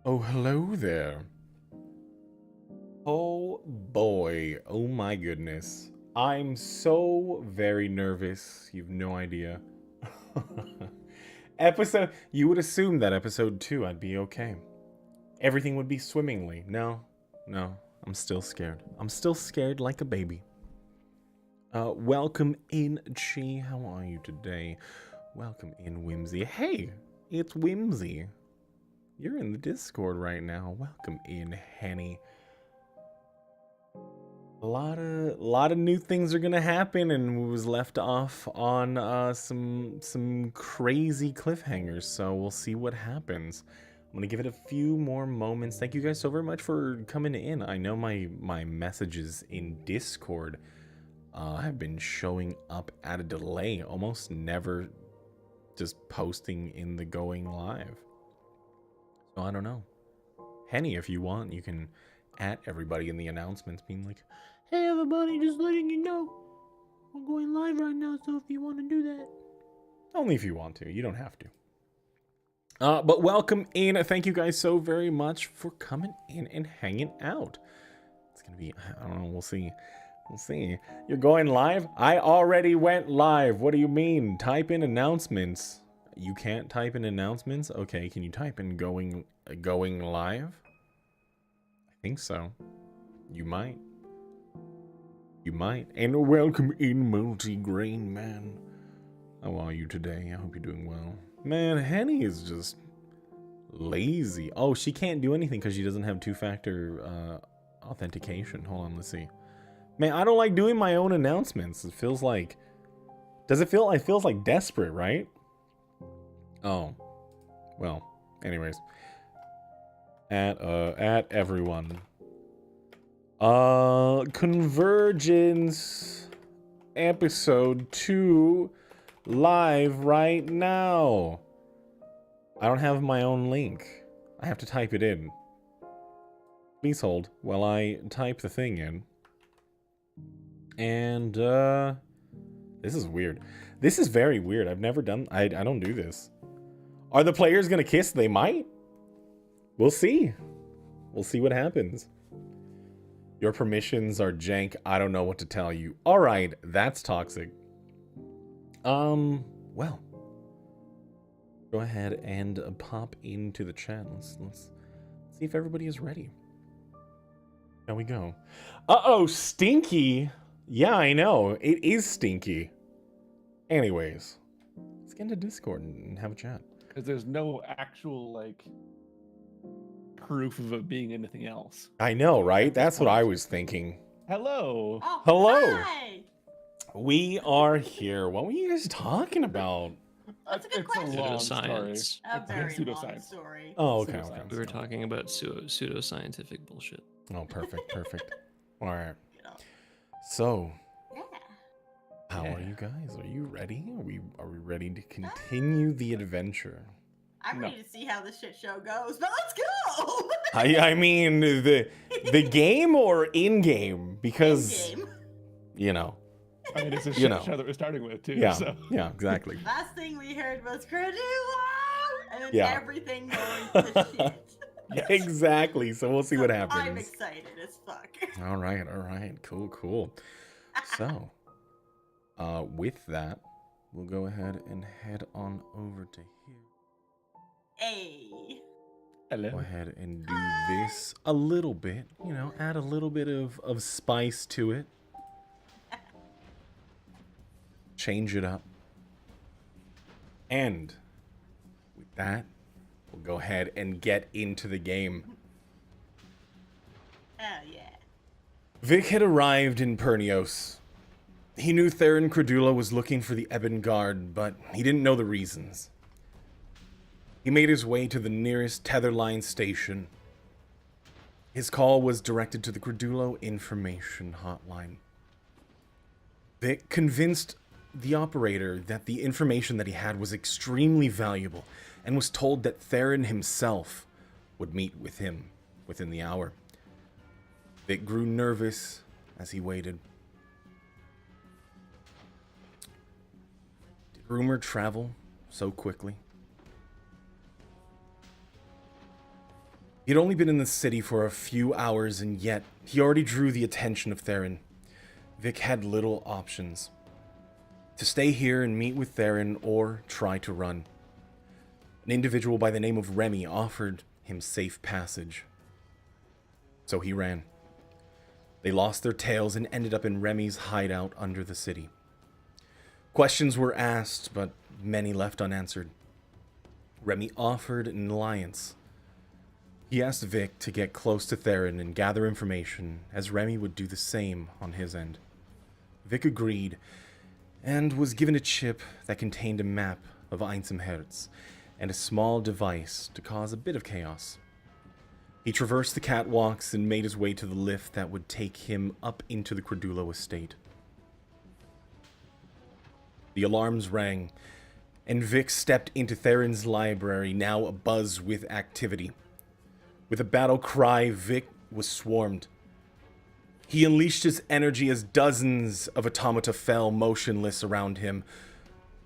Oh, hello there. Oh boy, oh my goodness. I'm so very nervous. You've no idea. You would assume that episode 2 I'd be okay. Everything would be swimmingly. No, I'm still scared. I'm still scared like a baby. Welcome in, Chi. How are you today? Welcome in, Whimsy. Hey, it's Whimsy. You're in the Discord right now. Welcome in, Henny. A lot of new things are gonna happen, and we was left off on some crazy cliffhangers. So we'll see what happens. I'm gonna give it a few more moments. Thank you guys so very much for coming in. I know my messages in Discord have been showing up at a delay, almost never just posting in the going live. So I don't know. Henny, if you want, you can at everybody in the announcements being like, hey everybody, just letting you know we're going live right now, so if you want to do that. Only if you want to, you don't have to. But welcome in. Thank you guys so very much for coming in and hanging out. It's gonna be, I don't know, we'll see. We'll see. You're going live? I already went live. What do you mean? Type in announcements. You can't type in announcements? Okay, can you type in going live? I think so. You might. You might. And welcome in, Multi-Grain Man. How are you today? I hope you're doing well. Man, Henny is just lazy. Oh, she can't do anything because she doesn't have two-factor authentication. Hold on, let's see. Man, I don't like doing my own announcements. It feels like... Does it feel... It feels like desperate, right? Oh. Well, anyways. At everyone. Convergence episode 2 live right now. I don't have my own link. I have to type it in. Please hold while I type the thing in. And this is weird. This is very weird. I've never done... I don't do this. Are the players gonna kiss? They might. We'll see. We'll see what happens. Your permissions are jank. I don't know what to tell you. All right, that's toxic. Well, go ahead and pop into the chat. Let's see if everybody is ready. There we go. Uh-oh, stinky. Yeah, I know. It is stinky. Anyways, let's get into Discord and have a chat. Because there's no actual, like, proof of it being anything else. I know, right? That's what I was thinking. Hello. Oh, Hello. Hi. We are here. What were you guys talking about? That's a good It's question. a long story. Pseudoscience. A It's very long pseudoscience. story. Oh, okay, Pseudoscience. okay. We were talking about pseudoscientific bullshit. Oh, perfect, perfect. All right. You know. So, Yeah. how Yeah. are you guys? Are you ready? Are we ready to continue the adventure? I'm No. ready to see how this shit show goes, but let's go. I mean the game or in game, because Game. you know. I mean, it's a You shit know. show that we're starting with, too. Yeah. So. Yeah, exactly. Last thing we heard was Credula, and then Yeah. everything going to shit. Yes. Exactly. So we'll see what happens. I'm excited as fuck. All right. Cool. So, with that, we'll go ahead and head on over to here. Hey. Go Hello. ahead and do this a little bit, you know, add a little bit of spice to it. Change it up. And with that, we'll go ahead and get into the game. Oh yeah. Vic had arrived in Pernios. He knew Theron Credula was looking for the Ebon Guard, but he didn't know the reasons. He made his way to the nearest Tetherline station. His call was directed to the Credulo Information Hotline. Vic convinced the operator that the information that he had was extremely valuable and was told that Theron himself would meet with him within the hour. Vic grew nervous as he waited. Did rumor travel so quickly? He'd only been in the city for a few hours, and yet he already drew the attention of Theron. Vic had little options. To stay here and meet with Theron or try to run. An individual by the name of Remy offered him safe passage. So he ran. They lost their tails and ended up in Remy's hideout under the city. Questions were asked, but many left unanswered. Remy offered an alliance. He asked Vic to get close to Theron and gather information, as Remy would do the same on his end. Vic agreed, and was given a chip that contained a map of Einsamherz and a small device to cause a bit of chaos. He traversed the catwalks and made his way to the lift that would take him up into the Credulo estate. The alarms rang, and Vic stepped into Theron's library, now abuzz with activity. With a battle cry, Vic was swarmed. He unleashed his energy as dozens of automata fell motionless around him.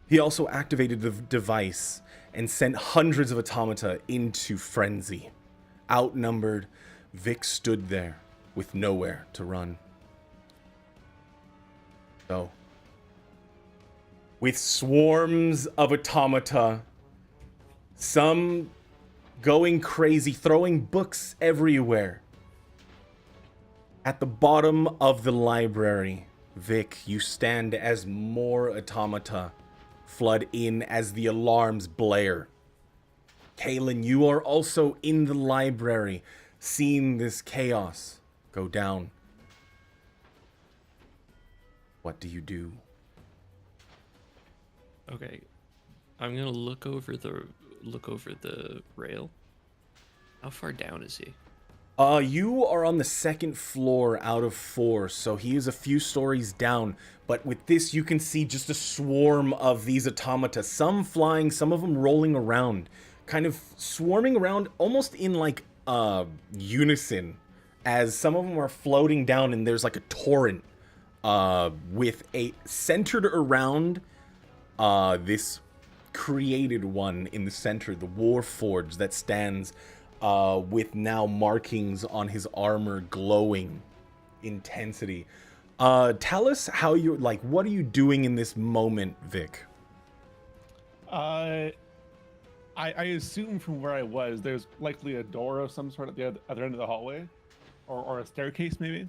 He also activated the device and sent hundreds of automata into frenzy. Outnumbered, Vic stood there with nowhere to run. So, with swarms of automata, some going crazy, throwing books everywhere. At the bottom of the library, Vic, you stand as more automata flood in as the alarms blare. Kaylin, you are also in the library, seeing this chaos go down. What do you do? Okay, I'm gonna look over the rail. How far down is he? You are on the second floor out of 4, so he is a few stories down. But with this, you can see just a swarm of these automata. Some flying, some of them rolling around. Kind of swarming around almost in like unison. As some of them are floating down and there's like a torrent. With a centered around this created one in the center. The Warforged that stands with now markings on his armor glowing intensity. Tell us how you like. What are you doing in this moment, Vic? I assume from where I was, there's likely a door of some sort at the other end of the hallway, or a staircase maybe.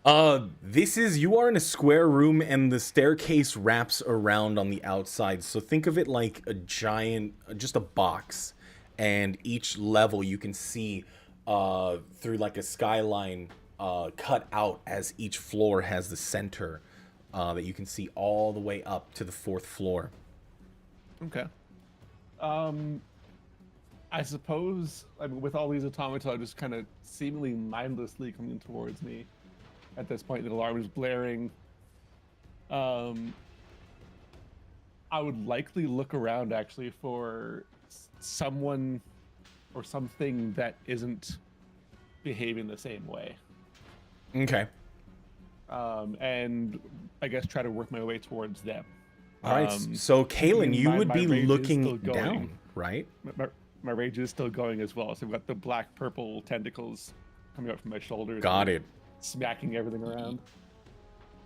You are in a square room and the staircase wraps around on the outside. So think of it like a giant, just a box. And each level you can see through like a skyline cut out as each floor has the center that you can see all the way up to the 4th floor. Okay. I suppose, I mean, with all these automata just kind of seemingly mindlessly coming towards me at this point, the alarm is blaring. I would likely look around actually for someone or something that isn't behaving the same way. Okay. And I guess try to work my way towards them. All right. So, Kaylin, you would be rage is looking still going. down, right? My rage is still going as well. So I've got the black-purple tentacles coming up from my shoulders. Got it. Smacking everything around.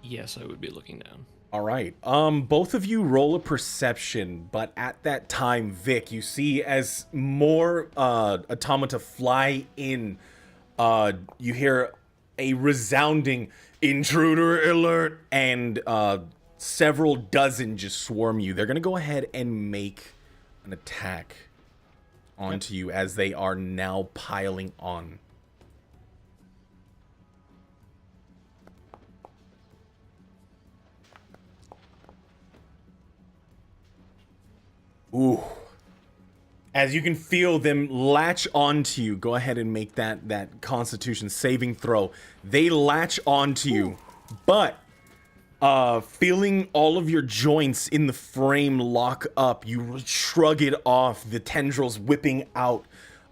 Yes, I would be looking down. All right. Both of you roll a perception, but at that time, Vic, you see as more automata fly in, you hear a resounding intruder alert, and several dozen just swarm you. They're gonna go ahead and make an attack onto you as they are now piling on. Ooh. As you can feel them latch onto you, go ahead and make that Constitution saving throw. They latch onto you, but feeling all of your joints in the frame lock up, you shrug it off, the tendrils whipping out.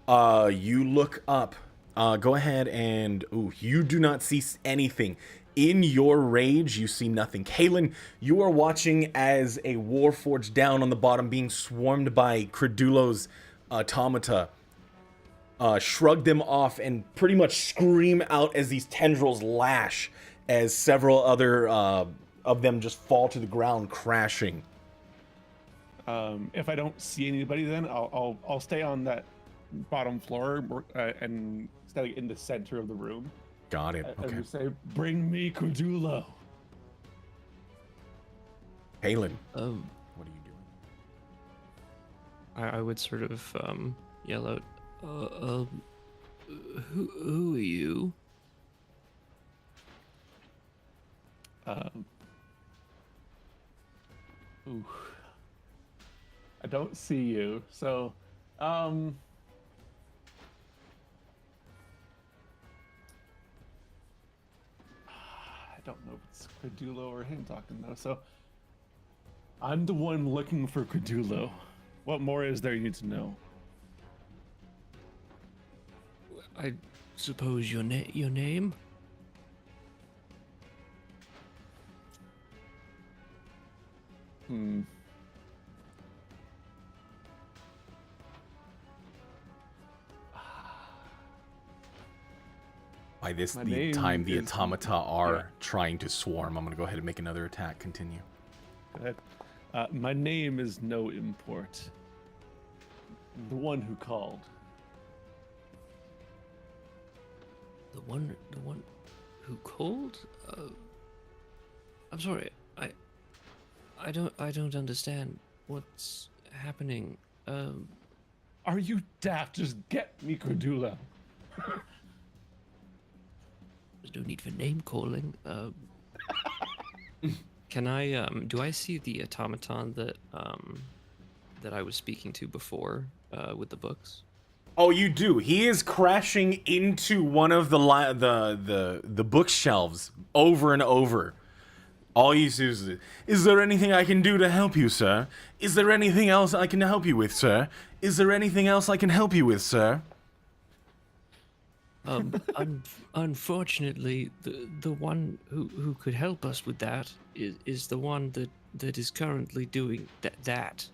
You look up. Go ahead and... Ooh, you do not see anything. In your rage, you see nothing. Kaylin, you are watching as a Warforged down on the bottom being swarmed by Credulo's automata. shrug them off and pretty much scream out as these tendrils lash as several other of them just fall to the ground, crashing. If I don't see anybody, then I'll stay on that bottom floor and stay in the center of the room. Got it. And Okay. just say, "Bring me Cordulo." Halen, Um, what are you doing? I would sort of yell out, who are you? Ooh. I don't see you, so I don't know if it's Cordulo or him talking though. So I'm the one looking for Cordulo. What more is there you need to know? I suppose your name? Hmm. By this My the name time the is- automata are yeah. trying to swarm, I'm going to go ahead and make another attack. Continue. Go ahead. My name is no import. The one who called. The one who called? I'm sorry. I don't understand what's happening. Are you daft? Just get me Cordulo. There's no need for name calling. Can I do I see the automaton that I was speaking to before with the books? Oh, you do. He is crashing into one of the bookshelves over and over. All you see is there anything I can do to help you, sir? Is there anything else I can help you with, sir? Is there anything else I can help you with, sir? Unfortunately, the one who could help us with that is the one that is currently doing that.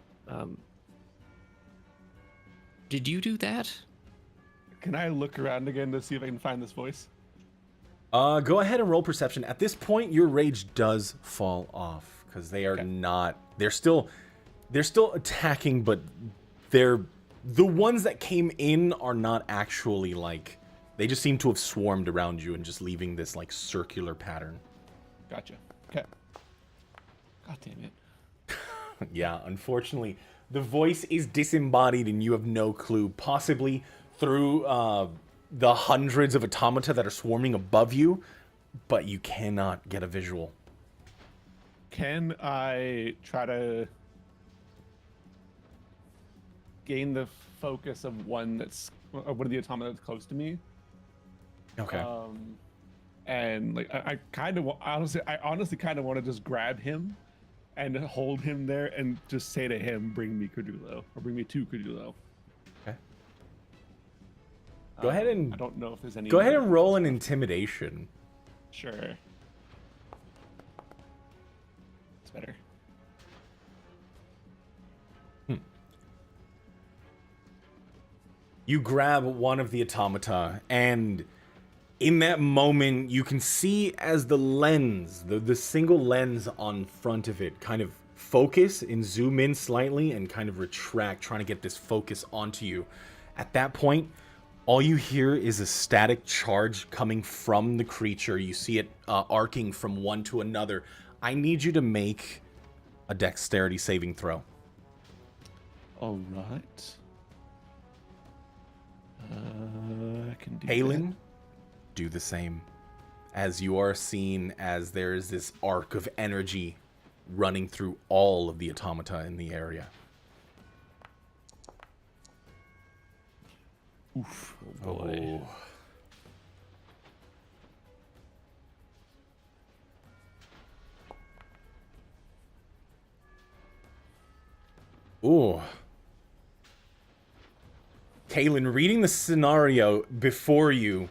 Did you do that? Can I look around again to see if I can find this voice? Go ahead and roll perception. At this point, your rage does fall off because they are Okay. not. They're still attacking, but the ones that came in are not actually like. They just seem to have swarmed around you and just leaving this like circular pattern. Gotcha. Okay. God damn it. Yeah, unfortunately, the voice is disembodied and you have no clue. Possibly through the hundreds of automata that are swarming above you, but you cannot get a visual. Can I try to gain the focus of one of the automata that's close to me? Okay. And like I honestly kind of want to just grab him and hold him there and just say to him, "Bring me Cordulo," or "Bring me to Cordulo." Okay. Go ahead and I don't know if there's any. go ahead and roll an intimidation. Sure. It's better. You grab one of the automata, and in that moment, you can see as the lens, the single lens on front of it, kind of focus and zoom in slightly and kind of retract, trying to get this focus onto you. At that point, all you hear is a static charge coming from the creature. You see it arcing from one to another. I need you to make a dexterity saving throw. All right. I can do Halen, do the same. As you are seen as there is this arc of energy running through all of the automata in the area. that. Oof. Oh boy. Ooh. Kalen, reading the scenario before you,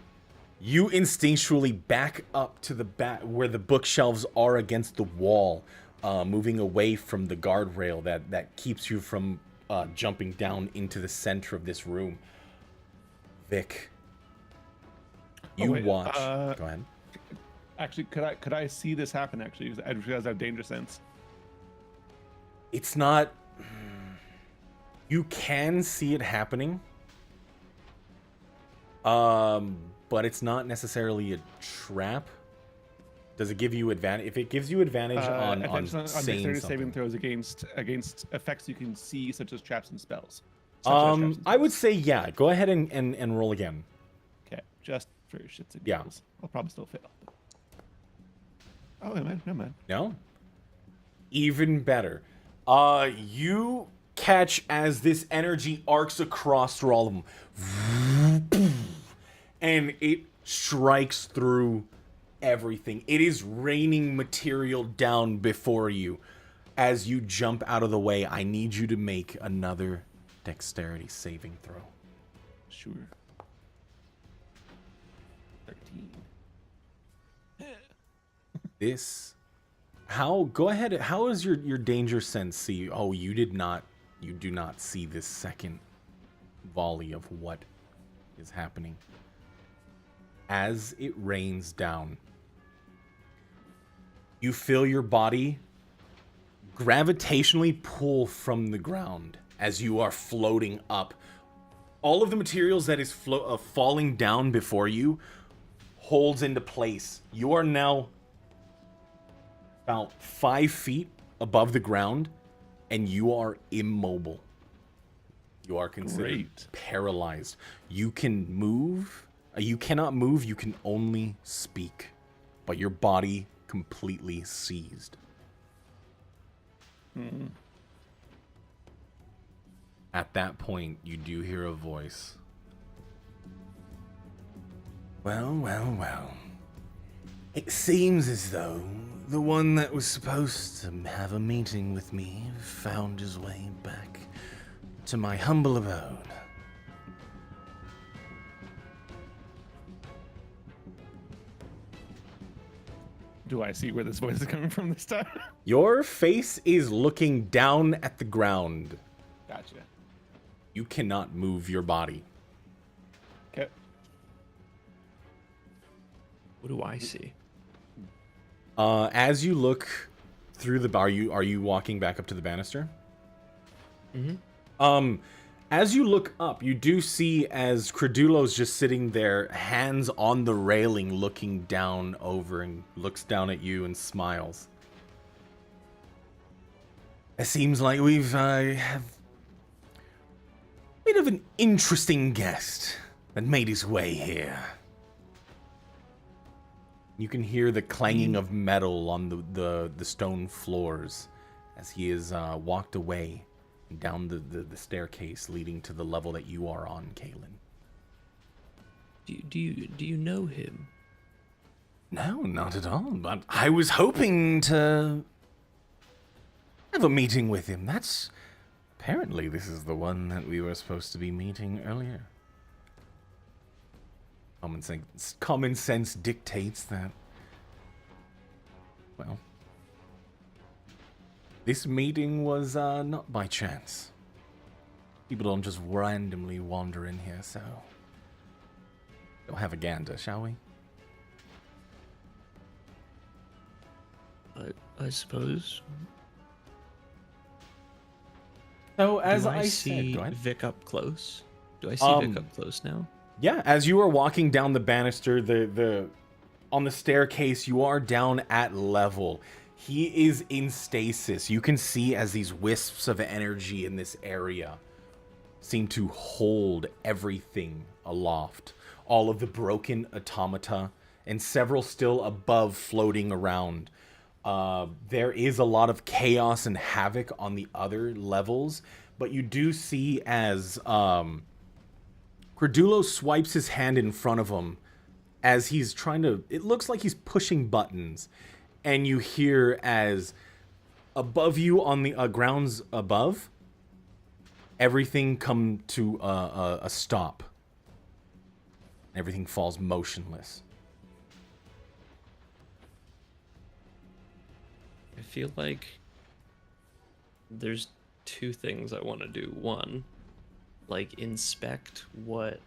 you instinctually back up to the back where the bookshelves are against the wall, moving away from the guardrail that keeps you from jumping down into the center of this room. Vic, Oh, you wait, watch. Go ahead. Actually, could I see this happen? Actually, because I realize I have danger sense. It's not. You can see it happening. But it's not necessarily a trap. Does it give you advantage? If it gives you advantage on saying dexterity something. saving throws against effects you can see, such as traps and spells. I would say yeah. Go ahead and roll again. Okay, just for shits and Yeah. giggles. I'll probably still fail. Oh, never mind. No? Even better. You catch as this energy arcs across through all of them. And it strikes through everything. It is raining material down before you. As you jump out of the way, I need you to make another dexterity saving throw. Sure. 13. Go ahead. How is your danger sense see? Oh, you do not see this second volley of what is happening. As it rains down, you feel your body gravitationally pull from the ground as you are floating up. All of the materials that is falling down before you holds into place. You are now about 5 feet above the ground, and you are immobile. You are considered paralyzed. You can move. You cannot move. You can only speak, but your body completely seized. At that point, you do hear a voice. Well. It seems as though the one that was supposed to have a meeting with me found his way back to my humble abode. Do I see where this voice is coming from this time? Your face is looking down at the ground. Gotcha. You cannot move your body. Okay. What do I see? As you look through the bar, are you walking back up to the banister? Mm-hmm. As you look up, you do see as Credulo's just sitting there, hands on the railing, looking down over and looks down at you and smiles. It seems like we've have a bit of an interesting guest that made his way here. You can hear the clanging of metal on the stone floors as he is walked away down the staircase leading to the level that you are on, Kaylin. Do you know him? No, not at all. But I was hoping to have a meeting with him. Apparently this is the one that we were supposed to be meeting earlier. Common sense dictates that, well, this meeting was not by chance. People don't just randomly wander in here, so we'll have a gander, shall we? I suppose. So as Do I said, see go ahead. Vic up close? Do I see Vic up close now? Yeah, as you are walking down the banister, on the staircase, you are down at level. He is in stasis. You can see as these wisps of energy in this area seem to hold everything aloft. All of the broken automata and several still above floating around. There is a lot of chaos and havoc on the other levels, but you do see as Credulo swipes his hand in front of him as he's trying to... It looks like he's pushing buttons. And you hear as above you on the grounds above, everything come to a stop. Everything falls motionless. I feel like there's two things I want to do. One, like inspect what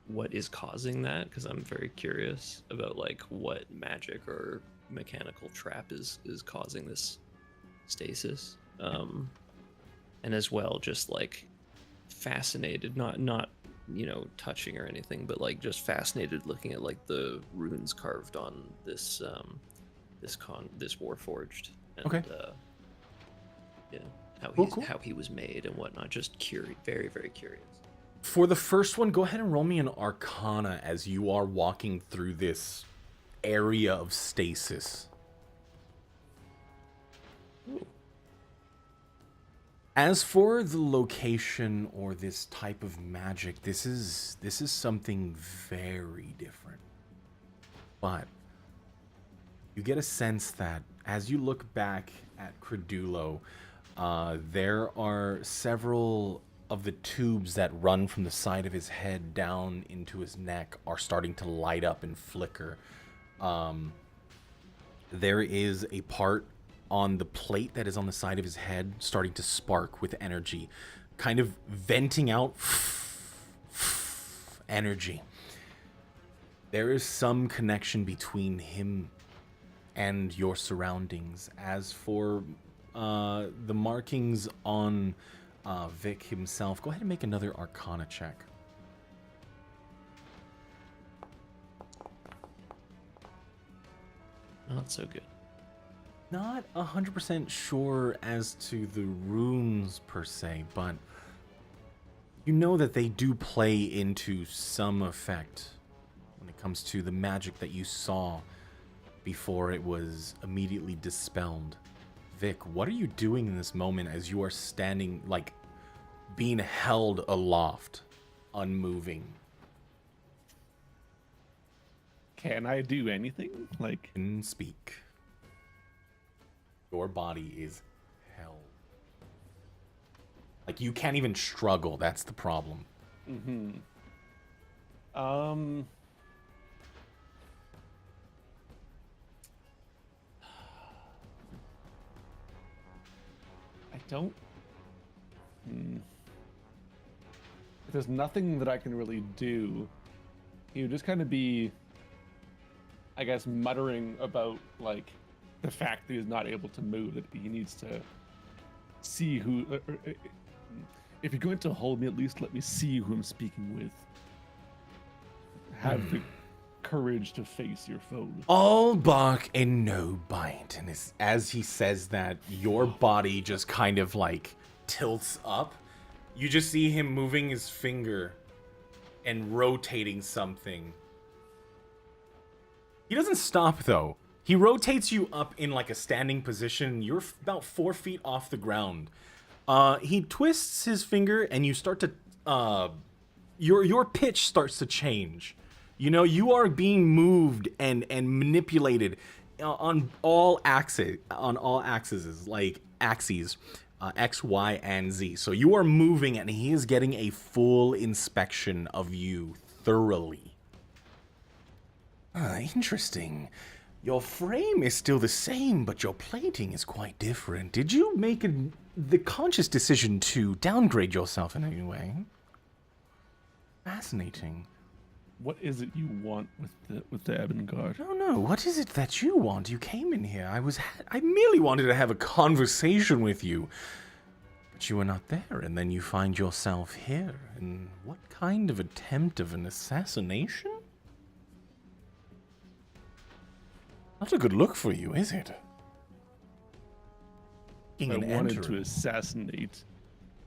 what is causing that, because I'm very curious about like what magic or mechanical trap is causing this stasis. And as well, just like fascinated, not touching or anything, but like just fascinated looking at like the runes carved on this this Warforged, and Okay. yeah, Cool. how he was made and whatnot. Just very, very curious. For the first one, go ahead and roll me an Arcana as you are walking through this area of stasis. Ooh. As for the location or this type of magic, this is something very different. But you get a sense that as you look back at Credulo, there are several of the tubes that run from the side of his head down into his neck are starting to light up and flicker. There is a part on the plate that is on the side of his head starting to spark with energy, kind of venting out energy. There is some connection between him and your surroundings. As for the markings on Vic himself, go ahead and make another Arcana check. Not so good. Not 100% sure as to the runes per se, but you know that they do play into some effect when it comes to the magic that you saw before it was immediately dispelled. Vic, what are you doing in this moment as you are standing, like, being held aloft, unmoving? Can I do anything? Like, Can speak. Your body is held. Like, you can't even struggle, that's the problem. I don't. If there's nothing that I can really do, he would just kind of be, I guess, muttering about like the fact that he's not able to move. That he needs to see who. If you're going to hold me, at least let me see who I'm speaking with. Have the courage to face your foe. All bark and no bite. And as he says that, your body just kind of like tilts up. You just see him moving his finger and rotating something. He doesn't stop though. He rotates you up in like a standing position. You're about 4 feet off the ground. He twists his finger and you start to, your pitch starts to change. You know, you are being moved and manipulated on all axes, like axes, X, Y, and Z. So you are moving and he is getting a full inspection of you thoroughly. Interesting. Your frame is still the same, but your plating is quite different. Did you make the conscious decision to downgrade yourself in any way? Fascinating. What is it you want with the Ebon Guard? No. What is it that you want? You came in here. I merely wanted to have a conversation with you. But you were not there, and then you find yourself here. And what kind of attempt of an assassination? Not a good look for you, is it? If I wanted to assassinate,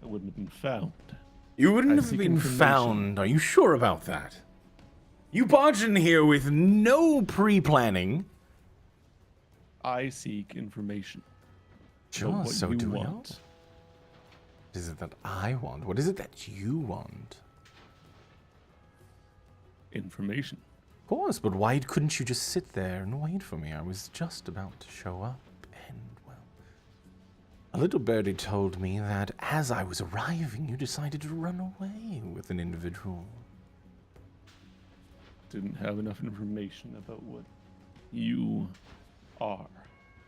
I wouldn't have been found. You wouldn't I have seek been information. found. Are you sure about that? You barged in here with no pre-planning. I seek information. Sure, what so you do we want. all. What is it that I want? What is it that you want? Information. Of course, but why couldn't you just sit there and wait for me? I was just about to show up, and, well, a little birdie told me that as I was arriving, you decided to run away with an individual. Didn't have enough information about what you are.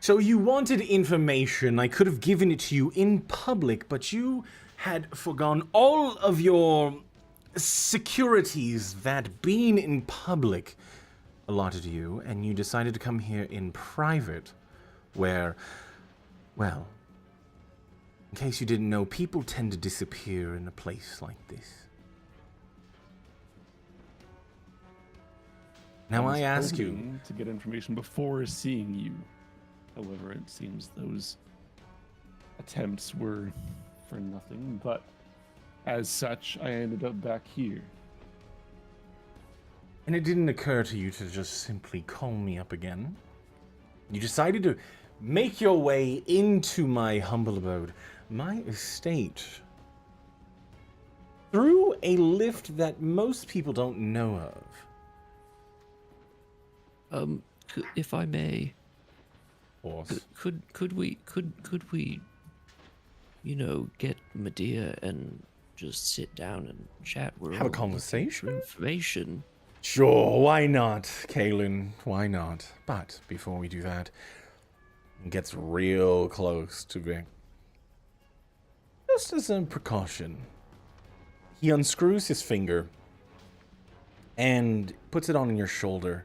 So you wanted information. I could have given it to you in public, but you had forgone all of your securities that being in public allotted you, and you decided to come here in private, where, well, in case you didn't know, people tend to disappear in a place like this. Now I ask you hoping to get information before seeing you. However, it seems those attempts were for nothing, but as such, I ended up back here. And it didn't occur to you to just simply call me up again? You decided to make your way into my humble abode, my estate, through a lift that most people don't know of. If I may, Horse. could we, you know, get Medea and just sit down and chat? We're Have a all looking conversation? for information. Sure, why not, Kaylin? Why not? But before we do that, it gets real close to Vic. Just as a precaution, he unscrews his finger and puts it on your shoulder.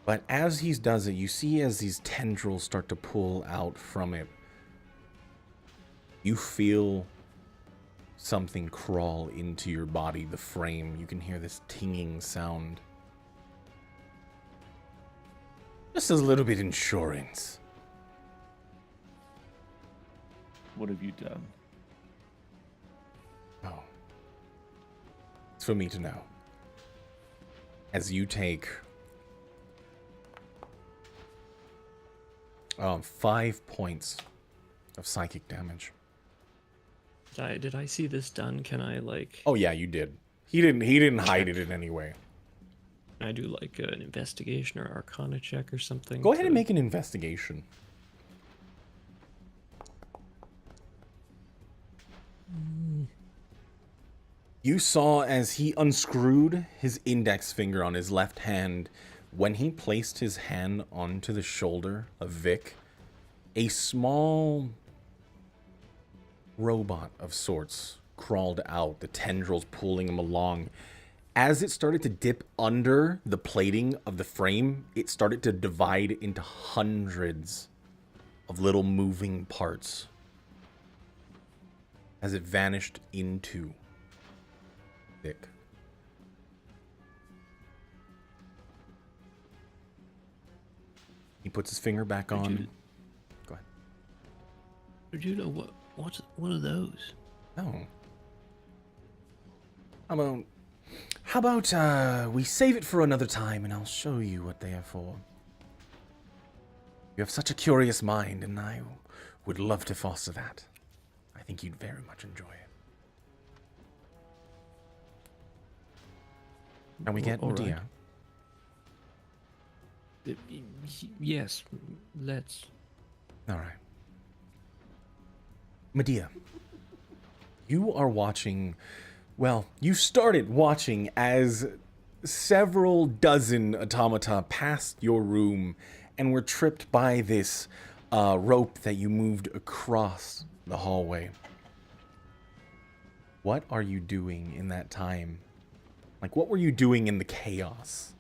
But as he does it, you see as these tendrils start to pull out from it, you feel something crawl into your body, the frame. You can hear this tinging sound. Just a little bit insurance. What have you done? Oh. It's for me to know. As you take 5 points of psychic damage. Did I see this done? Can I like? Oh yeah, you did. He didn't hide it in any way. Can I do like an investigation or Arcana check or something? Go ahead and make an investigation. You saw as he unscrewed his index finger on his left hand, when he placed his hand onto the shoulder of Vic, a small robot of sorts crawled out, the tendrils pulling him along. As it started to dip under the plating of the frame, it started to divide into hundreds of little moving parts as it vanished into Vic. He puts his finger back on. Go ahead. Did you know what's one of those? Oh. How about we save it for another time and I'll show you what they are for. You have such a curious mind and I would love to foster that. I think you'd very much enjoy it. And we get All right. Medea. Yes, let's. All right. Medea, you are watching, well, you started watching as several dozen automata passed your room and were tripped by this rope that you moved across the hallway. What are you doing in that time? Like, what were you doing in the chaos?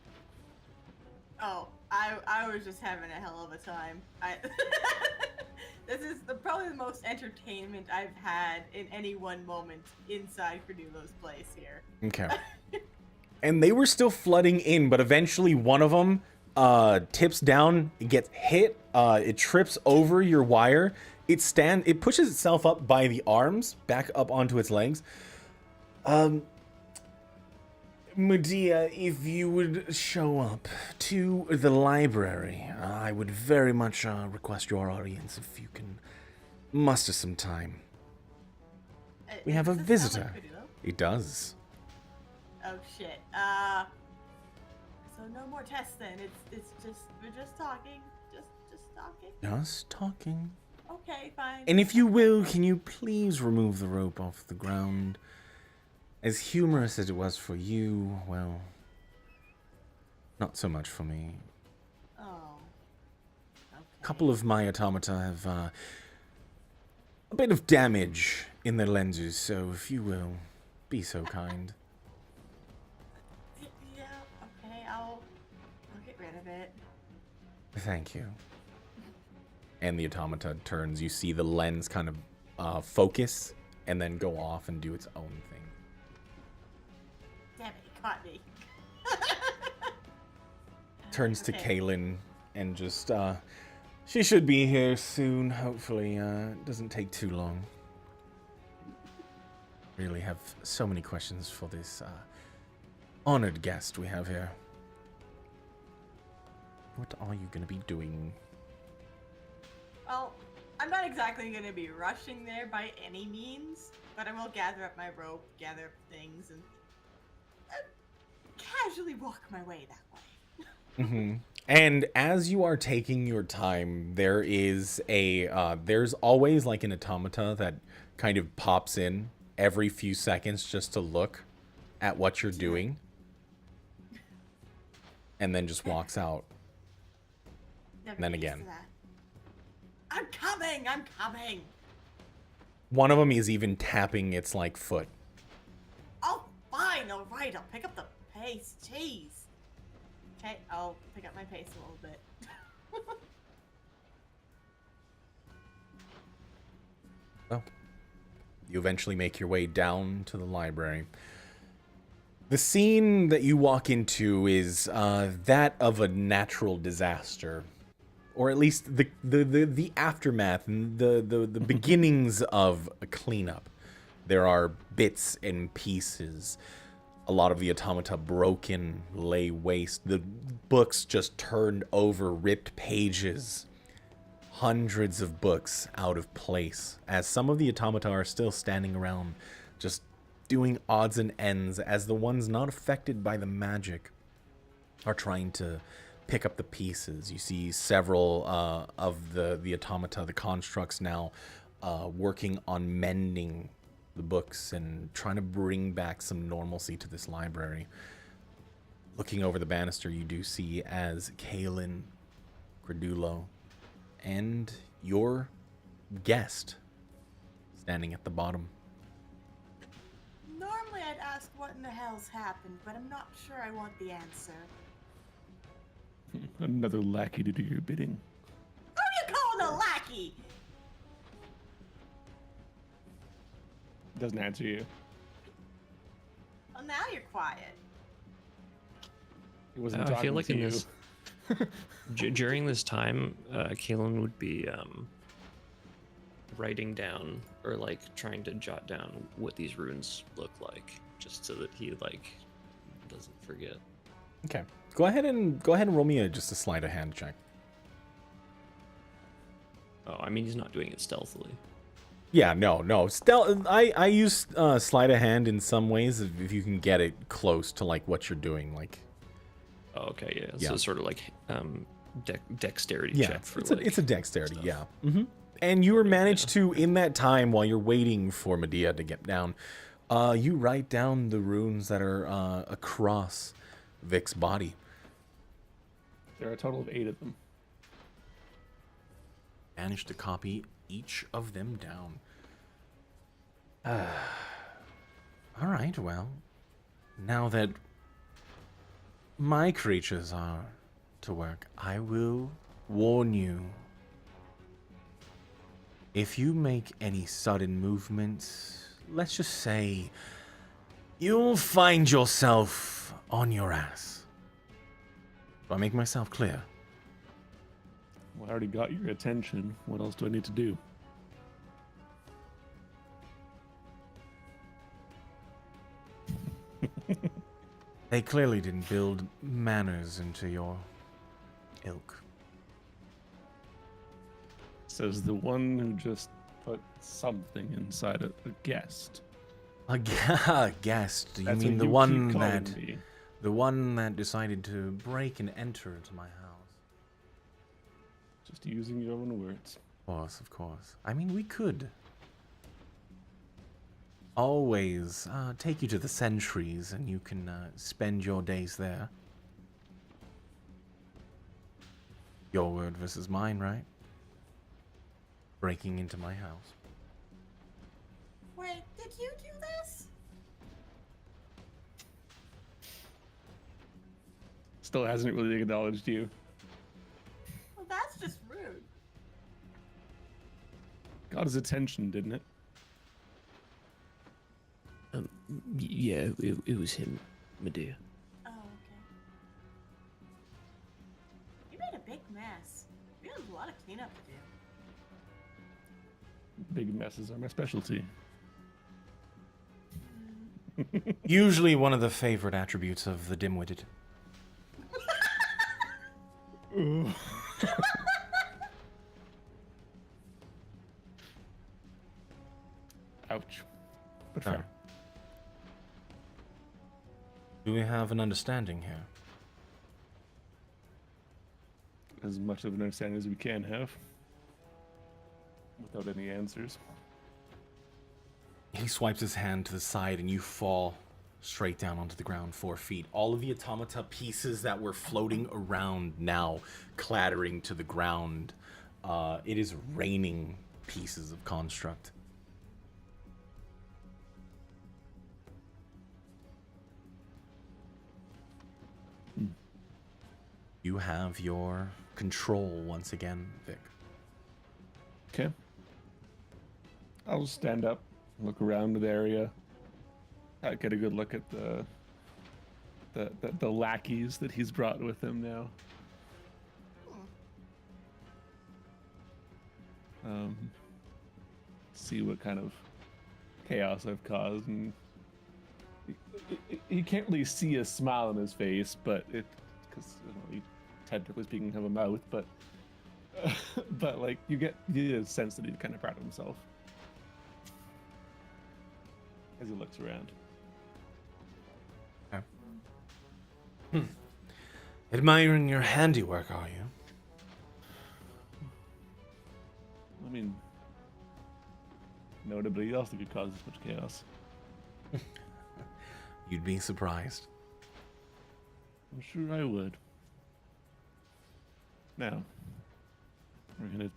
Oh, I was just having a hell of a time. This is probably the most entertainment I've had in any one moment inside Cornulo's place here. Okay. And they were still flooding in, but eventually one of them tips down, it gets hit, it trips over your wire, it pushes itself up by the arms, back up onto its legs. Medea, if you would show up to the library, I would very much request your audience if you can muster some time. We have a Does this sound visitor. like Cornulo? It does. Oh shit. So no more tests then. It's just we're just talking. Just talking. Just talking. Okay, fine. And if you will, can you please remove the rope off the ground? As humorous as it was for you, well, not so much for me. Oh. Okay. A couple of my automata have a bit of damage in their lenses, so if you will, Be so kind. Yeah, okay, I'll get rid of it. Thank you. And the automata turns. You see the lens kind of focus and then go off and do its own thing. Damn it, he caught me. Turns to Okay. Kaylin and just, she should be here soon. Hopefully, it doesn't take too long. Really have so many questions for this honored guest we have here. What are you going to be doing? Well, I'm not exactly going to be rushing there by any means, but I will gather up my rope, gather up things, and casually walk my way that way. Mm-hmm. And as you are taking your time, there is there's always like an automata that kind of pops in every few seconds just to look at what you're doing. And then just walks out. Never And then used to again. that. I'm coming! I'm coming! One of them is even tapping its like foot. Oh, fine, alright, I'll pick up the pace. Jeez. Okay, I'll pick up my pace a little bit. Oh. You eventually make your way down to the library. The scene that you walk into is that of a natural disaster, or at least the aftermath and the beginnings of a cleanup. There are bits and pieces. A lot of the automata broken, lay waste. The books just turned over, ripped pages. Hundreds of books out of place, as some of the automata are still standing around, just doing odds and ends, as the ones not affected by the magic are trying to pick up the pieces. You see several of the automata, the constructs now, working on mending the books and trying to bring back some normalcy to this library. Looking over the banister, you do see as Kaylin, Credulo, and your guest standing at the bottom. Normally I'd ask what in the hell's happened, but I'm not sure I want the answer. Another lackey to do your bidding. Who are you calling a lackey? Doesn't answer you. Well, now you're quiet. He wasn't I talking feel like to in you. this during this time, Kaylin would be writing down or like trying to jot down what these runes look like, just so that he like doesn't forget. Okay, go ahead and roll me just a sleight of hand check. Oh, I mean, he's not doing it stealthily. Yeah, no. I use sleight of hand in some ways if you can get it close to like what you're doing, like. Oh, okay, yeah. Yeah. So sort of like dexterity Yeah, check for it's a dexterity, stuff. yeah. Mm-hmm. And you were managed to, in that time while you're waiting for Medea to get down, you write down the runes that are across Vic's body. There are a total of 8 of them. Managed to copy each of them down. All right, well, now that my creatures are to work, I will warn you. If you make any sudden movements, let's just say, you'll find yourself on your ass. Do I make myself clear? Well, I already got your attention. What else do I need to do? They clearly didn't build manners into your ilk. Says the one who just put something inside a guest. A guest? You That's mean what the you one keep calling that me. the one that decided to break and enter into my house? Just using your own words. Of course. I mean, we could always take you to the Sentries, and you can spend your days there. Your word versus mine, right? Breaking into my house. Wait, did you do this? still hasn't really acknowledged you. Well, that's just rude. Got his attention, didn't it? Yeah, it was him, Medea. Oh, okay. You made a big mess. We have a lot of cleanup to do. Big messes are my specialty. Usually one of the favorite attributes of the dim-witted. Ouch. But Oh. fair. Do we have an understanding here? As much of an understanding as we can have. Without any answers. He swipes his hand to the side and you fall straight down onto the ground 4 feet. All of the automata pieces that were floating around now clattering to the ground. It is raining pieces of construct. You have your control once again, Vic. Okay. I'll stand up, look around the area, get a good look at the lackeys that he's brought with him now. See what kind of chaos I've caused, and he can't really see a smile on his face, but it because he technically speaking have a mouth, but like you get a sense that he's kind of proud of himself as he looks around. Okay. Admiring your handiwork, are you? I mean, nobody else that could cause this much chaos. You'd be surprised. I'm sure I would. Now, we're gonna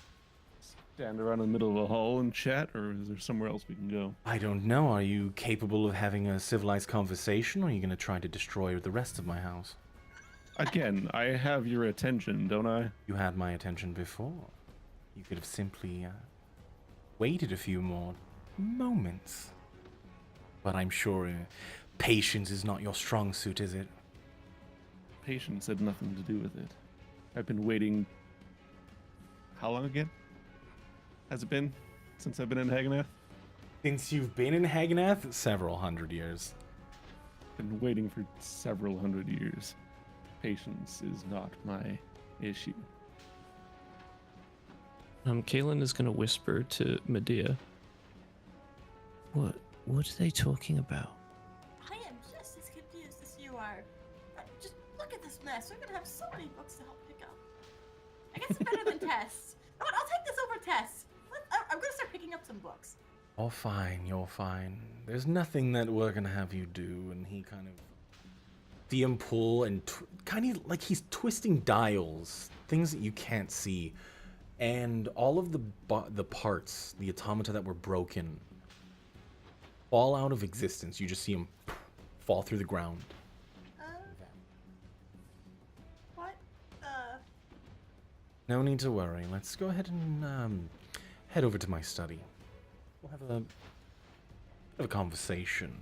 stand around in the middle of a hall and chat, or is there somewhere else we can go? I don't know. Are you capable of having a civilized conversation, or are you going to try to destroy the rest of my house? Again, I have your attention, don't I? You had my attention before. You could have simply waited a few more moments. But I'm sure patience is not your strong suit, is it? Patience had nothing to do with it. I've been waiting. How long again? Has it been since I've been in Haganath? Since you've been in Haganath, several hundred years. Been waiting for several hundred years. Patience is not my issue. Kaelin is gonna whisper to Medea. What are they talking about? I am just as confused as you are. Just look at this mess. We're gonna have so many books to help pick up. I guess it's better than tests. I'll take this over tests. I'm gonna start picking up some books. You're fine, you're fine. There's nothing that we're gonna have you do. And he kind of see him pull and kind of like he's twisting dials, things that you can't see, and all of the parts, the automata that were broken, fall out of existence. You just see him fall through the ground. What? No need to worry. Let's go ahead and head over to my study. We'll have a conversation.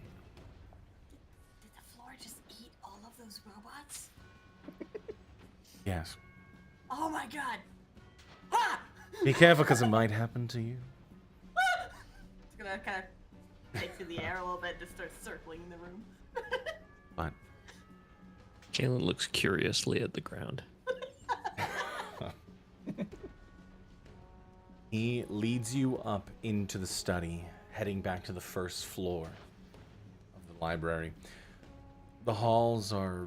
Did the floor just eat all of those robots? Yes. Oh my god! Ah! Be careful, because it might happen to you. It's gonna kind of take to the air a little bit, just start circling the room. But Kaelin looks curiously at the ground. he leads you up into the study, heading back to the first floor of the library. The halls are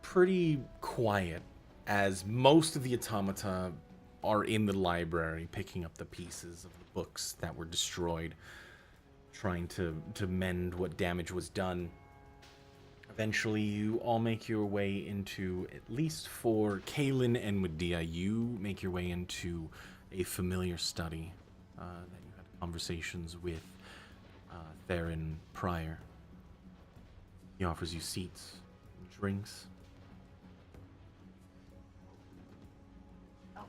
pretty quiet, as most of the automata are in the library, picking up the pieces of the books that were destroyed, trying to mend what damage was done. Eventually, you all make your way into, at least for Kaelin and Medea, you make your way into a familiar study that you had conversations with Theron prior. He offers you seats, drinks.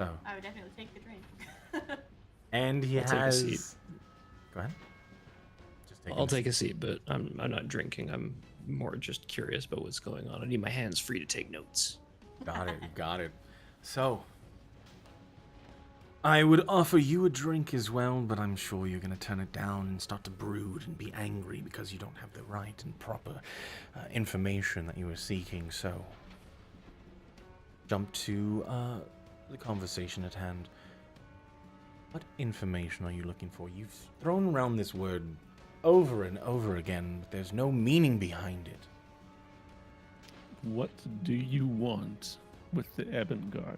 Oh. I would definitely take the drink. And he I'll take a seat. has. Go ahead. Just I'll take a seat, but I'm not drinking. I'm more just curious about what's going on. I need my hands free to take notes. Got it. Got it. So, I would offer you a drink as well, but I'm sure you're going to turn it down and start to brood and be angry because you don't have the right and proper information that you were seeking. So, jump to the conversation at hand. What information are you looking for? You've thrown around this word over and over again, but there's no meaning behind it. What do you want with the Ebengard?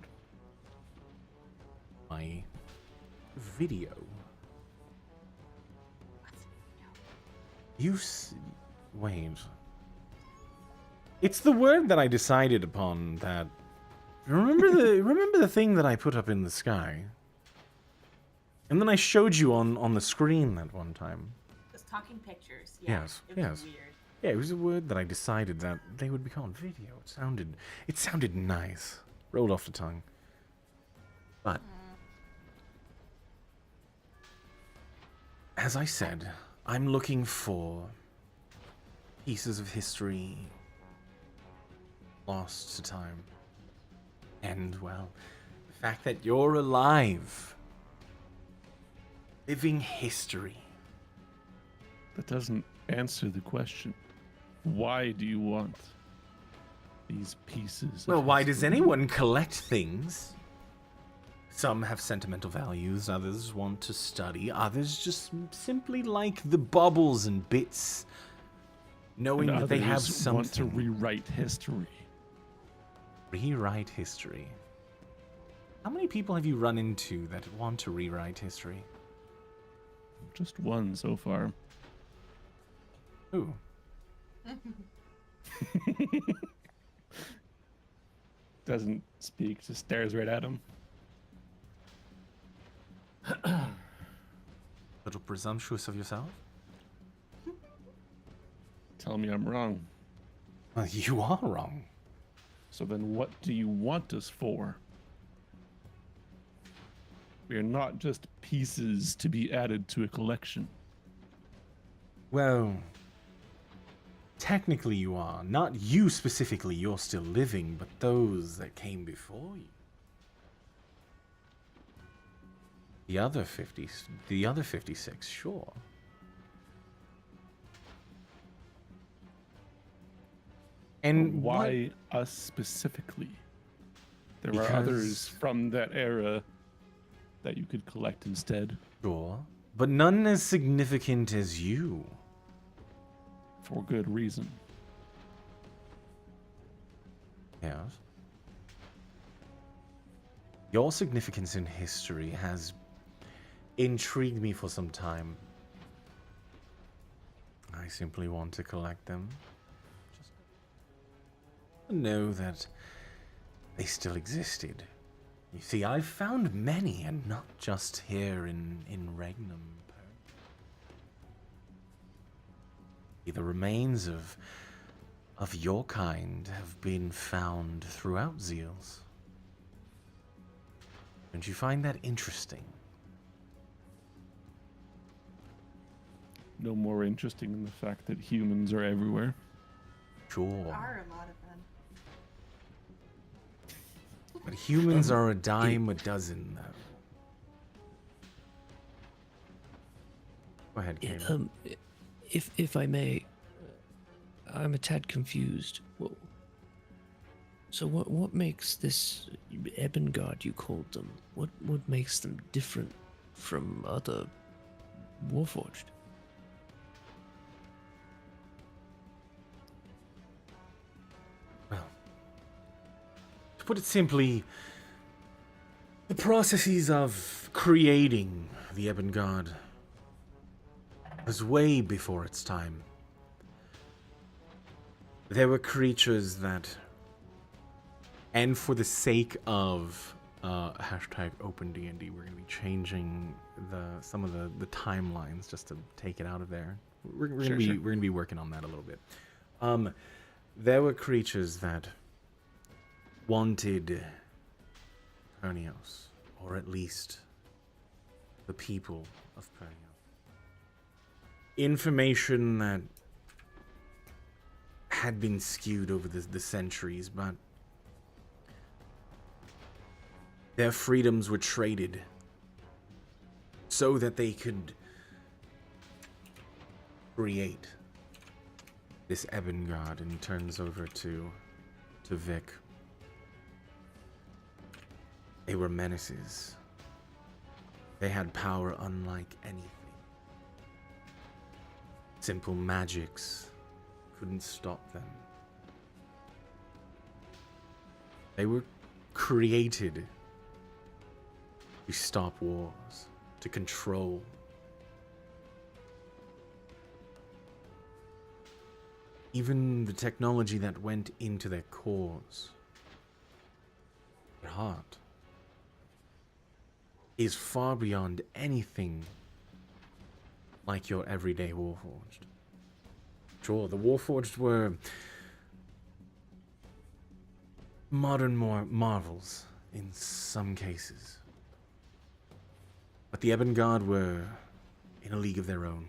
My video. Wait. It's the word that I decided upon that. Remember the thing that I put up in the sky? And then I showed you on the screen that one time. Just talking pictures. Yeah, Yes, it was yes. weird. Yeah, it was a word that I decided that they would be called video. It sounded nice. Rolled off the tongue. But as I said, I'm looking for pieces of history lost to time. And, well, the fact that you're alive. Living history. That doesn't answer the question. Why do you want these pieces? Well, of why does history? anyone collect things? Some have sentimental values, others want to study, others just simply like the baubles and bits, knowing And that they have others something. want to rewrite history. Rewrite history. How many people have you run into that want to rewrite history? Just one so far. Who? Doesn't speak, just stares right at him. Little presumptuous of yourself? Tell me I'm wrong. Well, you are wrong. So then what do you want us for? We are not just pieces to be added to a collection. Well, technically you are. Not you specifically, you're still living, but those that came before you. The other 56, sure. And Why us specifically? There are Because- others from that era that you could collect instead. Sure, but none as significant as you. For good reason. Yes. Your significance in history has intrigued me for some time. I simply want to collect them. Just to know that they still existed. You see, I've found many, and not just here in Regnum. The remains of your kind have been found throughout Zeals. Don't you find that interesting? No more interesting than the fact that humans are everywhere. Sure. There are a lot of them. But humans are a dime a dozen, though. Go ahead, Caleb. If I may, I'm a tad confused. Well, so what makes this Ebengard you called them? What makes them different from other Warforged? Well, to put it simply, the processes of creating the Ebengard was way before its time. There were creatures that, and for the sake of hashtag OpenDND, we're going to be changing some of the timelines just to take it out of there. We're going to be working on that a little bit. There were creatures that wanted Pernios, or at least the people of Pernios. Information that had been skewed over the centuries, but their freedoms were traded so that they could create this Ebengard. And he turns over to Vic. They were menaces. They had power unlike anything. Simple magics couldn't stop them. They were created to stop wars, to control. Even the technology that went into their cores, their heart, is far beyond anything like your everyday Warforged. Sure, the Warforged were modern marvels in some cases, but the Ebengard were in a league of their own.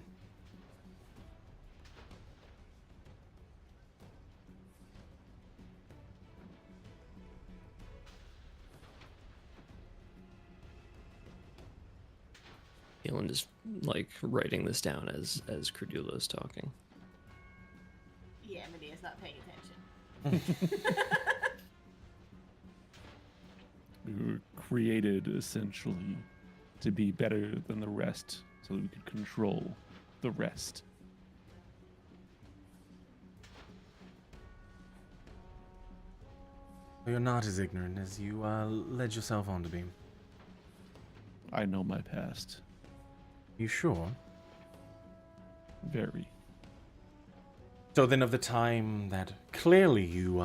Galen is like writing this down as Credulo's talking. Yeah, Medea's not paying attention. We were created essentially to be better than the rest so that we could control the rest. You're not as ignorant as you led yourself on to be. I know my past. You sure? Very. So then of the time that clearly you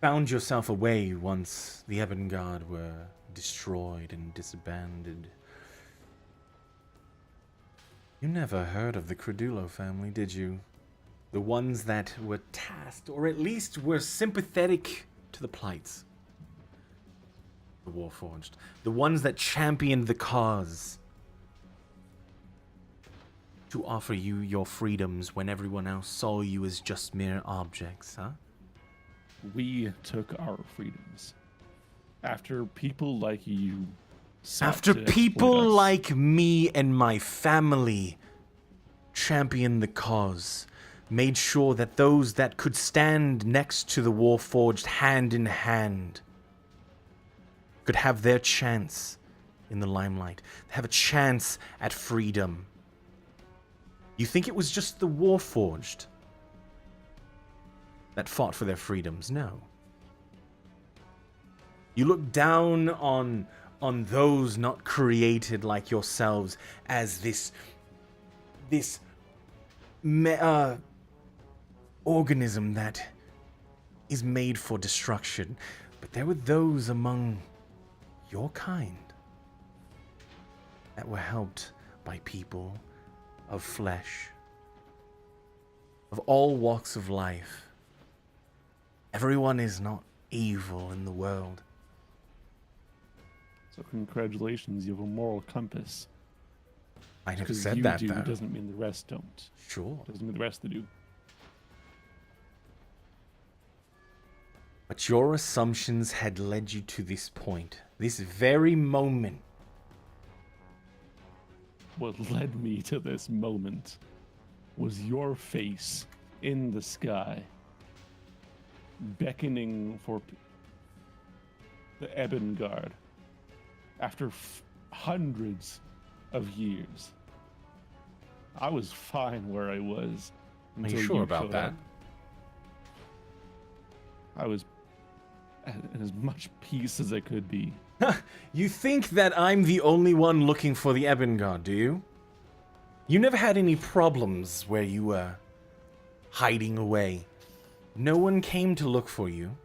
found yourself away once the Ebengard were destroyed and disbanded, you never heard of the Credulo family, did you? The ones that were tasked, or at least were sympathetic to the plights of the Warforged. The ones that championed the cause to offer you your freedoms when everyone else saw you as just mere objects, huh? We took our freedoms. After people like you sought After to exploit people us. like me and my family championed the cause, made sure that those that could stand next to the Warforged hand in hand could have their chance in the limelight, have a chance at freedom. You think it was just the Warforged that fought for their freedoms? No. You look down on those not created like yourselves as this organism that is made for destruction. But there were those among your kind that were helped by people of flesh, of all walks of life. Everyone is not evil in the world. So congratulations, you have a moral compass. I'd have Because said you that, do though. doesn't mean the rest don't. Sure. Doesn't mean the rest do. But your assumptions had led you to this point, this very moment. What led me to this moment was your face in the sky, beckoning for the Ebengard after hundreds of years. I was fine where I was. Are Until you sure about showed that? up. I was in as much peace as I could be. You think that I'm the only one looking for the Ebengard, do you? You never had any problems where you were hiding away. No one came to look for you.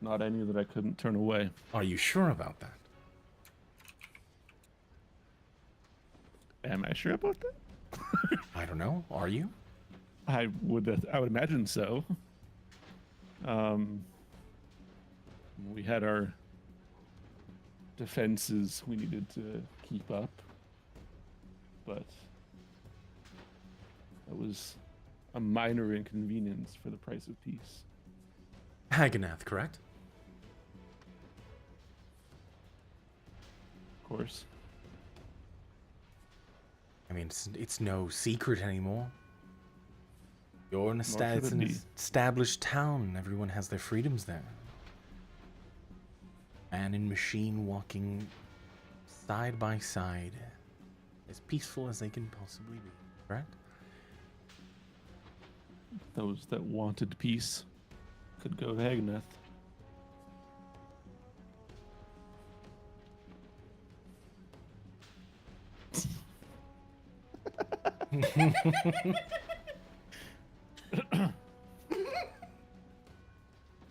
Not any that I couldn't turn away. Are you sure about that? Am I sure about that? I don't know. Are you? I would imagine so. We had our defenses we needed to keep up, but that was a minor inconvenience for the price of peace. Haganath, correct? Of course. I mean, it's no secret anymore. You're in should it's it an be. established town. Everyone has their freedoms there. Man and machine walking side by side, as peaceful as they can possibly be, correct? Those that wanted peace could go to Hagneth.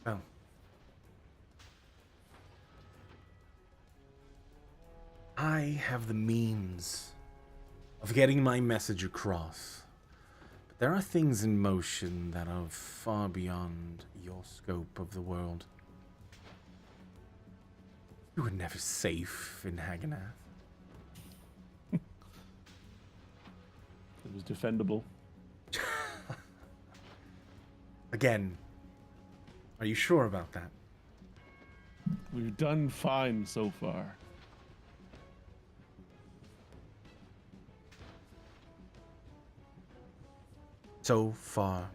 Well, I have the means of getting my message across, but there are things in motion that are far beyond your scope of the world. You were never safe in Haganath. It was defendable. Again, are you sure about that? We've done fine so far. So far.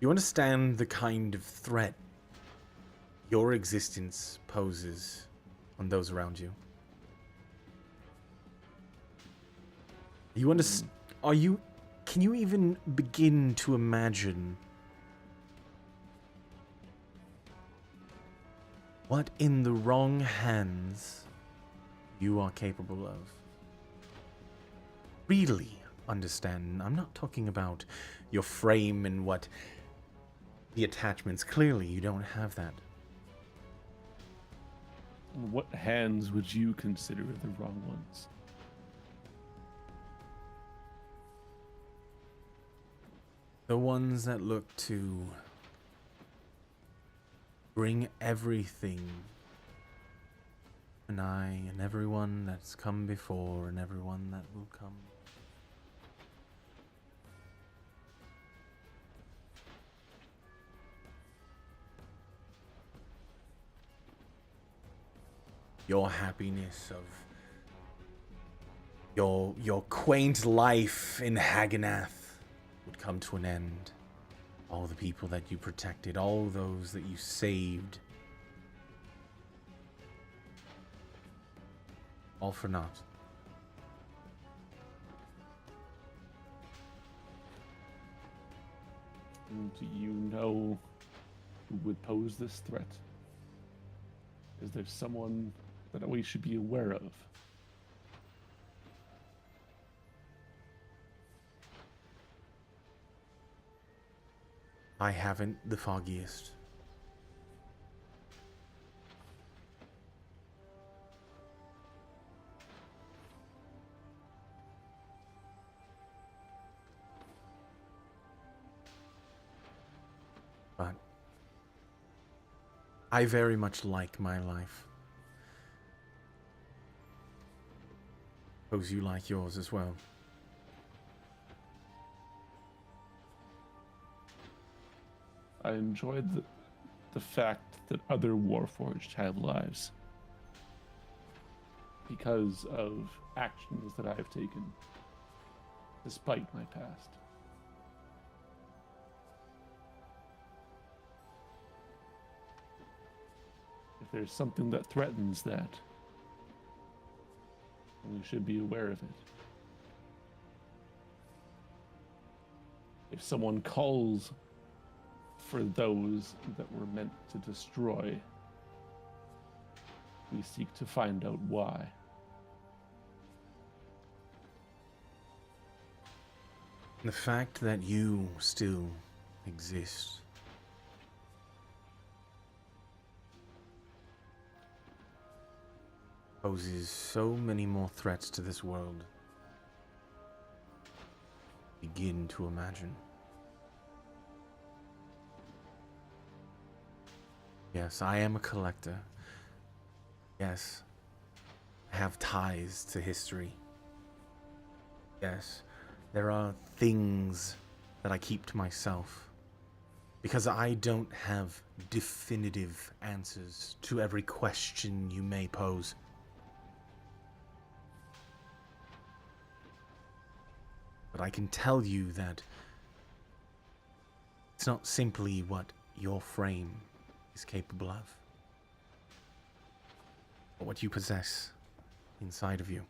You understand the kind of threat your existence poses on those around you? Can you even begin to imagine what in the wrong hands you are capable of? Really understand. I'm not talking about your frame and what the attachments. Clearly, you don't have that. What hands would you consider the wrong ones? The ones that look to bring everything, and I and everyone that's come before and everyone that will come. Your happiness of your quaint life in Haganath would come to an end. All the people that you protected, all those that you saved, all for naught. Do you know who would pose this threat? Is there someone that we should be aware of? I haven't the foggiest. But I very much like my life. Suppose you like yours as well. I enjoyed the fact that other Warforged have lives because of actions that I've taken, despite my past. If there's something that threatens that, then we should be aware of it. If someone calls for those that were meant to destroy, we seek to find out why. The fact that you still exist poses so many more threats to this world. Begin to imagine. Yes, I am a collector. Yes, I have ties to history. Yes, there are things that I keep to myself because I don't have definitive answers to every question you may pose. But I can tell you that it's not simply what your frame is capable of, but what you possess inside of you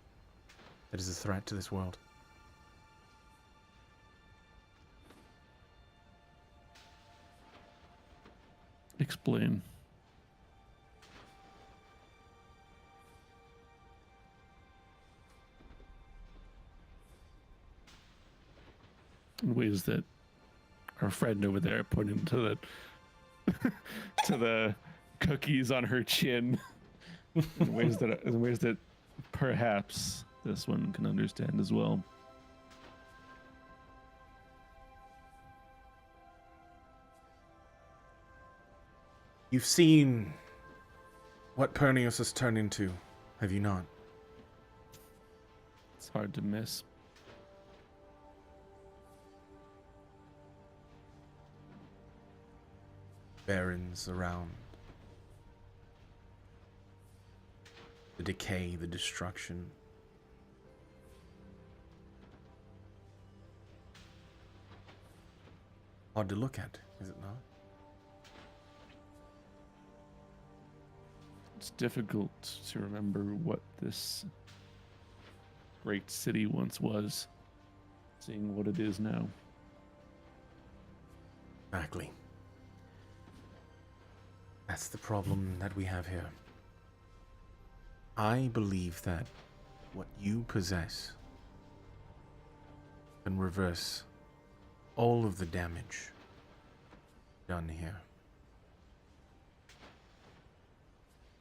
that is a threat to this world. Explain. In ways that our friend over there pointing to the to the cookies on her chin. in ways that perhaps this one can understand as well. You've seen what Pernius has turned into, have you not? It's hard to miss. Barrens around. The decay, the destruction. Hard to look at, is it not? It's difficult to remember what this great city once was, seeing what it is now. Exactly. That's the problem that we have here. I believe that what you possess can reverse all of the damage done here.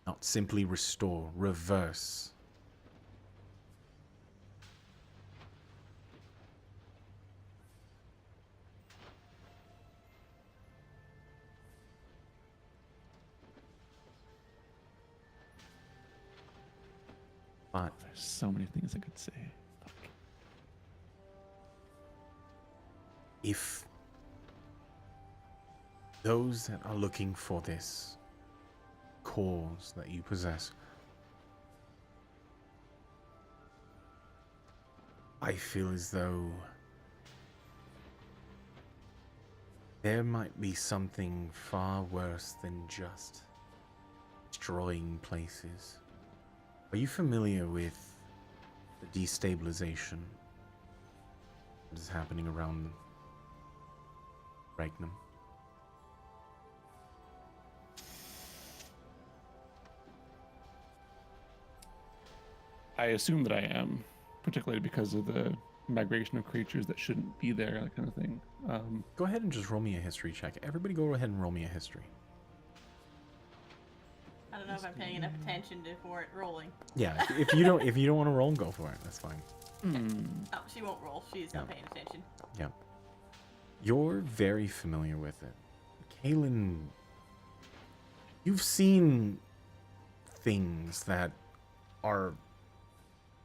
Not simply restore, reverse. But There's so many things I could say. Fuck. if those that are looking for this cause that you possess, I feel as though there might be something far worse than just destroying places. Are you familiar with the destabilization that is happening around Regnum? I assume that I am, particularly because of the migration of creatures that shouldn't be there, that kind of thing. Go ahead and just roll me a history check. Everybody go ahead and roll me a history. I don't know if I'm paying enough attention to for it rolling. Yeah, if you don't want to roll, go for it. That's fine. Oh, she won't roll. She's not Yeah. paying attention. Yep. You're very familiar with it. Kaylin, you've seen things that are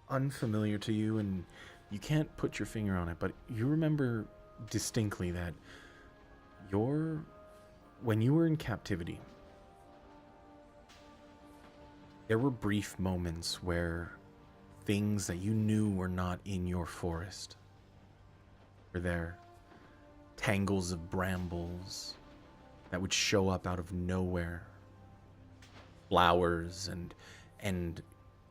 unfamiliar to you and you can't put your finger on it, but you remember distinctly that when you were in captivity, there were brief moments where things that you knew were not in your forest were there. Tangles of brambles that would show up out of nowhere. Flowers and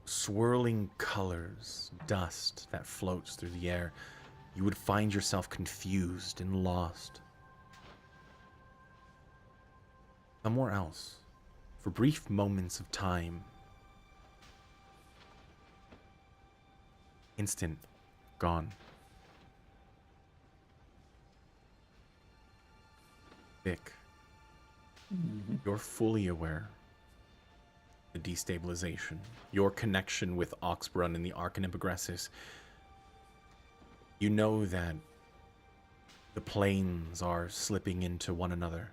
swirling colors, dust that floats through the air. You would find yourself confused and lost. Somewhere else, for brief moments of time. Instant, gone. Vic, you're fully aware the destabilization, your connection with Oxbrun and the Arcanum Progressus. You know that the planes are slipping into one another.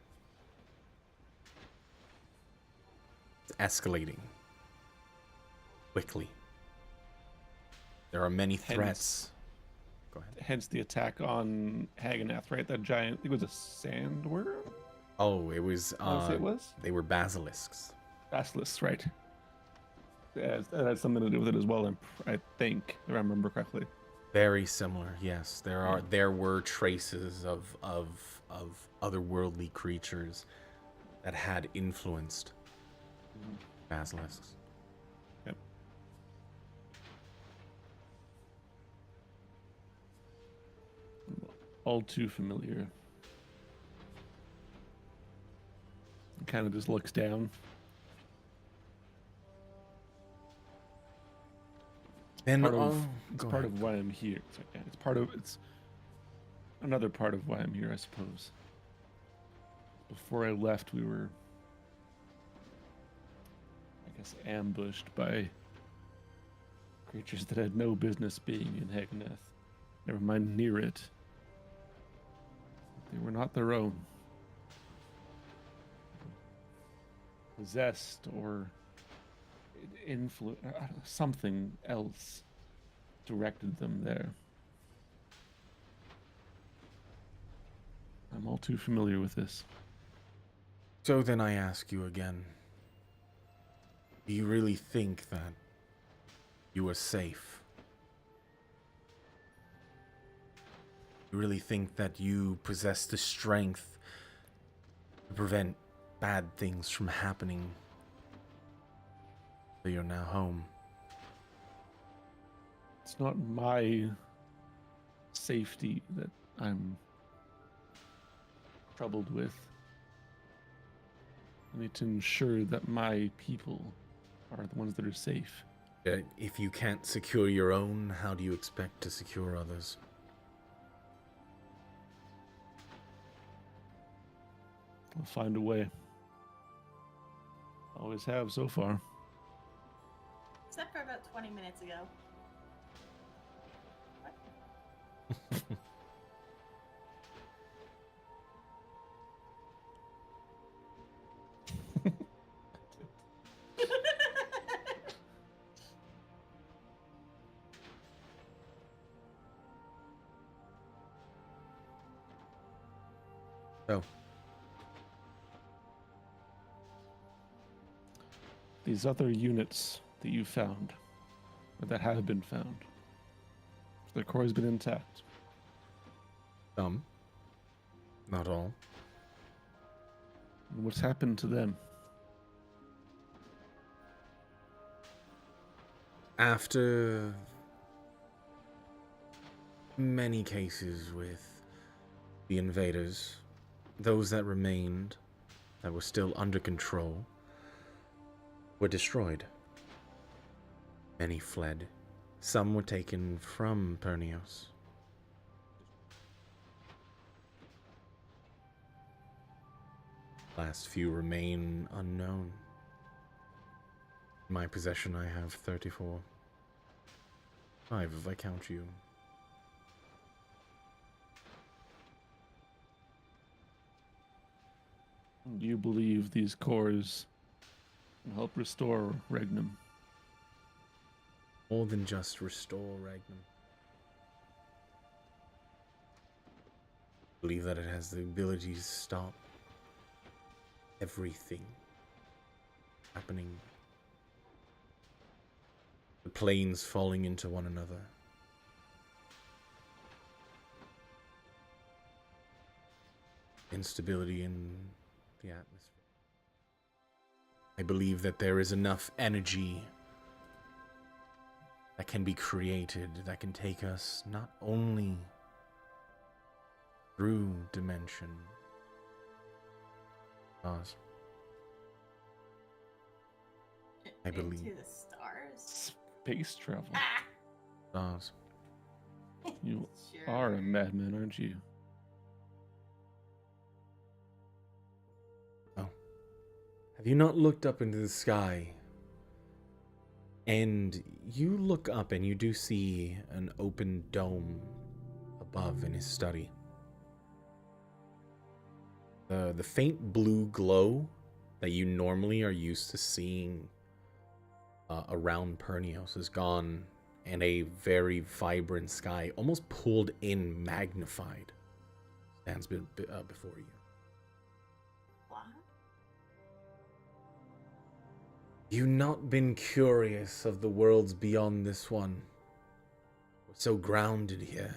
It's escalating quickly. There are many threats. Go ahead. Hence the attack on Hagenath, right? That giant, it was a sandworm? Oh, it was. It was? They were basilisks. Basilisks, right. Yeah, that had something to do with it as well, I think, if I remember correctly. Very similar, yes. There were traces of otherworldly creatures that had influenced basilisks. Yep. All too familiar. Kind of just looks down. And It's part of why I'm here. It's another part of why I'm here, I suppose. Before I left, we were, I guess, ambushed by creatures that had no business being in Hageneth. Never mind near it. They were not their own. Possessed or something else directed them there. I'm all too familiar with this. So then I ask you again, do you really think that you are safe? You really think that you possess the strength to prevent bad things from happening? So you're now home. It's not my safety that I'm troubled with. I need to ensure that my people are the ones that are safe. If you can't secure your own, how do you expect to secure others? I'll find a way. Always have so far. Except for about 20 minutes ago. So, these other units that you found, or that have been found, their core has been intact. some, not all. And what's happened to them? After many cases with the invaders, those that remained, that were still under control, were destroyed. Many fled. Some were taken from Pernios. Last few remain unknown. In my possession I have 34. 5 if I count you. Do you believe these cores can help restore Regnum? More than just restore Regnum. I believe that it has the ability to stop everything happening. The planes falling into one another. Instability in the atmosphere. I believe that there is enough energy that can be created, that can take us not only through dimension. Pause. I believe. Into the stars. Space travel. Ah! Stars. You Sure. are a madman, aren't you? Have you not looked up into the sky? And you look up and you do see an open dome above in his study. The faint blue glow that you normally are used to seeing around Pernios is gone, and a very vibrant sky, almost pulled in, magnified, stands before you. What? You not been curious of the worlds beyond this one? We're so grounded here.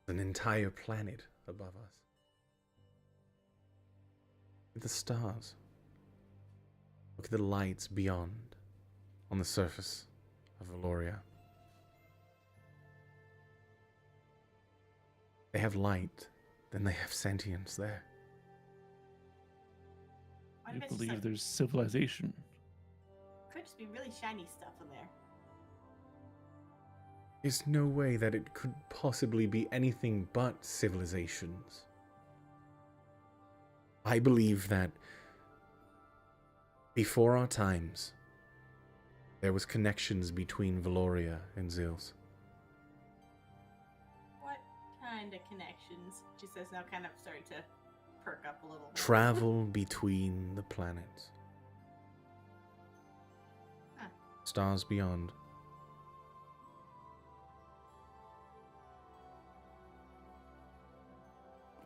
An entire planet above us. Look at the stars. Look at the lights beyond, on the surface of Valoria. They have light, then they have sentience there. What You if it's just, believe like, there's civilization? could just be really shiny stuff in there. There's no way that it could possibly be anything but civilizations. I believe that before our times, there was connections between Valoria and Zils. What kind of connections? She says now, kind of starting to perk up a little bit. Travel between the planets. Huh. Stars beyond.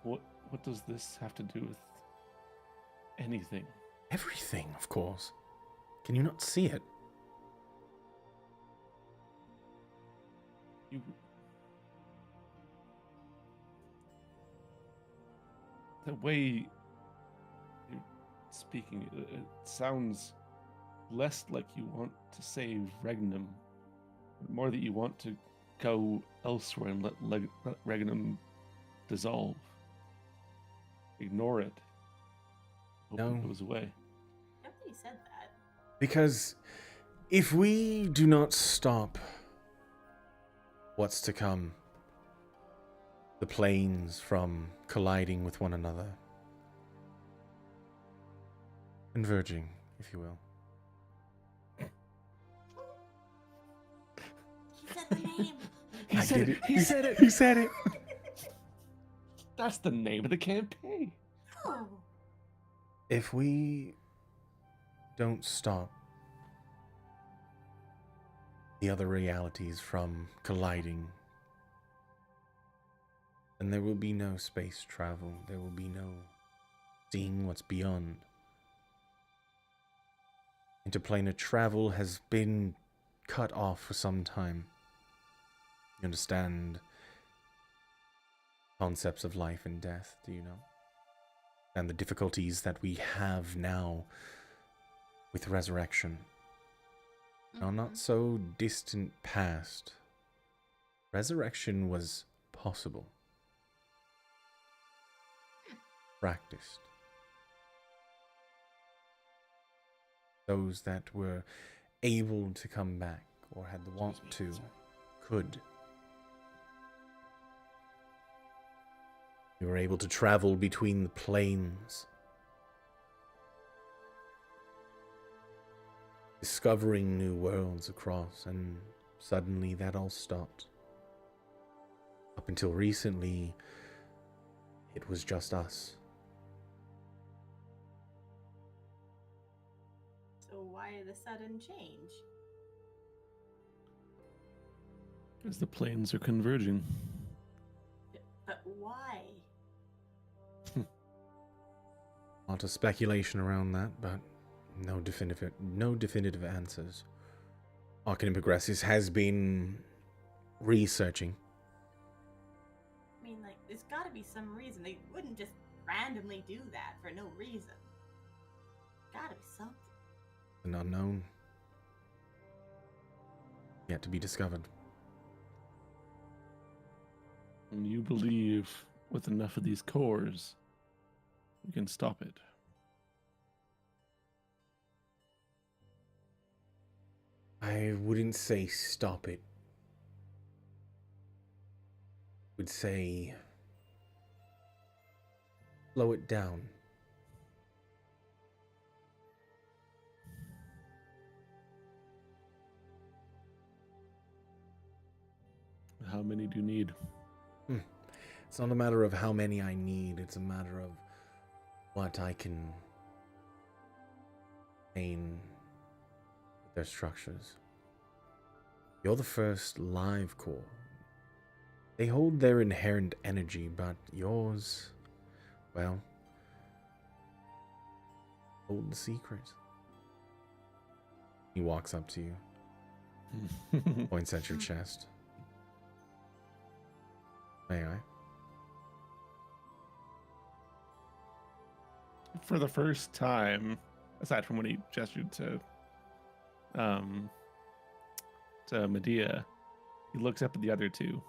What does this have to do with anything? Everything, of course. Can you not see it? You... The way you're speaking, it sounds less like you want to save Regnum, but more that you want to go elsewhere and let Regnum dissolve. Ignore it. Hope No. it goes away. Nobody said that. Because if we do not stop what's to come, the planes from colliding with one another, converging, if you will. He said the name. He said it. He said it. He said it. That's the name of the campaign. Oh. If we don't stop the other realities from colliding, then there will be no space travel. There will be no seeing what's beyond. Interplanar travel has been cut off for some time. You understand concepts of life and death, do you know? And the difficulties that we have now with resurrection. Now, not so distant past, resurrection was possible. Practiced. Those that were able to come back or had the want to could. You were able to travel between the planes, discovering new worlds across, and suddenly that all stopped. Up until recently, it was just us. So why the sudden change? As the planes are converging. But why? A lot of speculation around that, but no definitive answers. Arcanum Progressus has been researching. I mean, like, there's got to be some reason. They wouldn't just randomly do that for no reason. Gotta be something. An unknown. Yet to be discovered. And you believe with enough of these cores, we can stop it. I wouldn't say stop it. I would say slow it down. How many do you need? It's not a matter of how many I need, it's a matter of what I can gain with their structures. You're the first live core. They hold their inherent energy, but yours, well, hold the secret. He walks up to you, points at your chest. May I? For the first time, aside from when he gestured to Medea, he looks up at the other two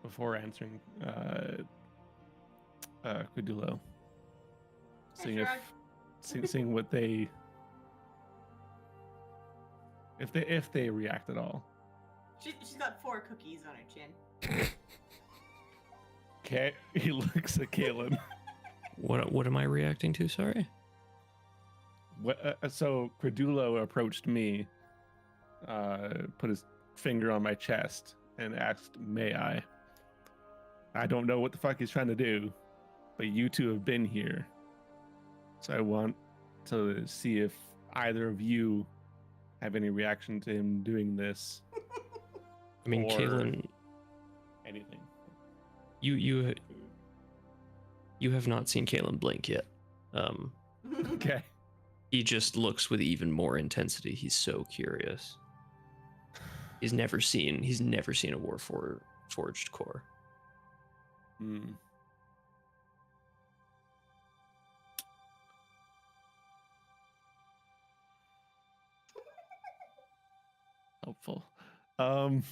before answering Quidullo, seeing what they if they react at all. She's got 4 cookies on her chin. Okay, he looks at Kaelin. What am I reacting to? Sorry. So Quidullo approached me, put his finger on my chest, and asked, "May I?" I don't know what the fuck he's trying to do, but you two have been here, so I want to see if either of you have any reaction to him doing this. I mean, or Kaelin, anything. you have not seen Kaelin blink yet. Okay. He just looks with even more intensity. He's so curious. He's never seen a forged core. Hmm. Helpful. Yep.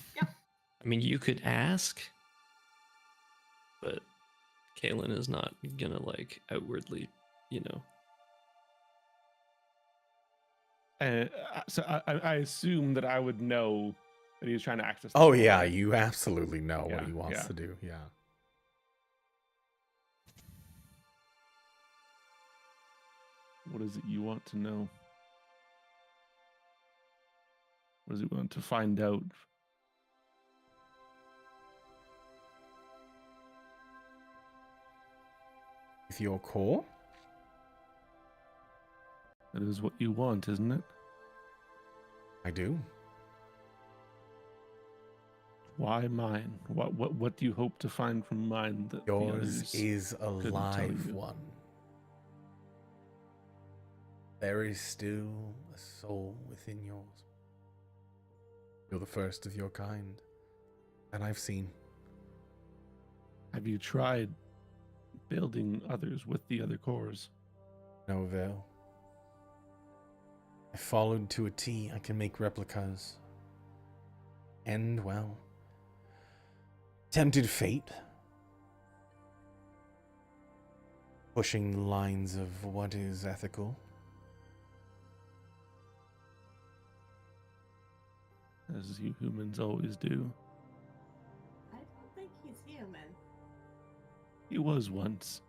I mean, you could ask, but Kaelin is not gonna like outwardly, So I assume that I would know that he was trying to access. Oh yeah, you absolutely know what Yeah, he wants yeah. to do. Yeah. What is it you want to know? What does he want to find out? With your core? That is what you want, isn't it? I do. Why mine? What do you hope to find from mine that the Yours others is a couldn't tell live you? one. There is still a soul within yours. You're the first of your kind that I've seen. Have you tried building others with the other cores? No avail. I followed to a T. I can make replicas. And, well, tempted fate. Pushing the lines of what is ethical. As you humans always do. I don't think he's human. He was once.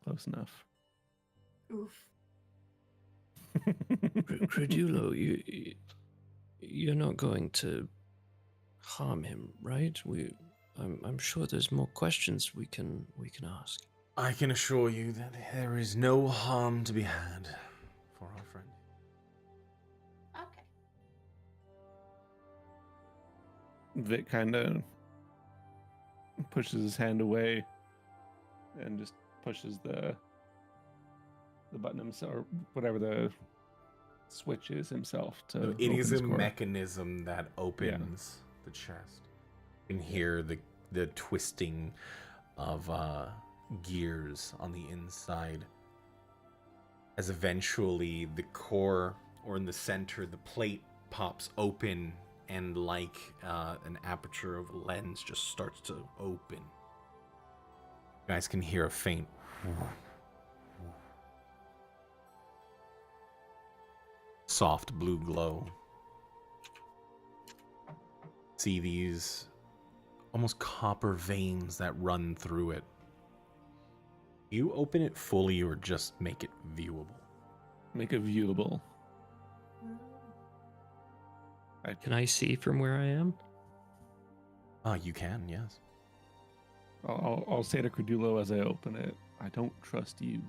Close enough. Oof. Credulo, you're not going to harm him, right? I'm sure there's more questions we can ask. I can assure you that there is no harm to be had for our friend. Okay. Vic kind of pushes his hand away and just pushes the button himself, or whatever the switch is himself to. It is open a his core. mechanism that opens the chest. You can hear the twisting of gears on the inside as eventually the core, or in the center, the plate pops open, and like an aperture of a lens just starts to open. You guys can hear a faint soft blue glow. See these almost copper veins that run through it. You open it fully or just make it viewable? Make it viewable. Can I see from where I am? You can, yes. I'll say to Credulo as I open it, I don't trust you.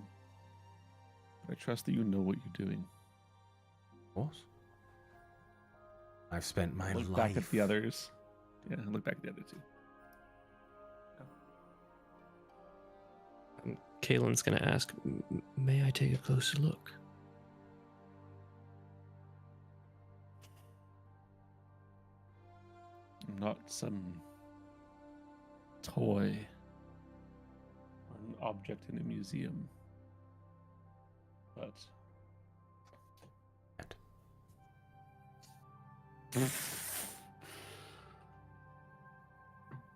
But I trust that you know what you're doing. Of course. I've spent my Look life. back at the others. Yeah, look back at the other two. Kaylin's gonna ask, may I take a closer look? I'm not some toy or an object in a museum. But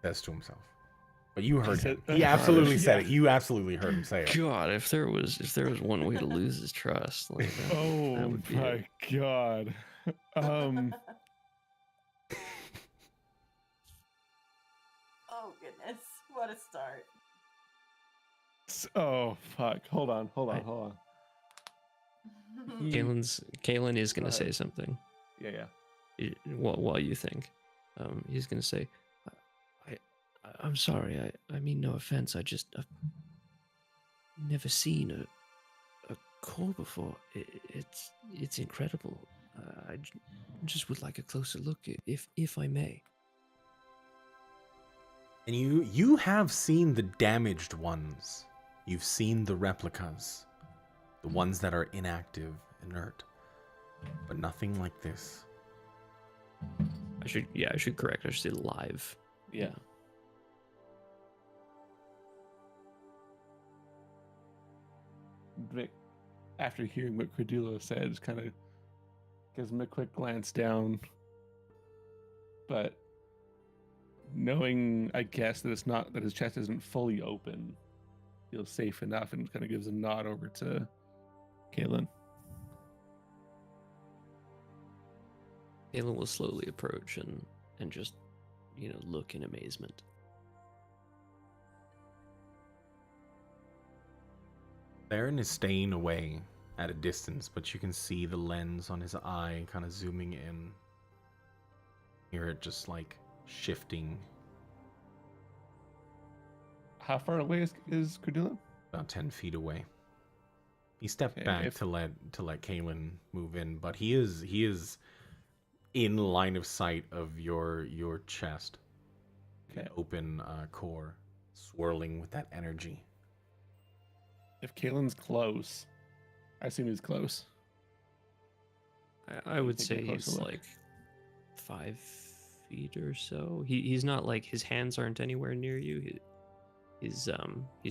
says to himself. But you heard him. said- He absolutely said Yeah. it. You absolutely heard him say it. God, if there was one way to lose his trust, like that oh would be my it. god. Oh goodness, what a start. Oh fuck. Hold on. Kaylin is gonna Go say ahead. something. Yeah. While you think, he's gonna say, I'm sorry. I mean no offense. I've never seen a core before. It's incredible. I just would like a closer look, if I may. And you have seen the damaged ones. You've seen the replicas. The ones that are inactive, inert. But nothing like this. I should correct. I should say live. Yeah. Vic, after hearing what Credulo said, just kind of gives him a quick glance down. But knowing, I guess, that it's not that his chest isn't fully open, feels safe enough and kind of gives a nod over to Kaylin. Kaylin will slowly approach and just, look in amazement. Theron is staying away at a distance, but you can see the lens on his eye kind of zooming in. Hear it just like shifting How far away is Credulo? about 10 feet away. He stepped Okay, back if- to let Kaylin move in, but he is in line of sight of your chest. Okay. An open core, swirling with that energy. If Kaylin's close, I assume he's close. I would take a say closer he's look? like 5 feet or so. He's not like, his hands aren't anywhere near you. He's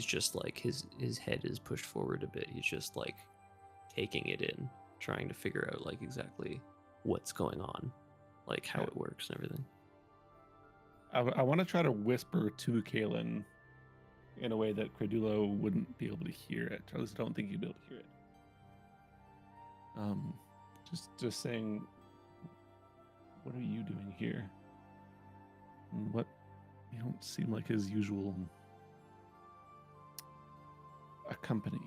just like his head is pushed forward a bit. He's just like taking it in, trying to figure out like exactly what's going on, like how Yeah. it works and everything. I want to try to whisper to Kaylin in a way that Credulo wouldn't be able to hear it. Or at least I don't think he'd be able to hear it. Just saying, what are you doing here? And what, you don't seem like his usual company.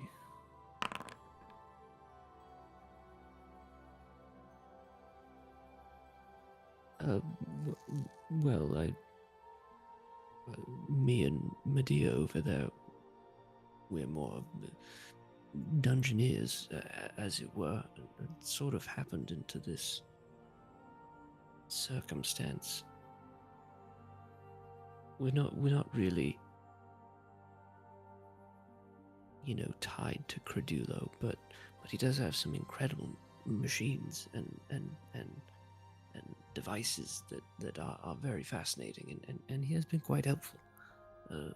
Well, me and Medea over there, we're more dungeoneers, as it were. It sort of happened into this circumstance. We're not really, tied to Credulo, but he does have some incredible machines and devices that are very fascinating, and he has been quite helpful to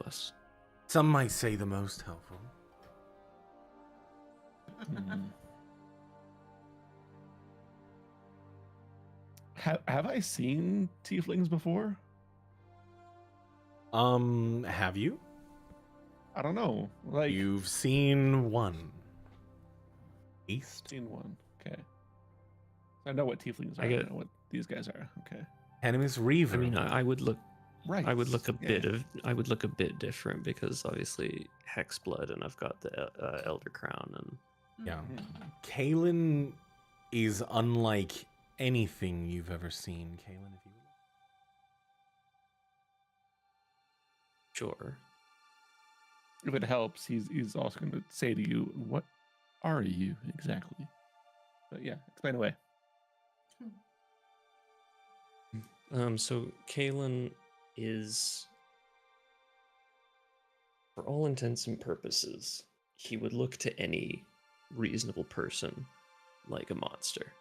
us. Some might say the most helpful. Have I seen tieflings before? Have you? I don't know. Like You've seen one. East? seen one. Okay. I know what tieflings are. I know what these guys are. Okay. Animus Reaver. I mean, I would look. Right. I would look a Yeah. bit I would look a bit different because obviously Hex blood, and I've got the Elder Crown, and Yeah. Mhm. Kaylin is unlike anything you've ever seen, Kaylin. If you Sure. If it helps, he's also going to say to you, "What are you exactly?" But yeah, explain away. So Kalen is, for all intents and purposes, he would look to any reasonable person like a monster.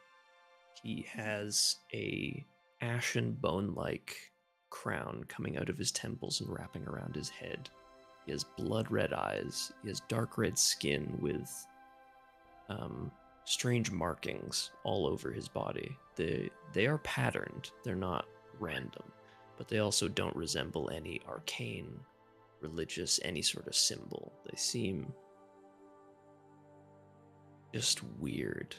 He has a ashen bone-like crown coming out of his temples and wrapping around his head. He has blood red eyes. He has dark red skin with strange markings all over his body. They are patterned. They're not random, but they also don't resemble any arcane, religious, any sort of symbol. They seem just weird.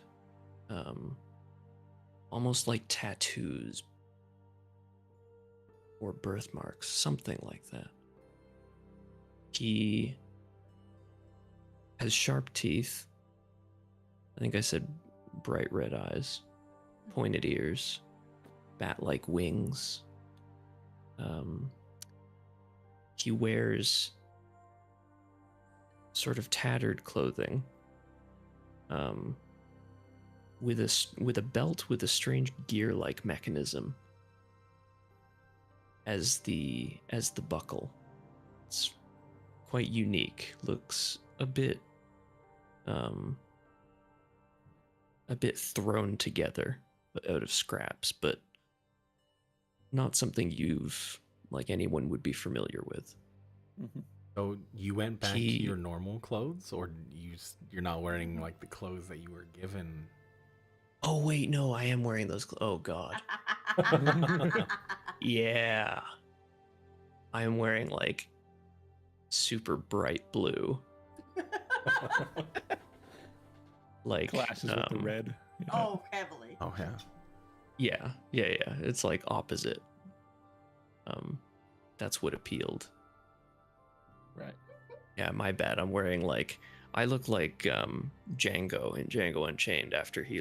Almost like tattoos or birthmarks, something like that. He has sharp teeth. I think I said bright red eyes, pointed ears, bat-like wings. He wears sort of tattered clothing, with a belt with a strange gear-like mechanism as the buckle. It's quite unique. Looks a bit thrown together, but out of scraps, but not something anyone would be familiar with. Mm-hmm. So you went back to your normal clothes, or you're not wearing like the clothes that you were given? Oh wait, no, I am wearing those. Oh god, yeah, I am wearing like super bright blue, like Glasses with the red. Yeah. Oh, heavily. Oh yeah. Yeah. It's like opposite. That's what appealed. Right. Yeah, my bad. I'm wearing I look like Django in Django Unchained after he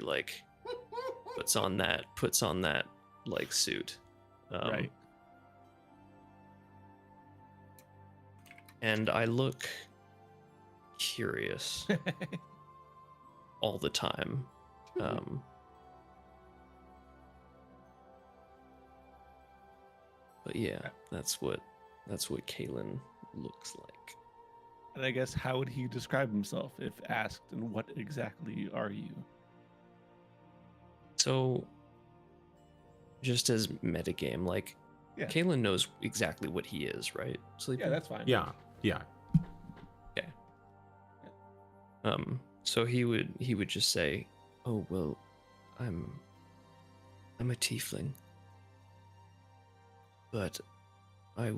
puts on that suit. Right. And I look curious all the time. But yeah, that's what Kalen looks like. And I guess how would he describe himself if asked, and what exactly are you? So, just as metagame, Yeah. Kalen knows exactly what he is, right? Sleeping? Yeah, that's fine. Yeah. Okay. So he would just say, "Oh well, I'm a tiefling, but I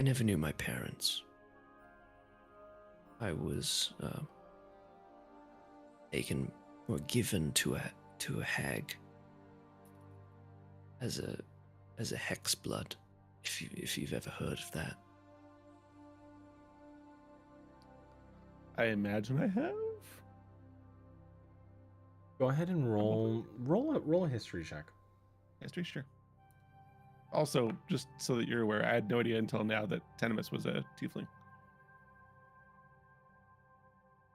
never knew my parents. I was taken or given to a hag as a hex blood, if you've ever heard of that." I imagine I have. Go ahead and roll a history check. History, sure. Also, just so that you're aware, I had no idea until now that Tenemus was a tiefling.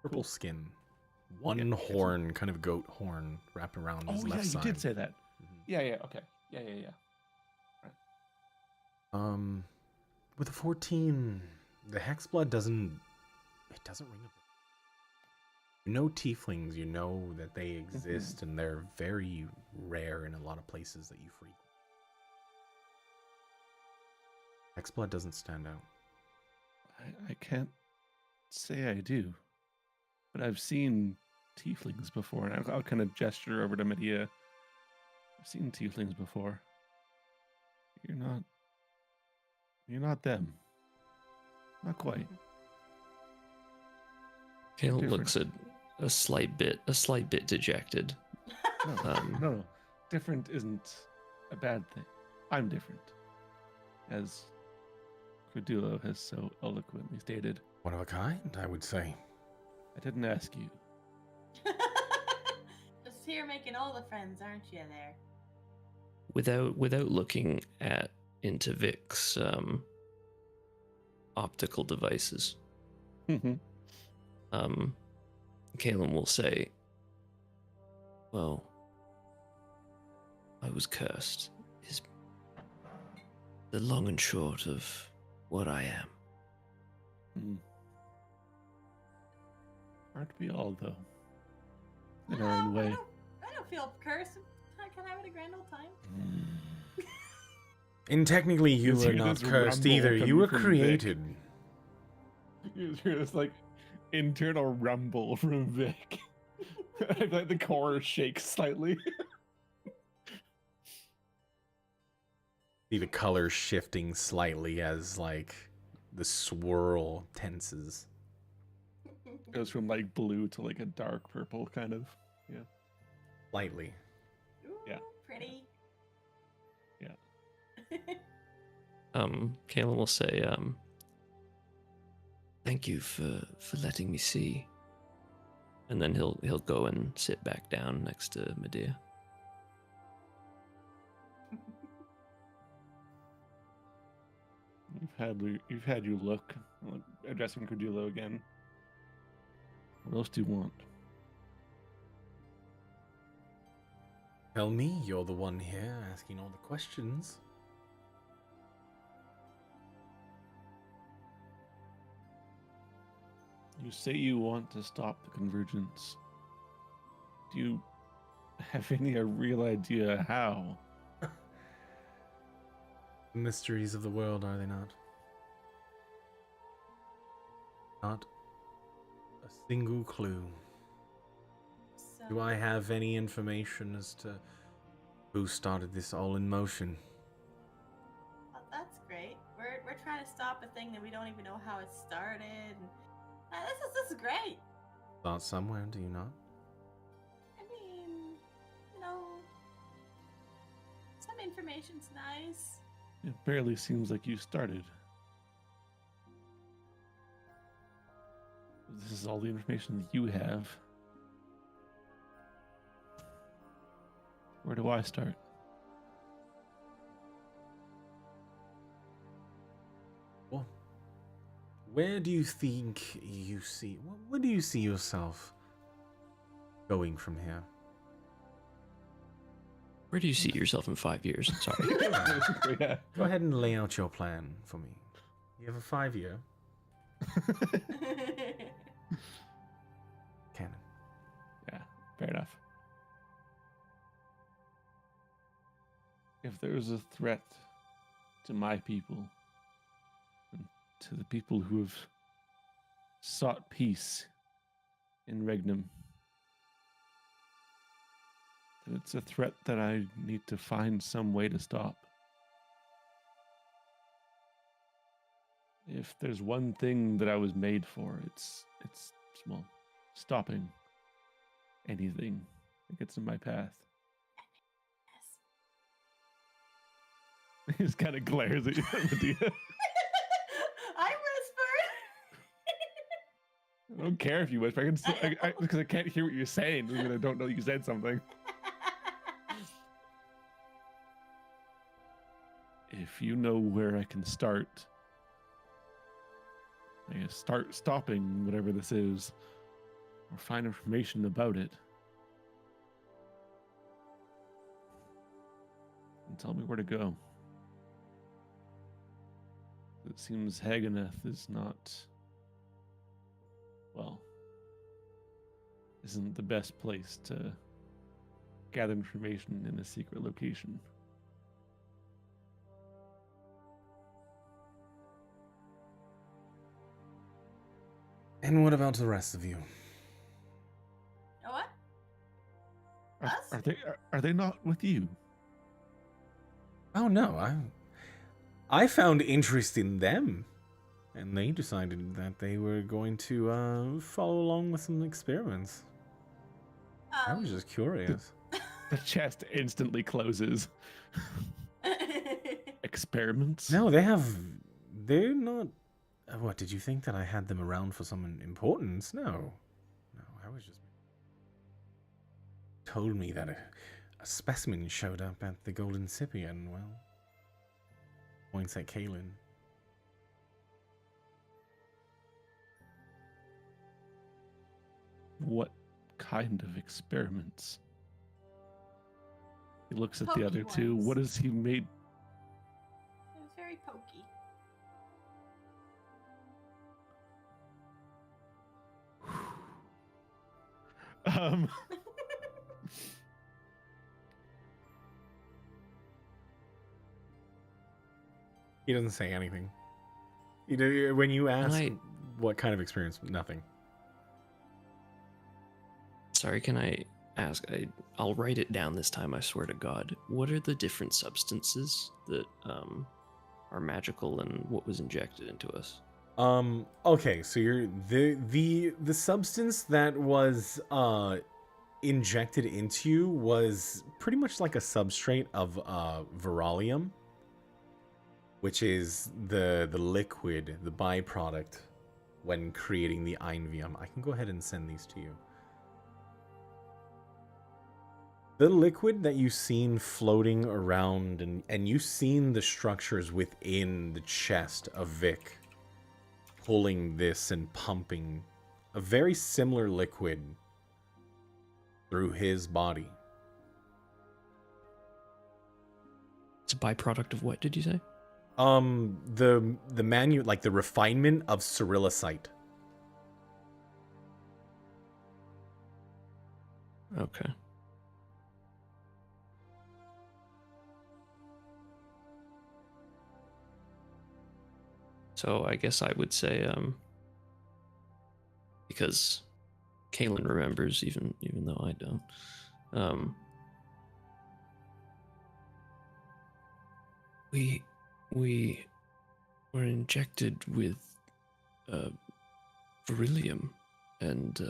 Purple skin, one horn, kind of goat horn, wrapped around his left side. You did say that. Mhm. Yeah. Okay. Yeah. With a 14, the hex blood doesn't ring a bell. You know tieflings, you know that they exist, and they're very rare in a lot of places that you frequent. Hex blood doesn't stand out. I can't say I do, but I've seen tieflings before, and I'll kind of gesture over to Medea. I've seen tieflings before. You're not them. Not quite. Kale Different. looks a slight bit dejected. No. Different isn't a bad thing. I'm different, as Crudulo has so eloquently stated. One of a kind, I would say. I didn't ask you. Just here making all the friends, aren't you there? Without looking into Vic's optical devices, Mhm. Kalen will say, "Well, I was cursed. Is the long and short of what I am." Mm. Aren't we all, though? In our own way. I don't feel cursed. Can I have a grand old time? And technically, you Just were hear not this cursed rumble either. You coming were from Vic. created. You just hear this, like, internal rumble from Vic. Like the core shakes slightly. See the color shifting slightly as, like, the swirl tenses. Goes from, like, blue to, like, a dark purple, kind of. Yeah. Slightly. Ooh, Yeah. Pretty. Yeah. Kalen will say, "Thank you for letting me see." And then he'll go and sit back down next to Medea. You've had your look. Addressing Cordulo again. What else do you want? Tell me, you're the one here asking all the questions. You say you want to stop the convergence. Do you have any real idea how? The mysteries of the world, are they not? Not a single clue. So, Do I have any information as to who started this all in motion? well, that's great. We're trying to stop a thing that we don't even know how it started. And, this is great. Start somewhere, do you not? I mean, you know, some information's nice. It barely seems like you started. This is all the information that you have. Where do I start? Well, where do you think you see... Where do you see yourself going from here? Where do you see yourself in 5 years? Sorry. Yeah. Go ahead and lay out your plan for me. You have a 5-year canon. Yeah, fair enough. If there's a threat to my people and to the people who have sought peace in Regnum, then it's a threat that I need to find some way to stop. If there's one thing that I was made for, it's well, stopping anything that gets in my path. He just kind of glares at you, Medea. I whispered. I don't care if you whisper. Because I can't hear what you're saying. Because I don't know you said something. If you know where I can start, I guess start stopping whatever this is, or find information about it, and tell me where to go. It seems Haganeth is not, well, isn't the best place to gather information in a secret location. And what about the rest of you? You know what? Us? Are they not with you? Oh no, I found interest in them, and they decided that they were going to follow along with some experiments. I was just curious. The chest instantly closes. Experiments? No, they're not... What, did you think that I had them around for some importance? No. I was just told me that a specimen showed up at the Golden Scipion. Well, points at Kaelin. What kind of experiments? He looks at the Pokey other two. ones. What has he made? It was very pokey. Um, He doesn't say anything. When you ask I- what kind of experience, nothing. Sorry, can I ask? I'll write it down this time, I swear to God. What are the different substances that are magical and what was injected into us? Okay, so you're the substance that was injected into you was pretty much like a substrate of viralium, which is the liquid, the byproduct when creating the Einvium. I can go ahead and send these to you. The liquid that you've seen floating around, and you've seen the structures within the chest of Vic pulling this and pumping a very similar liquid through his body. It's a byproduct of what, did you say? The refinement of ceruleicite. Okay. So I guess I would say, because Kaelin remembers, even though I don't. We were injected with beryllium, and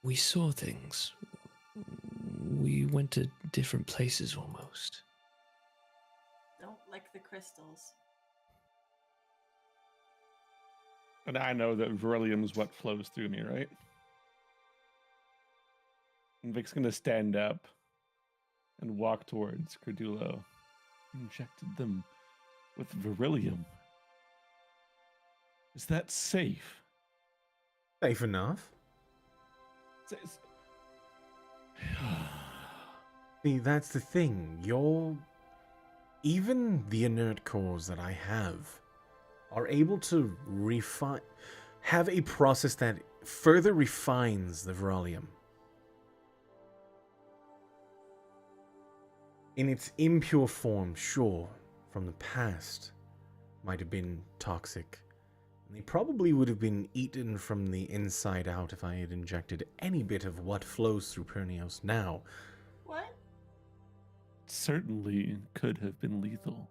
we saw things. We went to different places almost. Don't like the crystals. and I know that beryllium is what flows through me, right? And Vic's gonna stand up and walk towards Cardulo. Injected them with beryllium. Is that safe? Safe enough. It's- See, that's the thing. Even the inert cores that I have are able to have a process that further refines the beryllium. In its impure form, sure, from the past, might have been toxic. They probably would have been eaten from the inside out if I had injected any bit of what flows through Pernios now. What? certainly could have been lethal.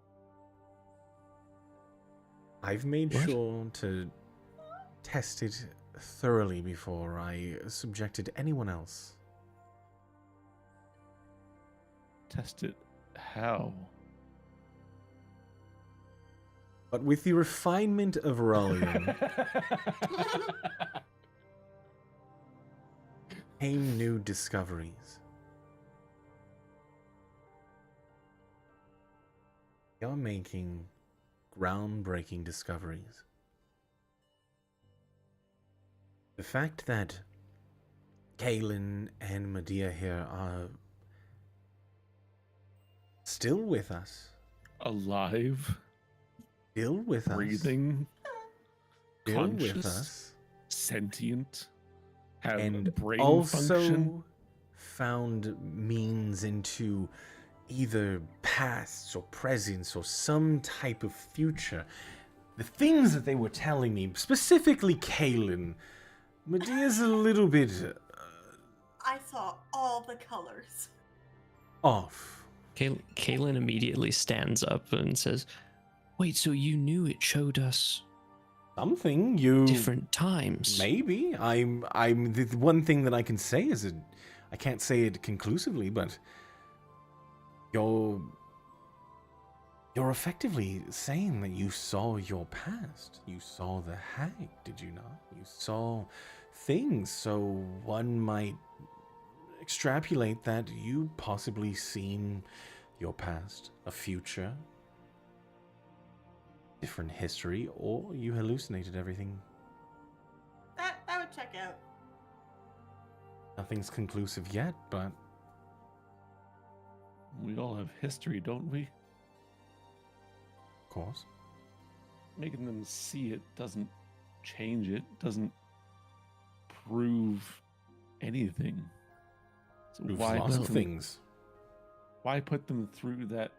I've made What? sure to test it thoroughly before I subjected anyone else. Test it how? But with the refinement of beryllium came new discoveries. We are making groundbreaking discoveries. The fact that Kaelin and Medea here are still with us, Alive, still with us, breathing, still with conscious, us, sentient, have and brain also function. found means into either past or present or some type of future. The things that they were telling me, specifically Kaelin, Medea's a little bit I saw all the colors. off. Kaylin immediately stands up and says, "Wait, so you knew it showed us Something you different times?" maybe. I'm the one thing that I can say is that I can't say it conclusively, but your You're effectively saying that you saw your past. You saw the hag, did you not? You saw things, so one might extrapolate that you possibly seen your past, a future, different history, or you hallucinated everything. That would check out. Nothing's conclusive yet, but We all have history, don't we? of course. Making them see it doesn't change it, doesn't prove anything. So Proves why lots put of them, things. why put them through that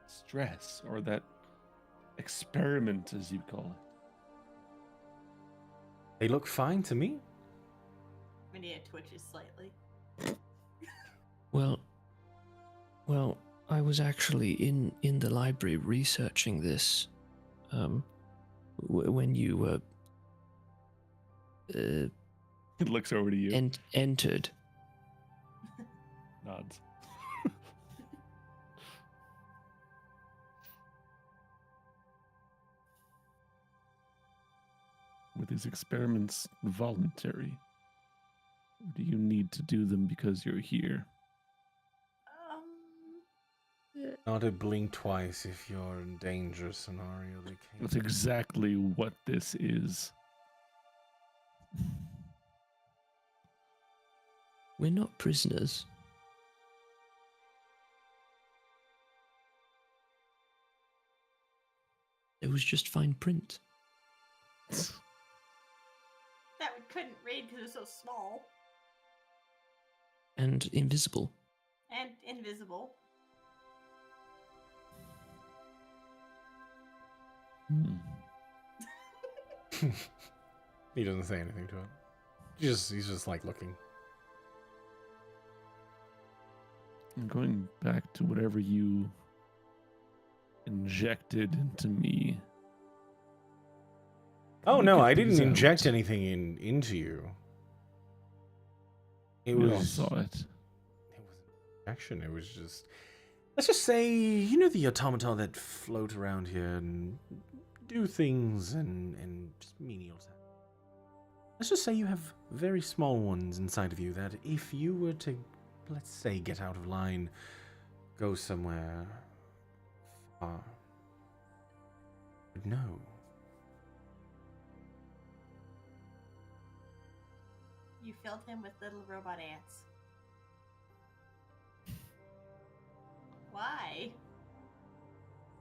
stress or that experiment, as you call it? They look fine to me. Minia twitches slightly. Well, I was actually in the library researching this. When you were It looks over to you. entered. Nods. Were these experiments voluntary? Or do you need to do them because you're here? Not to blink twice if you're in danger scenario. They can't. That's exactly what this is. We're not prisoners. It was just fine print. That we couldn't read because it was so small And invisible. and invisible. Hmm. He doesn't say anything to it. He's just like looking. And going back to whatever you injected into me. Oh Can no, you get I didn't these inject out? anything into you. It We all was saw it. It wasn't injection. It was just, let's just say, you know, the automata that float around here and do things and just menial tasks. Let's just say you have very small ones inside of you that if you were to, let's say, get out of line, go somewhere far, you'd know. You filled him with little robot ants. Why?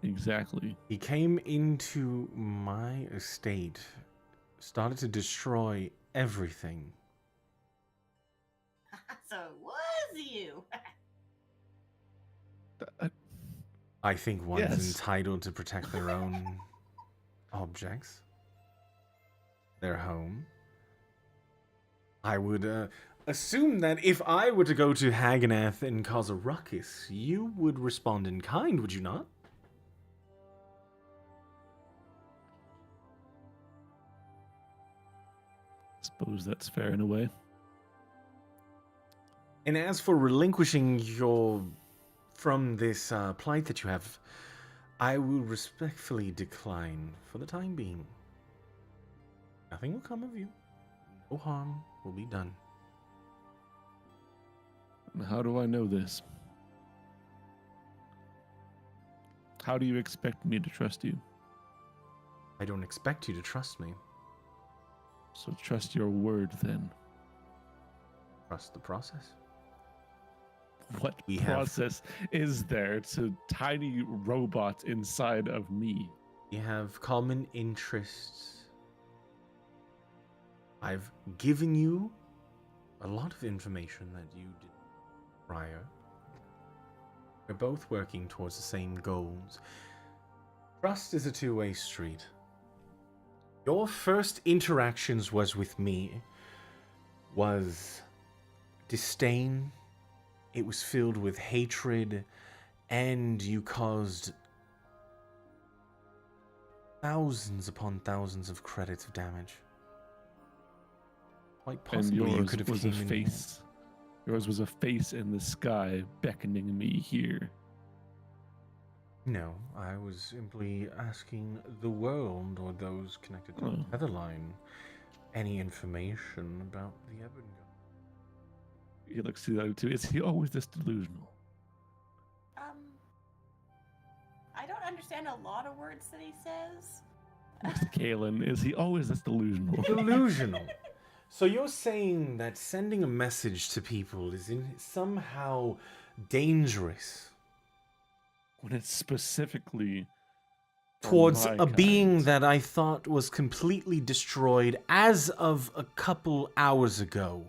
Exactly. He came into my estate, started to destroy everything. So it was you. I think one's Yes. entitled to protect their own objects, their home. I would assume that if I were to go to Haganeth and cause a ruckus, you would respond in kind, would you not? Suppose that's fair in a way. And as for relinquishing your from this plight that you have, I will respectfully decline for the time being. Nothing will come of you. No harm will be done. How do I know this? How do you expect me to trust you? I don't expect you to trust me. So trust your word then. Trust the process. What We have- process is there to tiny robots inside of me? We have common interests. I've given you a lot of information that you did prior. We're both working towards the same goals. Trust is a two-way street. Your first interactions with me was disdain. It was filled with hatred, and you caused thousands upon thousands of credits of damage. Quite And possibly you yours could have was a came in. face. Yours was a face in the sky beckoning me here. No, I was simply asking the world or those connected to the Oh. Tetherline any information about the Ebon. He looks to the other two. Is he always this delusional? Um, I don't understand a lot of words that he says. Kalen, is he always this delusional? Delusional. So you're saying that sending a message to people is somehow dangerous When it's specifically for towards my a being kind. that I thought was completely destroyed as of a couple hours ago.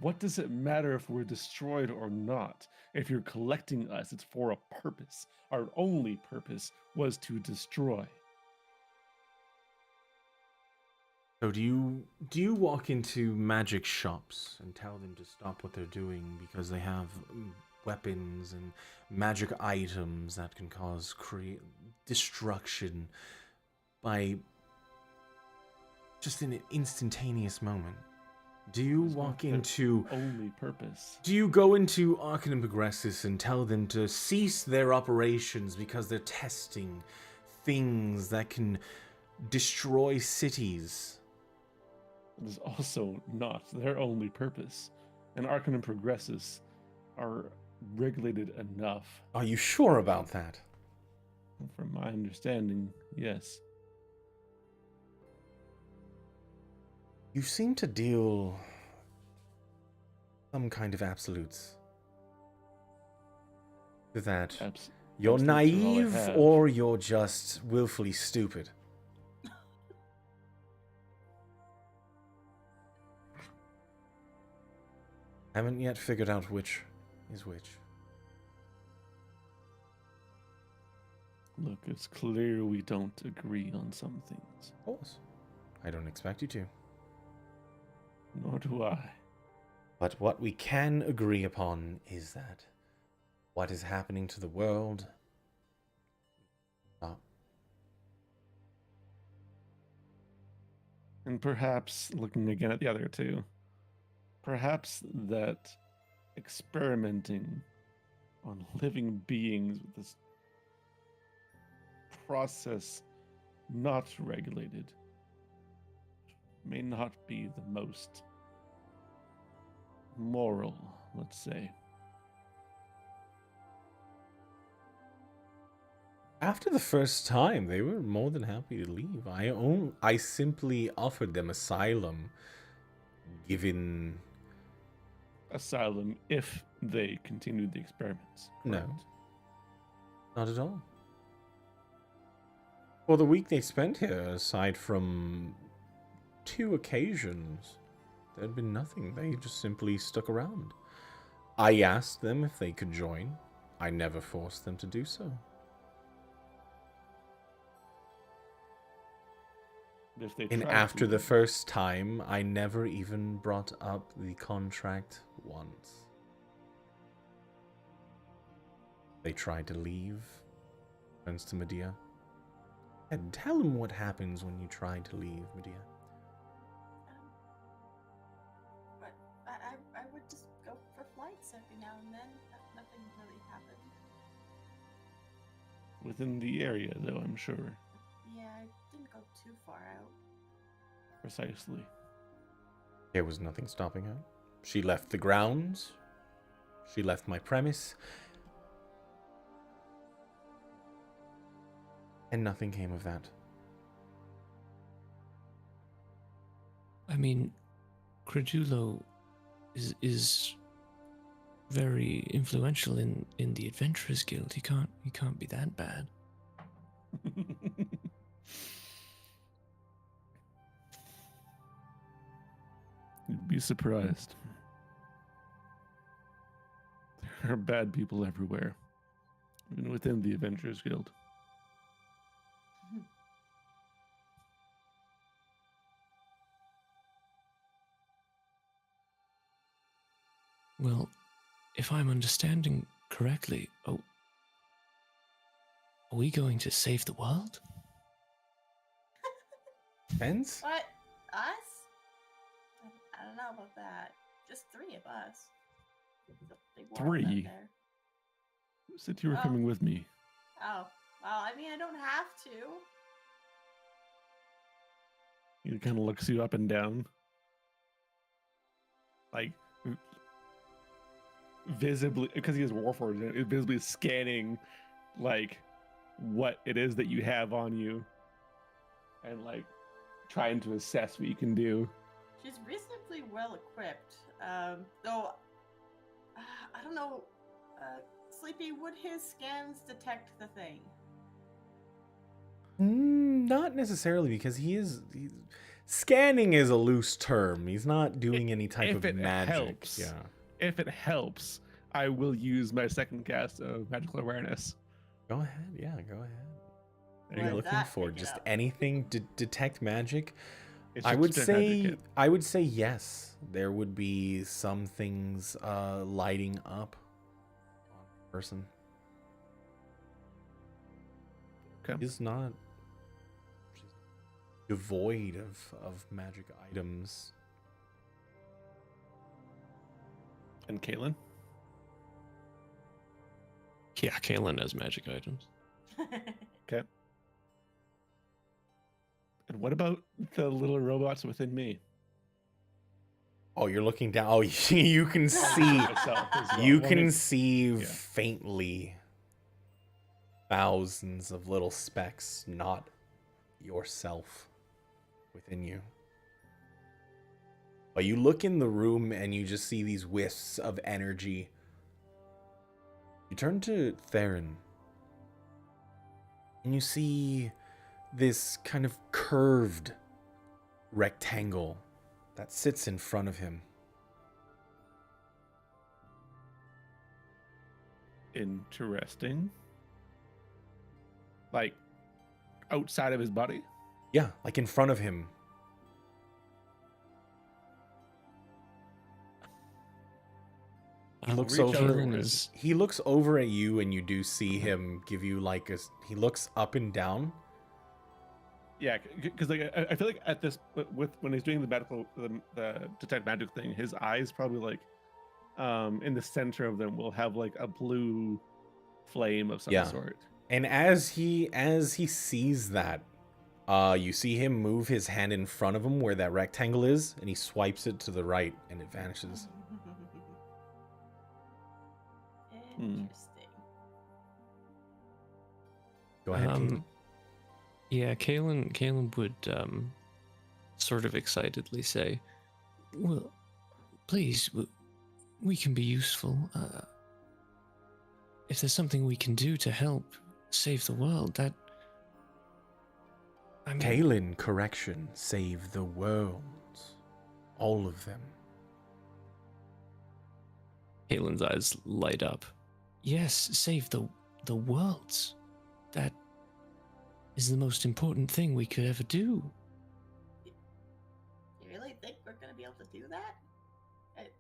What does it matter if we're destroyed or not? If you're collecting us, it's for a purpose. Our only purpose was to destroy. So do you walk into magic shops and tell them to stop what they're doing because they have weapons and magic items that can cause destruction by just in an instantaneous moment? Do you It's not walk their into... only purpose. Do you go into Arcanum Progressus and tell them to cease their operations because they're testing things that can destroy cities? It is also not their only purpose. And Arcanum Progressus are regulated enough. Are you sure about that? From my understanding, yes. You seem to deal some kind of absolutes. With that, you're absolutes are all I naive have. or you're just willfully stupid. Haven't yet figured out which is which. Look, it's clear we don't agree on some things. Of course. I don't expect you to. Nor do I. But what we can agree upon is that what is happening to the world... And perhaps, looking again at the other two, perhaps that experimenting on living beings with this process not regulated may not be the most moral, let's say. After the first time, they were more than happy to leave. I simply offered them asylum, given... Asylum if they continued the experiments. No. correct? Not at all. For the week they spent here, aside from 2 occasions, there had been nothing. They just simply stuck around. I asked them if they could join. I never forced them to do so. If they And tried after to, the first time, I never even brought up the contract once. They tried to leave. Friends to Medea. And tell them what happens when you try to leave, Medea. But I would just go for flights every now and then. Nothing really happened. within the area, though, I'm sure. Yeah, I didn't go too far out. Precisely. There was nothing stopping her. She left the grounds. She left my premise. And nothing came of that. I mean, Credulo is very influential in the Adventurers Guild. He can't be that bad. You'd be surprised. There are bad people everywhere, even within the Adventurers Guild. Well, if I'm understanding correctly, are we going to save the world? Depends. What? Us? I don't know about that. Just 3 of us. It's a big world out 3? there. Who said you were Oh. coming with me? Oh, Well, I mean, I don't have to. He kind of looks you up and down, like visibly, because he has Warforged, visibly scanning, like what it is that you have on you, and like trying to assess what you can do. She's reasonably well equipped. Though, I don't know. Sleepy, would his scans detect the thing? Not necessarily, because scanning is a loose term. He's not doing any type If of it magic. helps. Yeah. If it helps, I will use my second cast of magical awareness. Go ahead. Yeah, go ahead. What are Let you looking that for? pick it Just up. anything to detect magic? It's I just would detect magic, say yeah. I would say yes. There would be some things lighting up on a person. Okay. She's not devoid of magic items. And Caitlin? Yeah, Kaylin has magic items. Okay. And what about the little robots within me? Oh, you're looking down. Oh, you can see. Myself as well. You Well, can maybe- see yeah. faintly thousands of little specks, not yourself, within you. But you look in the room and you just see these wisps of energy. You turn to Theron and you see this kind of curved rectangle that sits in front of him. Interesting. Like outside of his body? Yeah, like in front of him. He looks reach over. over. He looks over at you, and you do see him give you like a. He looks up and down. Yeah, because like I feel like at this with when he's doing the medical the detect magic thing, his eyes probably like in the center of them will have like a blue flame of some Yeah. sort. And as he sees that, you see him move his hand in front of him where that rectangle is, and he swipes it to the right, and it vanishes. Interesting. Go ahead, Caitlin. Yeah, Kaylin would sort of excitedly say, "Well, please, we can be useful. If there's something we can do to help save the world, that... I mean, Kaylin, correction, save the world. All of them. Kaylin's eyes light up. Yes, save the worlds. That is the most important thing we could ever do. You really think we're gonna be able to do that?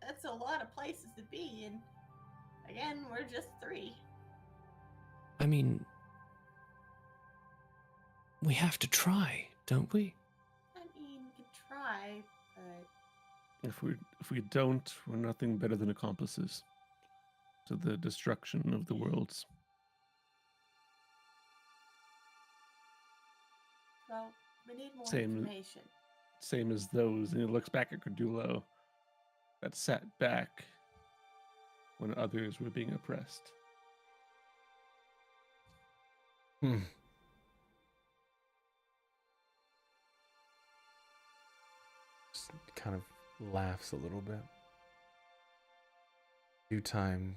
That's a lot of places to be, and again, we're just 3. I mean, we have to try, don't we? I mean, we could try, but If we don't, we're nothing better than accomplices to the destruction of the worlds. well, we need more Same. information. Same as those, and he looks back at Cardulo that sat back when others were being oppressed. Just kind of laughs a little bit. Due time,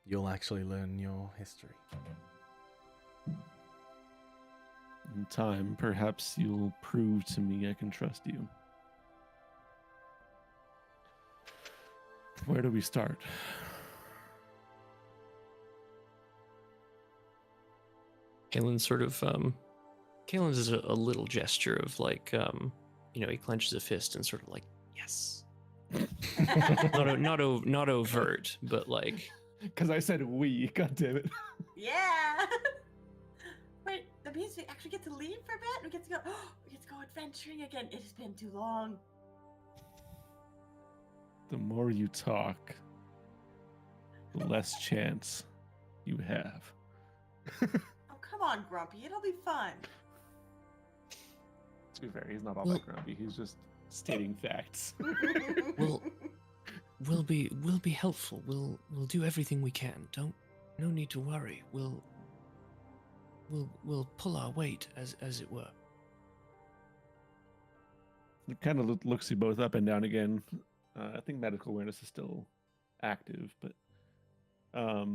you'll actually learn your history. In time, perhaps you'll prove to me I can trust you. Where do we start? Kaylin sort of Kaylin does a little gesture of like he clenches a fist and sort of like, yes. not overt, but like, Because I said we, god damn it. Yeah. Wait, that means we actually get to leave for a bit. We get to go. We get to go adventuring again. It has been too long. The more you talk, the less chance you have. Oh, come on, Grumpy. It'll be fun. To be fair, he's not all Well- that grumpy. He's just stating facts. Well, we'll be helpful. We'll do everything we can. No need to worry. We'll pull our weight, as it were. It kind of looks you both up and down again. I think medical awareness is still active, but I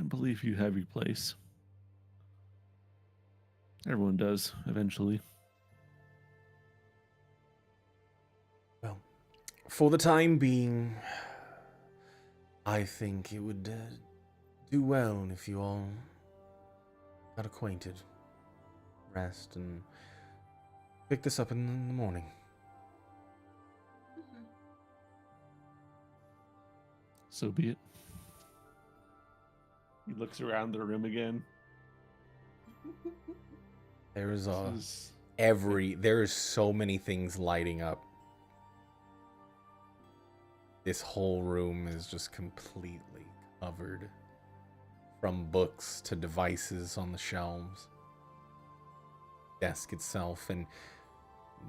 believe you have your place. Everyone does eventually. Well, for the time being, I think it would do well if you all got acquainted, rest, and pick this up in the morning. So be it. He looks around the room again. There is Says, there is so many things lighting up. This whole room is just completely covered, from books to devices on the shelves, desk itself, and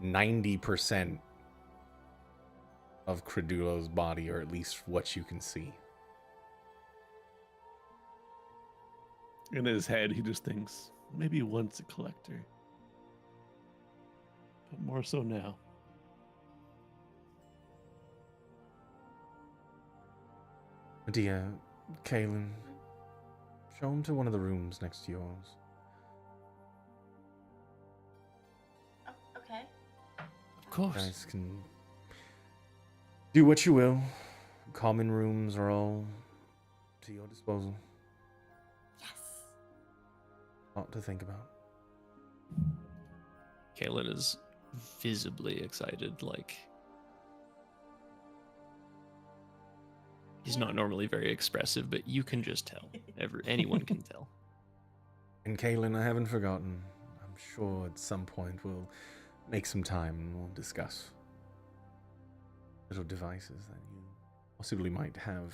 90% of Credulo's body, or at least what you can see. In his head, he just thinks, maybe once a collector. But more so now. Medea, Kaelin, show him to one of the rooms next to yours. Oh, okay. Of course. You guys can do what you will. Common rooms are all to your disposal. Yes. Lot to think about. Kaelin is visibly excited, like he's not normally very expressive, but you can just tell. Anyone can tell. And Kaelin, I haven't forgotten. I'm sure at some point we'll make some time and we'll discuss little devices that you possibly might have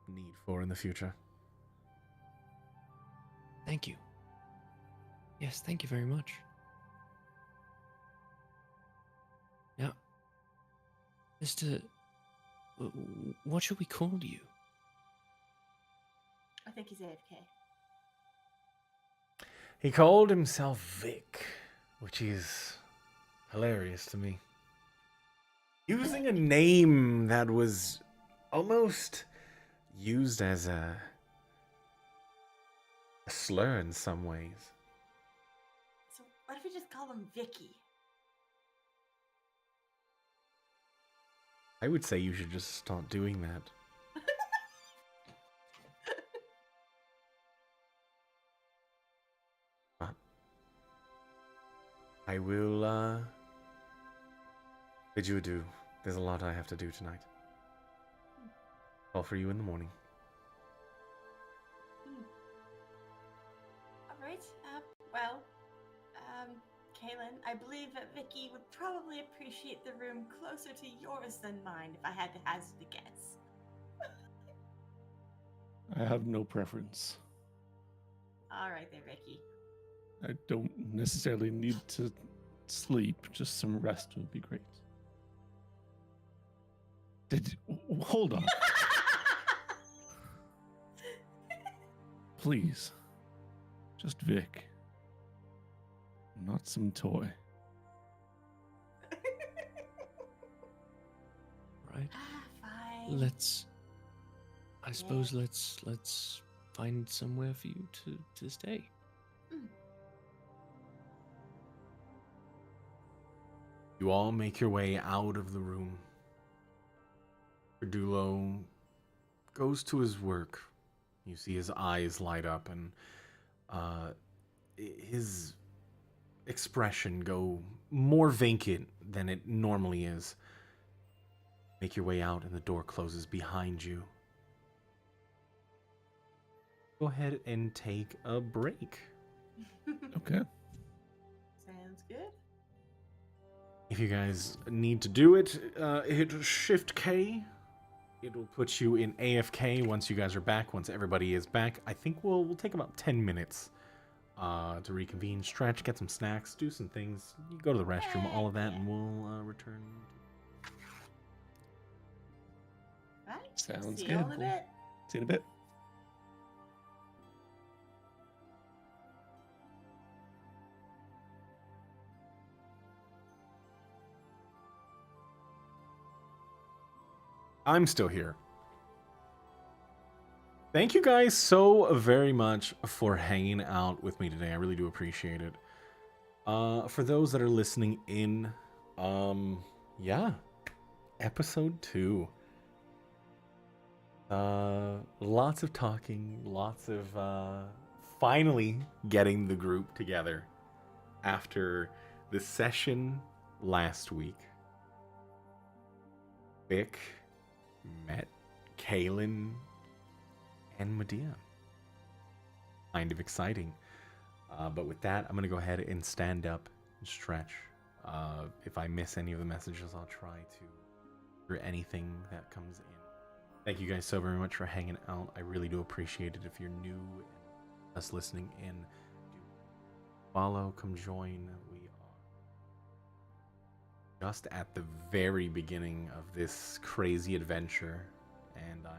need for in the future. Thank you. Yes, thank you very much. Now, Mr. What should we call you? I think he's AFK. He called himself Vic, which is hilarious to me. Using a name that was almost used as a slur in some ways. So what if we just call him Vicky? I would say you should just start doing that. But I will bid you adieu. There's a lot I have to do tonight. Call for you in the morning. All right. Well, Kaelin, I believe that Vicky would probably appreciate the room closer to yours than mine if I had to hazard a guess. I have no preference. All right there, Vicky. I don't necessarily need to sleep. Just some rest would be great. Hold on. Please. Just Vic. Not some toy. Right? Fine. I suppose let's find somewhere for you to stay. You all make your way out of the room. Verdulo goes to his work. You see his eyes light up and his expression go more vacant than it normally is. Make your way out and the door closes behind you. Go ahead and take a break. Okay. Sounds good. If you guys need to do it, hit Shift K it'll put you in AFK once you guys are back. Once everybody is back, I think we'll take about 10 minutes to reconvene, stretch, get some snacks, do some things. You go to the restroom, all of that, and we'll return. Right. Sounds See good. you all in a bit. See you in a bit. I'm still here. Thank you guys so very much for hanging out with me today. I really do appreciate it. For those that are listening in, yeah, episode 2. Lots of talking, lots of finally getting the group together after the session last week. Vic met Kaylin and Medea. Kind of exciting. But with that, I'm going to go ahead and stand up and stretch. If I miss any of the messages, I'll try to hear anything that comes in. Thank you guys so very much for hanging out. I really do appreciate it. If you're new and us listening in, do follow, come join. We are just at the very beginning of this crazy adventure, and I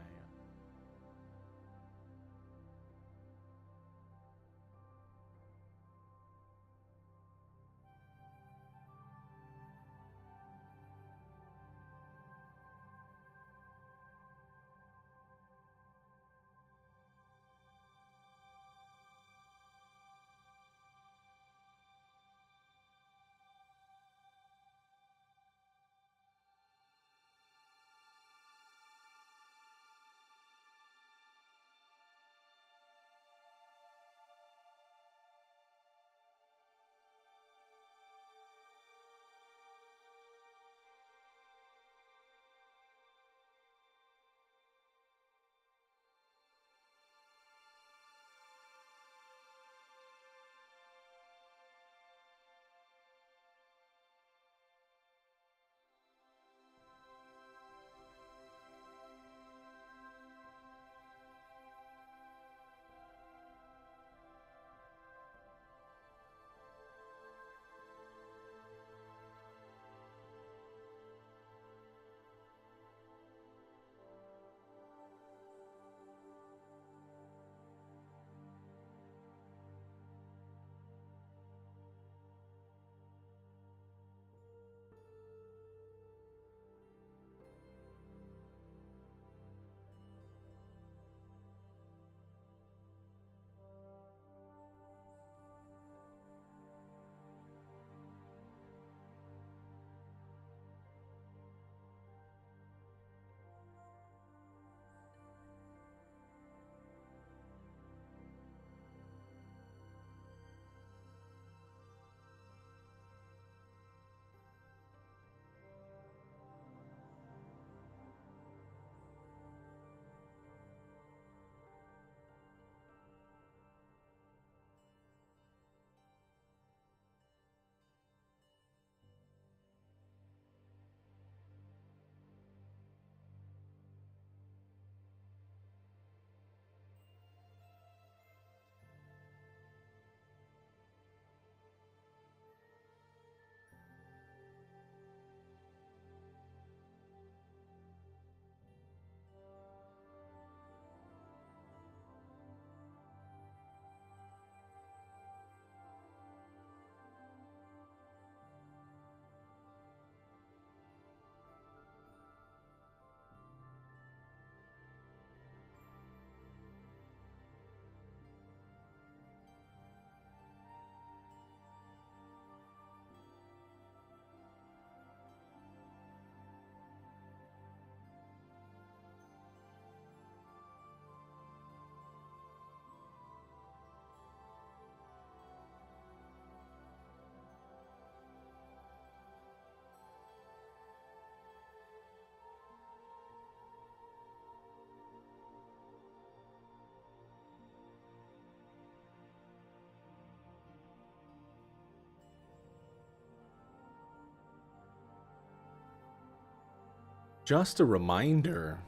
just a reminder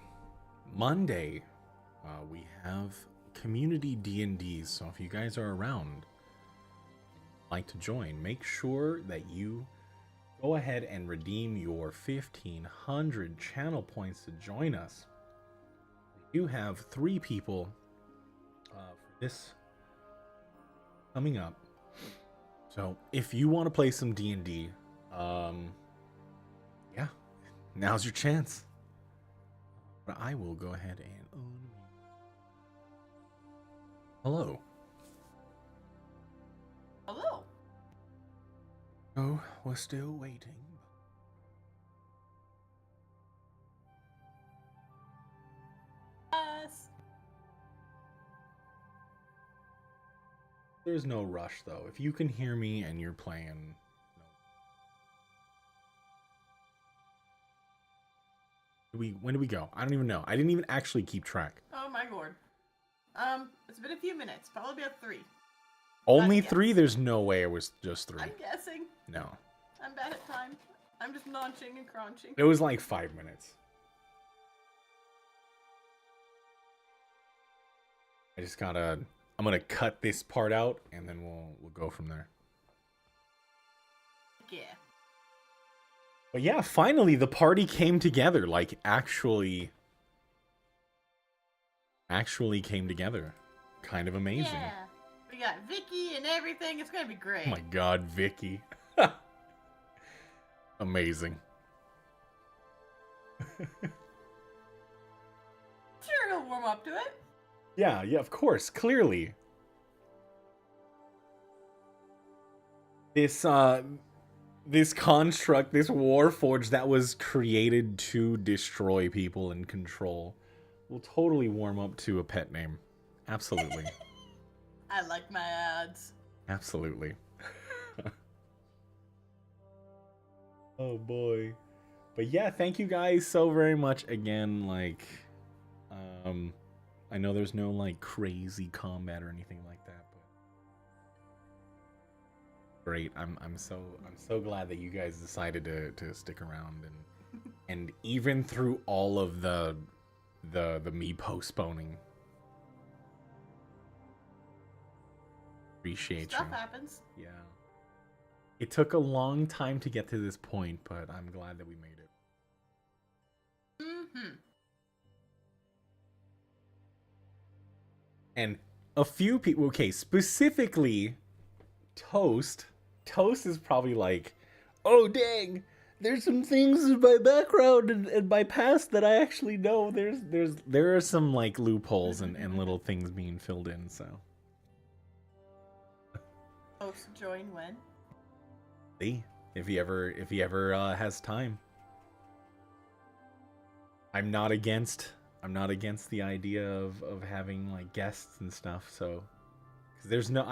Monday, we have community D&D. So if you guys are around, like to join, make sure that you go ahead and redeem your 1,500 channel points to join us. We do have 3 people for this coming up. So if you want to play some D&D, yeah, now's your chance. But I will go ahead and hello. Hello. Oh, we're still waiting. Us. There's no rush though. If you can hear me and you're playing, when do we go? I don't even know. I didn't even actually keep track. Oh my lord. It's been a few minutes. Probably about 3. Only Yes. 3? There's no way it was just 3. I'm guessing. No. I'm bad at time. I'm just launching and crunching. It was like 5 minutes. I'm gonna cut this part out and then we'll go from there. Yeah. But yeah, finally the party came together. Like actually came together. Kind of amazing. Yeah. We got Vicky and everything. It's gonna be great. Oh my god, Vicky. Amazing. Sure, he'll warm up to it. Yeah, of course, clearly. This construct, this warforge that was created to destroy people and control will totally warm up to a pet name. Absolutely. I like my ads. Absolutely. Oh boy. But yeah, thank you guys so very much again. Like, I know there's no like crazy combat or anything like that, but great. I'm so glad that you guys decided to stick around and even through all of the me postponing. Appreciate Stuff you. happens. Yeah. It took a long time to get to this point, but I'm glad that we made it. Mm-hmm. And a few people, okay, specifically Toast. Toast is probably like, oh dang, there's some things in my background and my past that I actually know. There are some like loopholes and little things being filled in, so. Post join when? See, if he ever has time. I'm not against the idea of having like guests and stuff, so 'cause there's no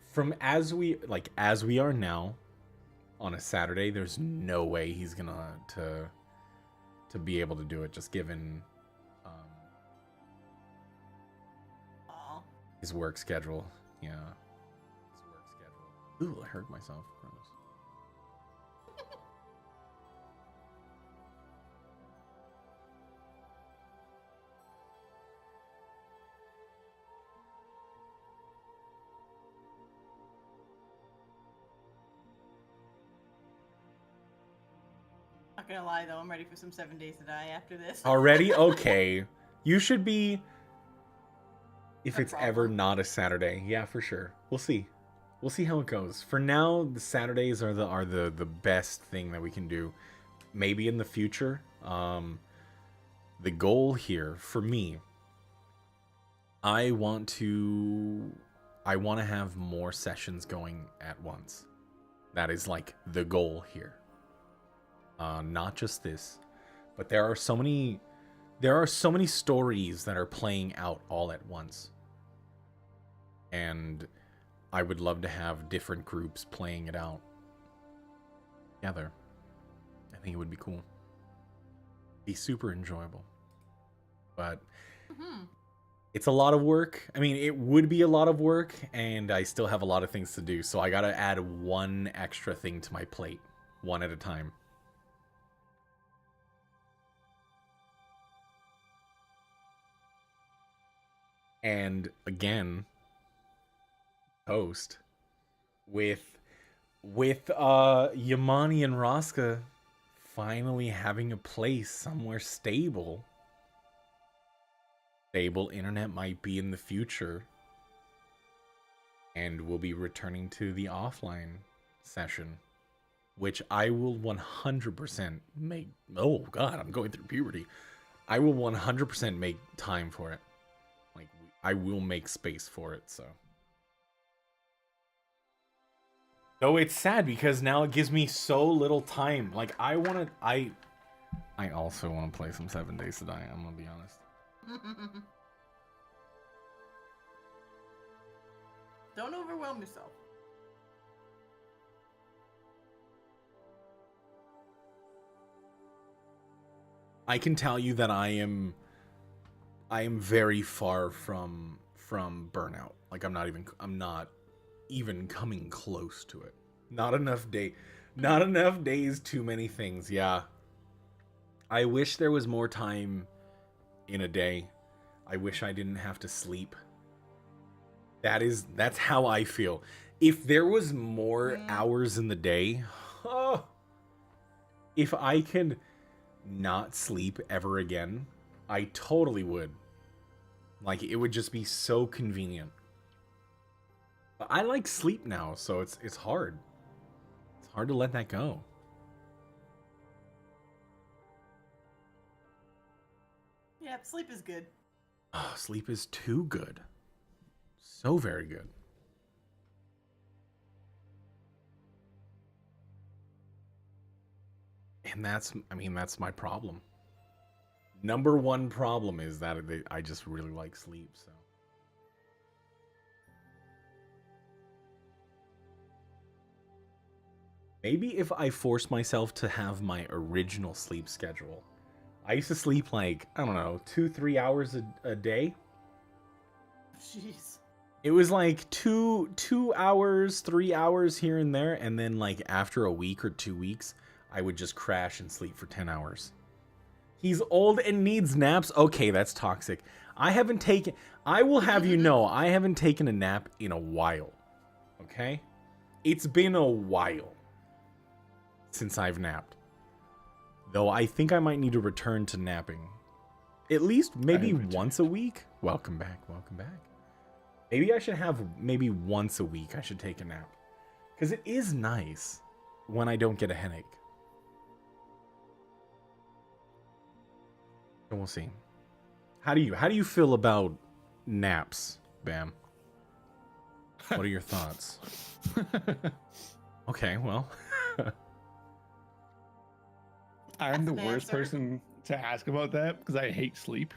from as we are now on a Saturday, there's no way he's gonna to be able to do it, just given Aw. his work schedule. Yeah. His work schedule. Ooh, I hurt myself. Gross. Not gonna lie though, I'm ready for some 7 Days to Die after this. Already? Okay. You should be if No it's ever problem. not a Saturday. Yeah, for sure. We'll see. We'll see how it goes. For now, the Saturdays are the best thing that we can do. Maybe in the future. The goal here for me, I want to have more sessions going at once. That is like the goal here. Not just this, but there are so many stories that are playing out all at once. And I would love to have different groups playing it out together. I think it would be cool. Be super enjoyable. But it's a lot of work. I mean, it would be a lot of work, and I still have a lot of things to do. So I gotta add one extra thing to my plate, one at a time. And again, host with Yamani and Raska finally having a place somewhere stable. Stable internet might be in the future. And we'll be returning to the offline session, which I will 100% make. Oh God, I'm going through puberty. I will 100% make time for it. Like, I will make space for it, so. Though it's sad because now it gives me so little time. Like, I also want to play some 7 Days to Die, I'm gonna be honest. Don't overwhelm yourself. I can tell you that I am very far from burnout. Like, I'm not even coming close to it. Not enough days, too many things. Yeah. I wish there was more time in a day. I wish I didn't have to sleep. That's how I feel. If there was more hours in the day, if I could not sleep ever again, I totally would. Like, it would just be so convenient. But I like sleep now, so it's hard. It's hard to let that go. Yeah, sleep is good. Oh, sleep is too good. So very good. And that's my problem. Number one problem is that I just really like sleep, so. Maybe if I force myself to have my original sleep schedule. I used to sleep like, I don't know, 2-3 hours a day. Jeez. It was like 2 hours, 3 hours here and there, and then like after a week or 2 weeks, I would just crash and sleep for 10 hours. He's old and needs naps. Okay, that's toxic. I will have you know, I haven't taken a nap in a while. Okay? It's been a while since I've napped. Though I think I might need to return to napping. At least maybe once a week. Welcome back, welcome back. Maybe I should have maybe once a week I should take a nap. Because it is nice when I don't get a headache. And we'll see. How do you feel about naps, Bam? What are your thoughts? Okay, well. I'm the That's an worst answer. person to ask about that because I hate sleep.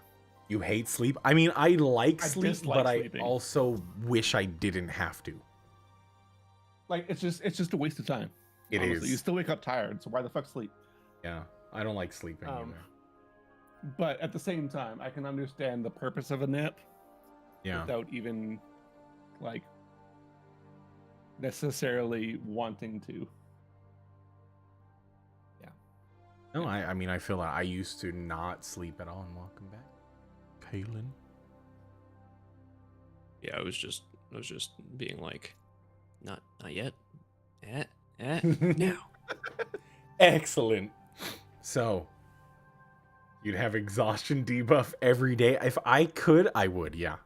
You hate sleep? I mean, I like sleep, dislike but sleeping. I also wish I didn't have to. Like, it's just a waste of time. It honestly. is. You still wake up tired, so why the fuck sleep? Yeah, I don't like sleeping either. But at the same time, I can understand the purpose of a nap Yeah. without even like necessarily wanting to. No, I mean, I feel like I used to not sleep at all. And welcome back, Kaylin. Yeah, I was just being like, not yet. Now. Excellent. So, you'd have exhaustion debuff every day. If I could, I would, yeah.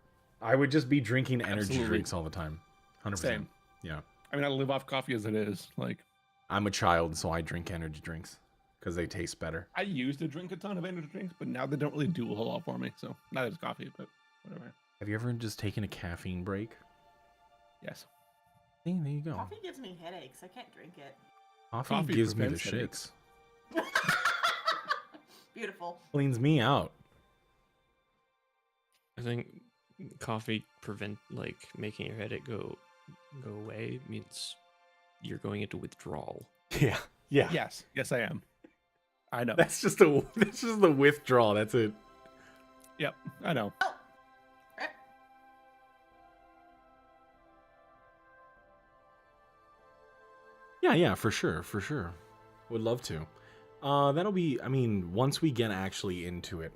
I would just be drinking energy Absolutely. drinks all the time. 100%. Same. Yeah. I mean, I live off coffee as it is. Like, I'm a child, so I drink energy drinks because they taste better. I used to drink a ton of energy drinks, but now they don't really do a whole lot for me. So, neither does coffee, but whatever. Have you ever just taken a caffeine break? Yes. See, there you go. Coffee gives me headaches. I can't drink it. Coffee gives me the prevents shits. headaches. Beautiful. Cleans me out. I think coffee making your headache go away means you're going into withdrawal. Yeah. Yeah. Yes. Yes, I am. I know. That's just the withdrawal. That's it. Yep. I know. Oh. Eh. Yeah, for sure. Would love to. That'll be, I mean, once we get actually into it,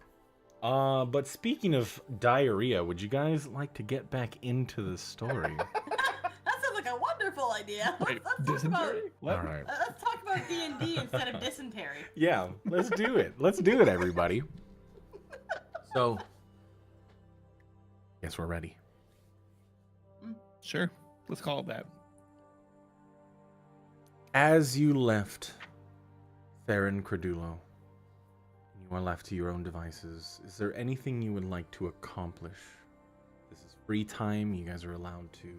But speaking of diarrhea, would you guys like to get back into the story? That sounds like a wonderful idea. Wait, Let's talk about dysentery? What? All right. let's talk about D&D instead of dysentery. Yeah, let's do it. Let's do it, everybody. So, guess we're ready. Sure. Let's call it that. As you left Theron Credulo, and you are left to your own devices, is there anything you would like to accomplish? This is free time. You guys are allowed to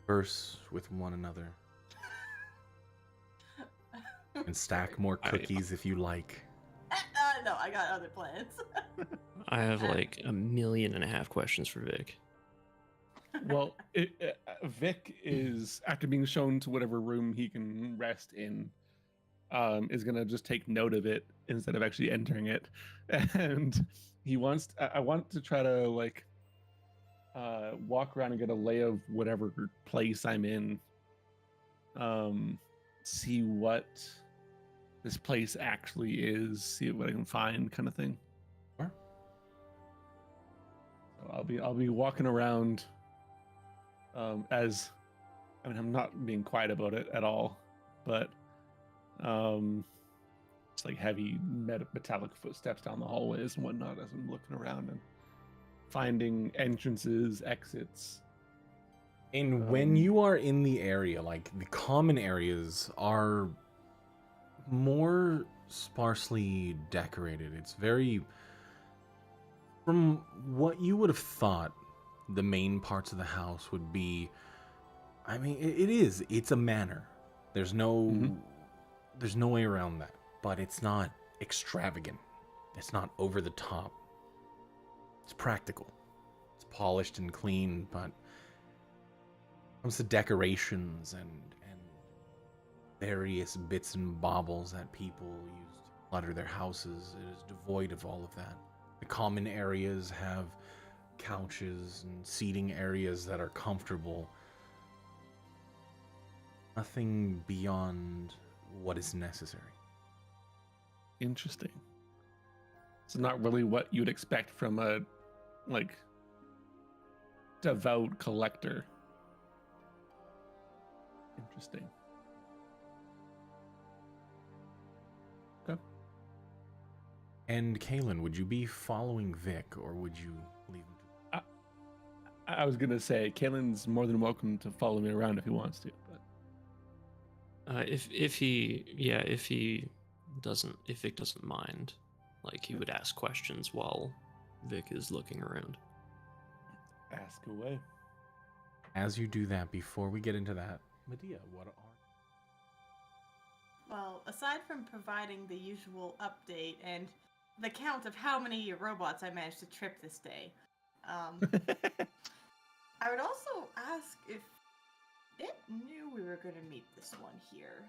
converse with one another and stack more cookies if you like. No, I got other plans. I have like 1.5 million questions for Vic. Well, Vic is, after being shown to whatever room he can rest in, is gonna just take note of it instead of actually entering it, and he wants. I want to try to like walk around and get a lay of whatever place I'm in. See what this place actually is. See what I can find, kind of thing. Sure. So I'll be walking around. As I mean, I'm not being quiet about it at all, but it's like heavy metallic footsteps down the hallways and whatnot as I'm looking around and finding entrances, exits. And when you are in the area, like the common areas are more sparsely decorated. It's very, from what you would have thought, the main parts of the house would be, I mean, it's a manor. There's no way around that, but it's not extravagant. It's not over the top. It's practical. It's polished and clean, but when it comes to decorations and various bits and baubles that people use to clutter their houses, it is devoid of all of that. The common areas have couches and seating areas that are comfortable. Nothing beyond what is necessary. Interesting. It's not really what you'd expect from a like devout collector. Interesting. Okay. And Kaylin, would you be following Vic, or would you leave him? I was gonna say, Kalen's more than welcome to follow me around if he wants to. But If Vic doesn't mind, like he would ask questions while Vic is looking around. ask away. As you do that, before we get into that, Medea, what are... Well, aside from providing the usual update and the count of how many robots I managed to trip this day, I would also ask if it knew we were going to meet this one here.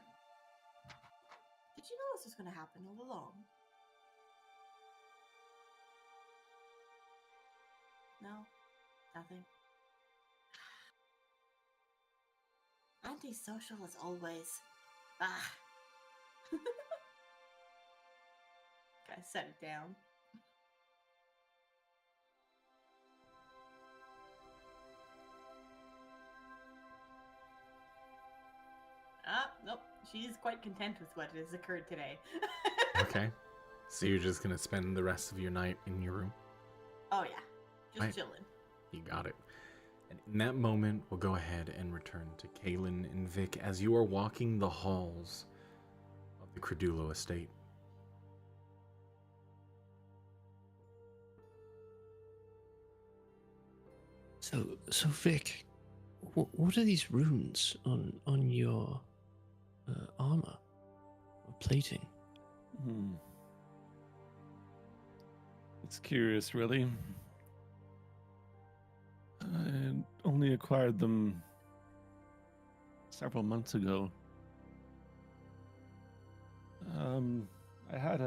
Did you know this was going to happen all along? No? Nothing? Antisocial as always. Ah. Gotta set it down. Nope. She's quite content with what has occurred today. Okay. So you're just going to spend the rest of your night in your room? Oh, yeah. Just Right. chilling. You got it. And in that moment, we'll go ahead and return to Kaylin and Vic as you are walking the halls of the Credulo estate. So Vic, what are these runes on your armor or plating? It's curious, really. I only acquired them several months ago. I had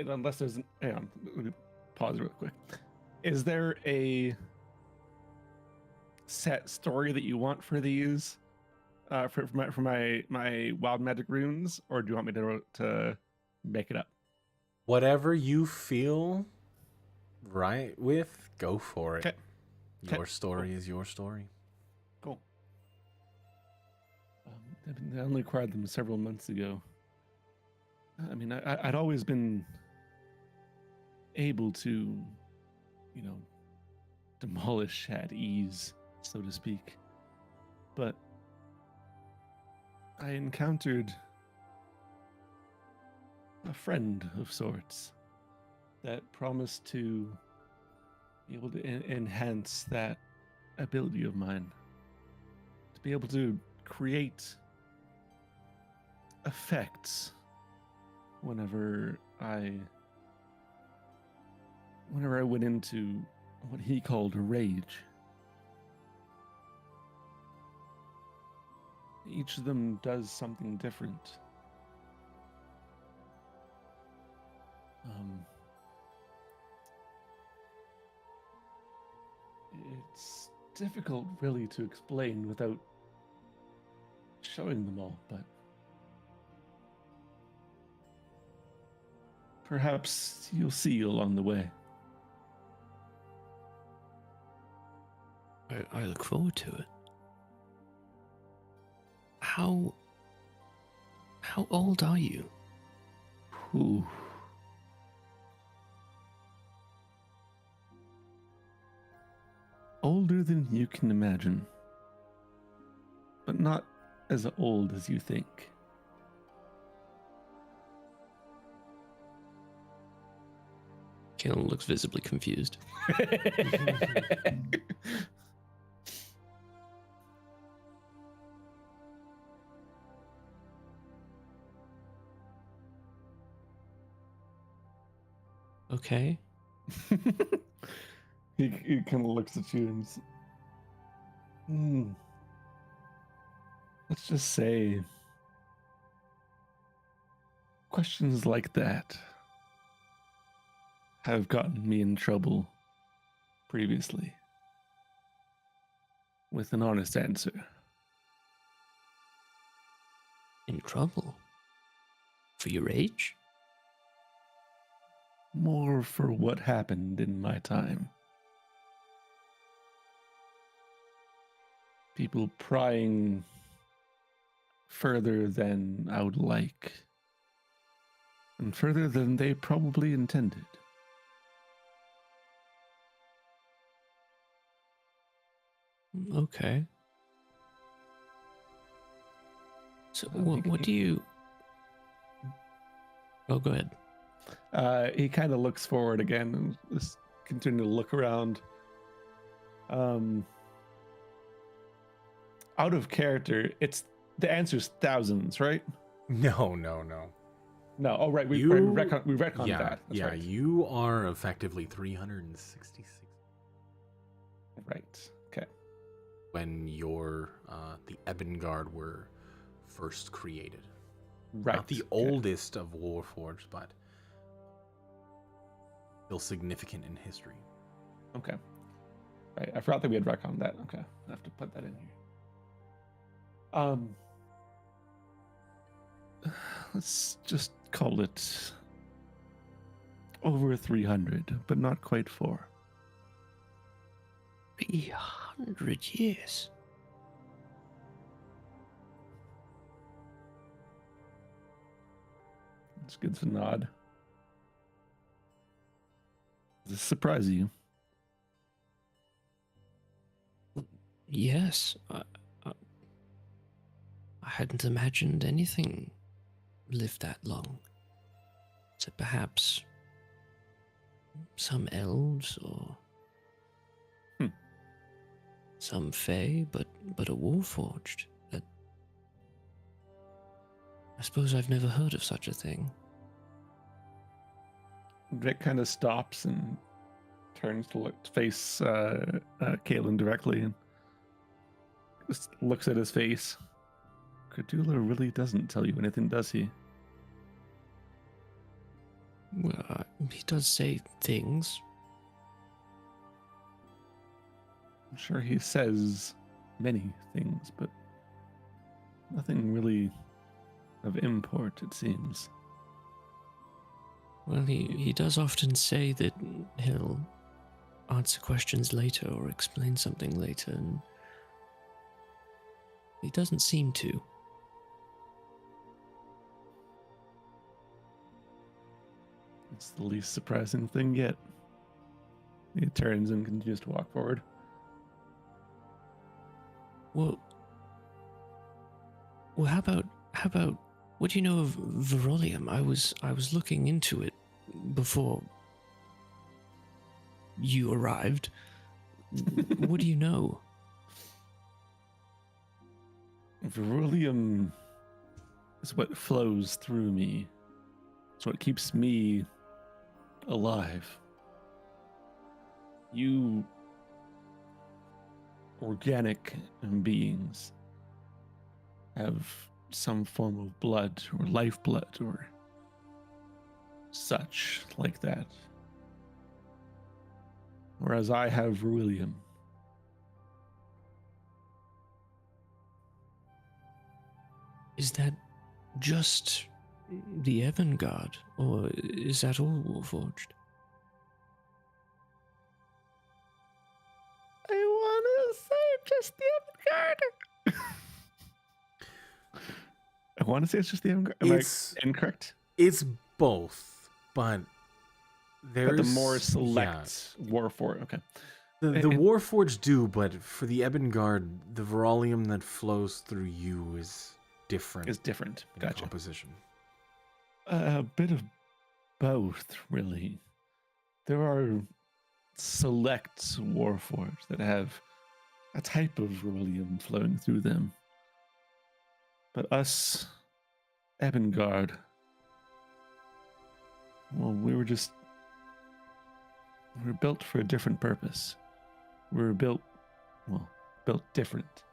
unless there's hang on, let me pause real quick. Is there a set story that you want for these, for my wild magic runes, or do you want me to make it up? Whatever you feel right with, go for it. Okay. Your story is your story. Cool. I only acquired them several months ago. I mean, I'd always been able to, demolish at ease, so to speak. But I encountered a friend of sorts that promised to be able to enhance that ability of mine. To be able to create effects whenever I went into what he called a rage. Each of them does something different. It's difficult really to explain without showing them all, but perhaps you'll see along the way. I look forward to it. How old are you? Ooh. Older than you can imagine, but not as old as you think. Kalen looks visibly confused. Okay. He kind of looks at you and let's just say questions like that have gotten me in trouble previously with an honest answer. In trouble? For your age? More for what happened in my time. People prying further than I would like, and further than they probably intended. Okay. So what do you... Oh, go ahead. He kind of looks forward again and just continue to look around. Out of character, the answer's thousands, right? No. No. Oh, right. We You- retconned Yeah, that. That's right. you are effectively 366 Right. Okay. when the Ebon Guard were first created. Right. Not the okay. oldest of Warforged, but still significant in history. Okay. Right. I forgot that we had retconned that. Okay. I have to put that in here. Let's just call it over 300, but not quite 4. 300 years. It's good to nod. Does this surprise you? Yes. I hadn't imagined anything lived that long. So perhaps some elves or some fae, but a warforged. That I suppose I've never heard of such a thing. Vic kind of stops and turns to face Kalen directly and just looks at his face. Cthulhu really doesn't tell you anything, does he? Well, he does say things. I'm sure he says many things, but nothing really of import, it seems. Well, he does often say that he'll answer questions later or explain something later, and he doesn't seem to. It's the least surprising thing yet. He turns and continues to walk forward. Well, how about what do you know of Verolium? I was looking into it before you arrived. What do you know? Verulium is what flows through me. It's what keeps me alive. You organic beings have some form of blood or lifeblood or such like that. Whereas I have Verulium. Is that just the Evangard, or is that all Warforged? I want to say just the Evangard. I want to say it's just the Evangard. Am I incorrect? It's both, but there's But the more select Warforged. Okay. The Warforged do, but for the Ebengard, the Verolium that flows through you is different. Is different. In Gotcha. composition. A bit of both, really. There are select Warforged that have a type of Verolium flowing through them. But us, Ebengard, well, we were built for a different purpose. We were built different.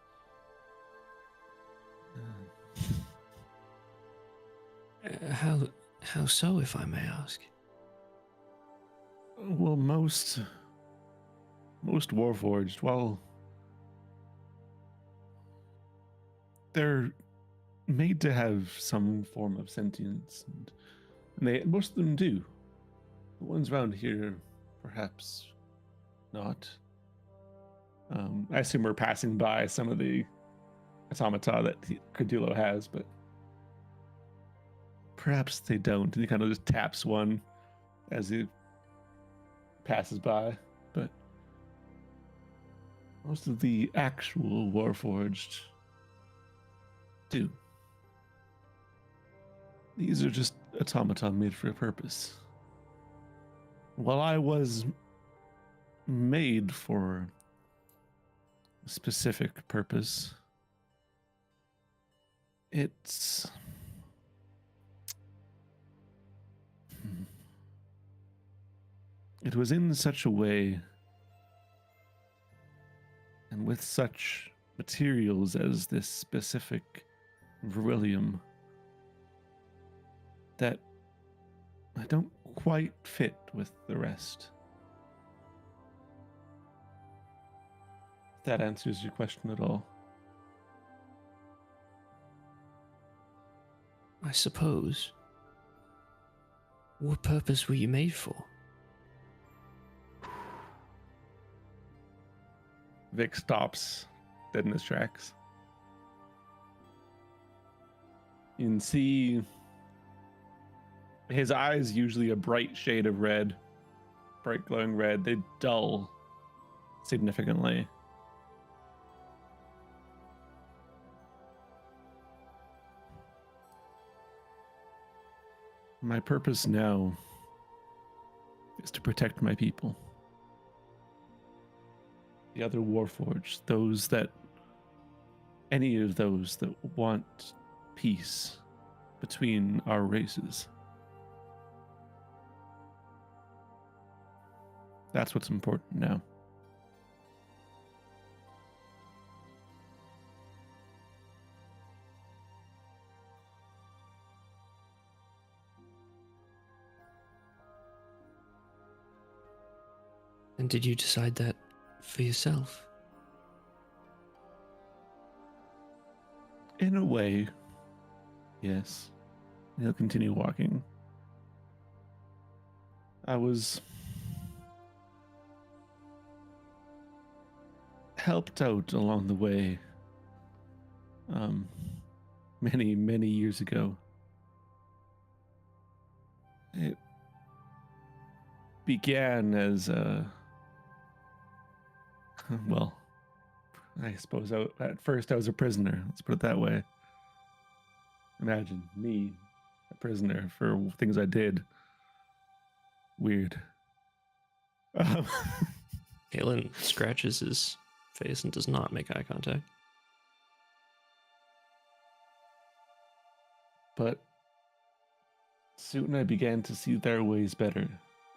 How so, if I may ask? Well, most Warforged, well, they're made to have some form of sentience, and most of them do. The ones around here, perhaps not. I assume we're passing by some of the automata that Cardulo has, but perhaps they don't. And he kind of just taps one as he passes by. But most of the actual Warforged do. These are just automaton made for a purpose. While I was made for a specific purpose, it was in such a way and with such materials as this specific Verilium that I don't quite fit with the rest. If that answers your question at all. I suppose. What purpose were you made for? Vic stops dead in his tracks. You can see his eyes, usually a bright shade of red, bright glowing red, they dull significantly. My purpose now is to protect my people. The other Warforged, any of those that want peace between our races. That's what's important now. And did you decide that for yourself? In a way, yes. He'll continue walking. I was helped out along the way many, many years ago. It began as well, I suppose at first I was a prisoner. Let's put it that way. Imagine me, a prisoner for things I did. Weird. Galen scratches his face and does not make eye contact. But soon I began to see their ways better,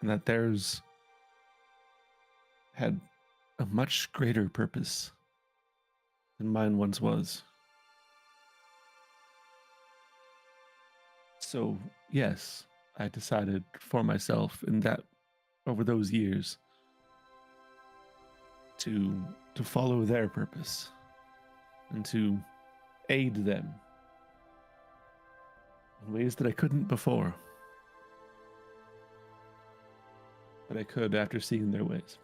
and that theirs had a much greater purpose than mine once was. So, yes, I decided for myself in that over those years to follow their purpose and to aid them in ways that I couldn't before. But I could after seeing their ways.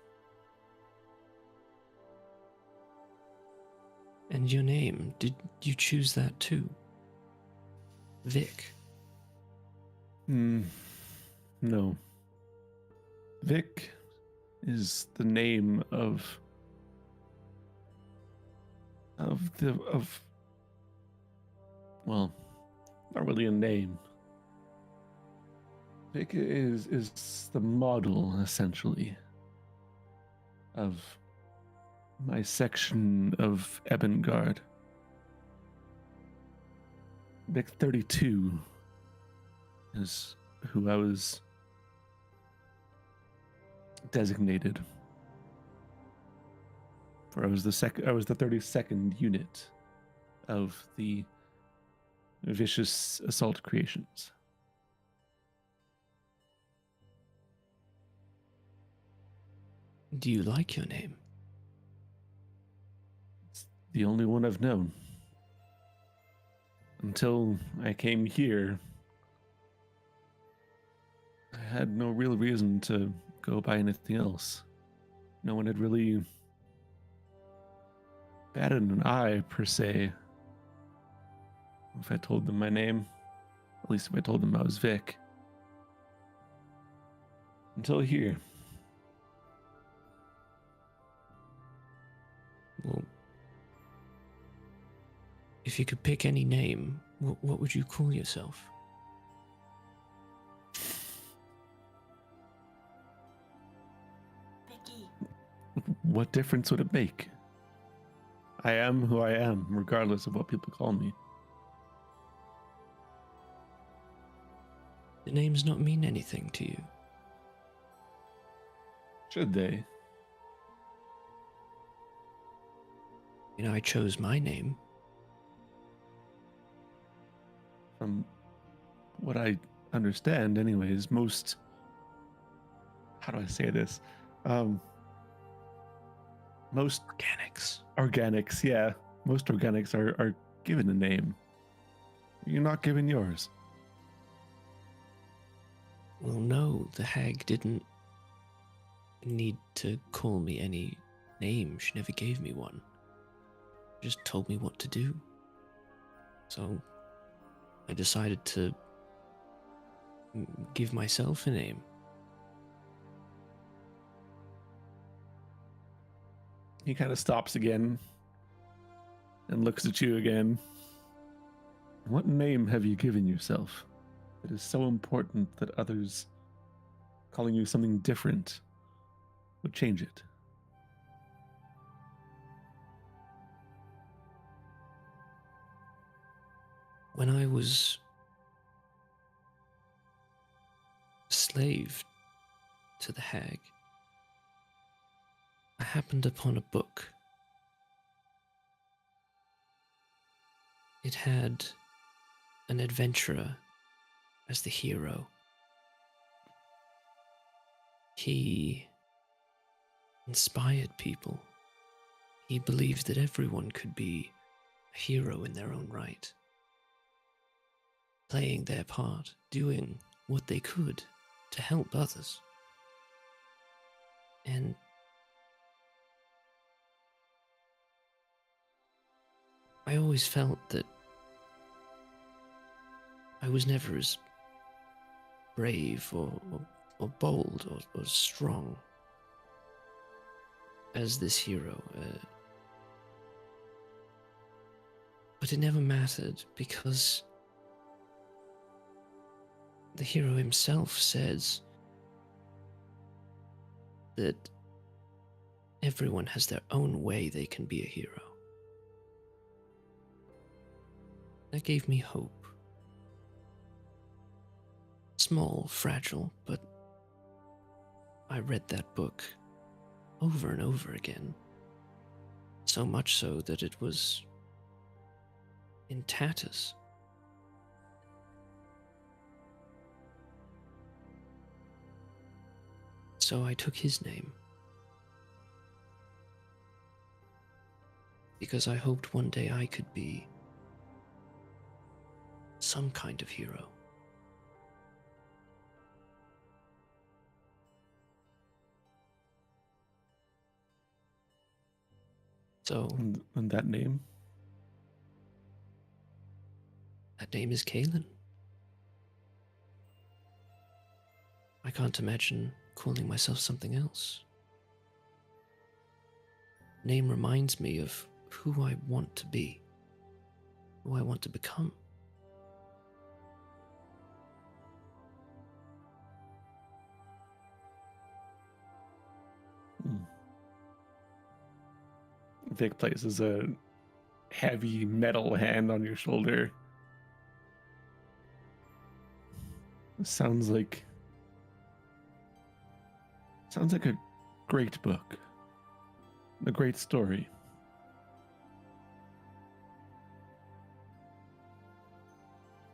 And your name, did you choose that too? Vic. No. Vic is the name of well, not really a name. Vic is the model, essentially, of my section of Ebengard. Vic 32 is who I was designated. For I was the 32nd unit of the Vicious Assault Creations. Do you like your name? It's the only one I've known. Until I came here, I had no real reason to go by anything else. No one had really batted an eye, per se, if I told them my name. At least if I told them I was Vic. Until here. Well, if you could pick any name, what would you call yourself? Vicky. What difference would it make? I am who I am, regardless of what people call me. The names not mean anything to you. Should they? You know, I chose my name. From what I understand, anyways, most... How do I say this? Most organics, yeah. Most organics are given a name. You're not given yours. Well, no, the hag didn't need to call me any name. She never gave me one. She just told me what to do. So I decided to give myself a name. He kind of stops again and looks at you again. What name have you given yourself that is so important that others calling you something different would change it? When I was a slave to the hag, I happened upon a book. It had an adventurer as the hero. He inspired people. He believed that everyone could be a hero in their own right, playing their part, doing what they could to help others. And I always felt that I was never as brave or bold or strong as this hero. But it never mattered because the hero himself says that everyone has their own way they can be a hero. That gave me hope. Small, fragile, but I read that book over and over again. So much so that it was in tatters. So I took his name. Because I hoped one day I could be some kind of hero. So, And that name? that name is Kalen. I can't imagine calling myself something else. Name reminds me of who I want to be, who I want to become. Vic places a heavy metal hand on your shoulder. Sounds like a great book. A great story.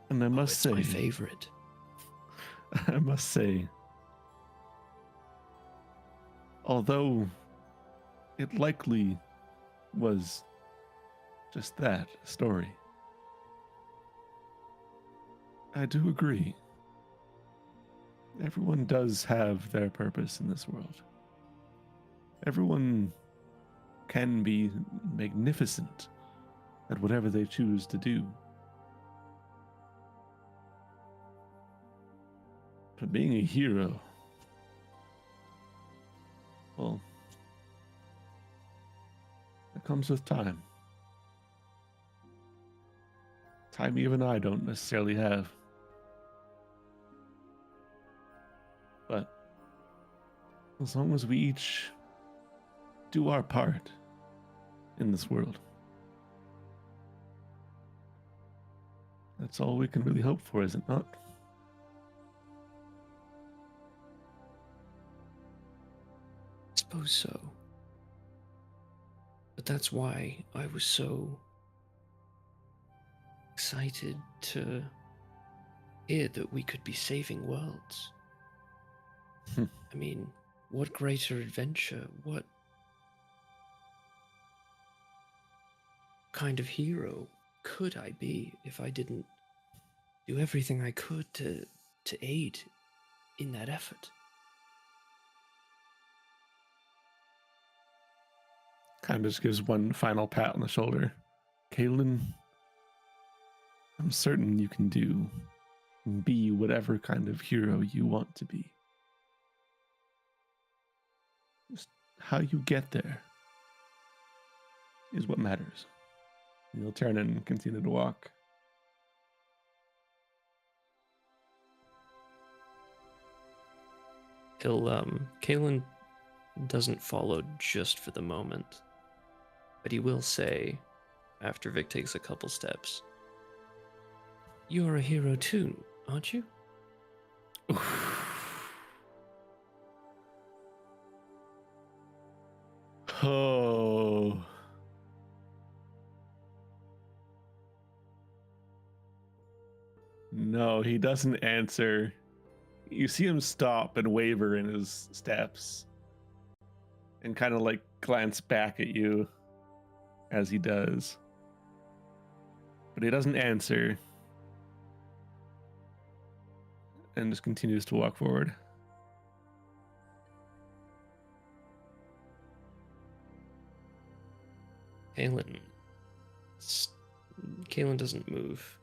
And I must say, my favorite. I must say, although it likely was just that, a story, I do agree. Everyone does have their purpose in this world. Everyone can be magnificent at whatever they choose to do. But being a hero, well, it comes with time. Time even I don't necessarily have. But as long as we each do our part in this world, that's all we can really hope for, is it not? I suppose so. But that's why I was so excited to hear that we could be saving worlds. I mean, what greater adventure, what kind of hero could I be if I didn't do everything I could to aid in that effort? Kind of just gives one final pat on the shoulder. Kaylin, I'm certain you can be whatever kind of hero you want to be. Just how you get there is what matters. And you'll turn and continue to walk. Kalen doesn't follow just for the moment, but he will say, after Vic takes a couple steps, "You're a hero too, aren't you?" Oh. No, he doesn't answer. You see him stop and waver in his steps and kind of like glance back at you as he does. But he doesn't answer and just continues to walk forward. Kalen. Kalen doesn't move.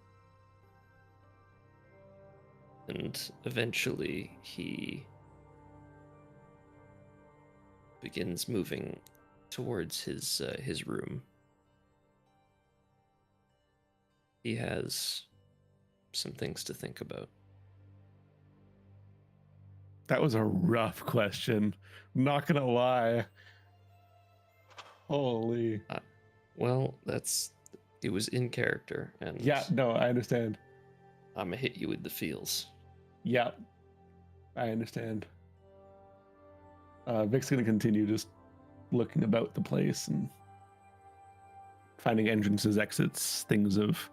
And eventually he begins moving towards his room. He has some things to think about. That was a rough question. Not gonna lie. Holy. Well, it was in character, and Yeah, no, I understand. I'm gonna hit you with the feels. Yeah, I understand. Vic's gonna continue just looking about the place and finding entrances, exits, things of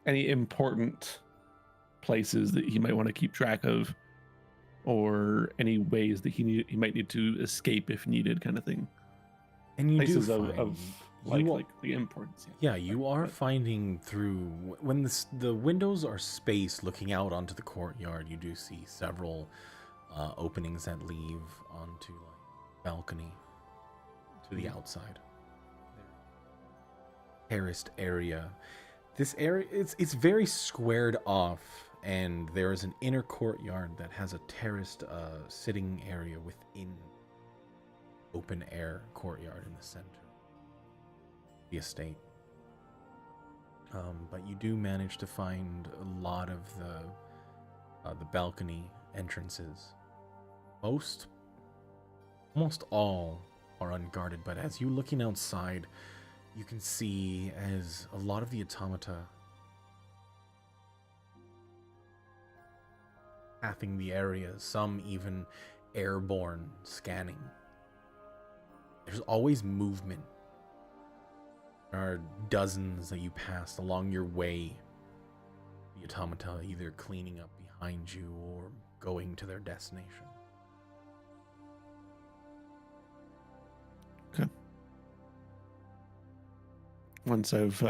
any important places that he might want to keep track of, or any ways that he might need to escape if needed, kind of thing. And you Places do find, of like the importance. yeah, you are finding through when the windows are spaced looking out onto the courtyard. You do see several openings that leave onto like balcony to the outside. Terraced area. This area it's very squared off, and there is an inner courtyard that has a terraced sitting area within open air courtyard in the center of the estate. But you do manage to find a lot of the balcony entrances. Almost all are unguarded, but as you're looking outside, you can see as a lot of the automata pathing the area, some even airborne scanning. There's always movement. There are dozens that you passed along your way. The automata either cleaning up behind you or going to their destination. Okay. Once I've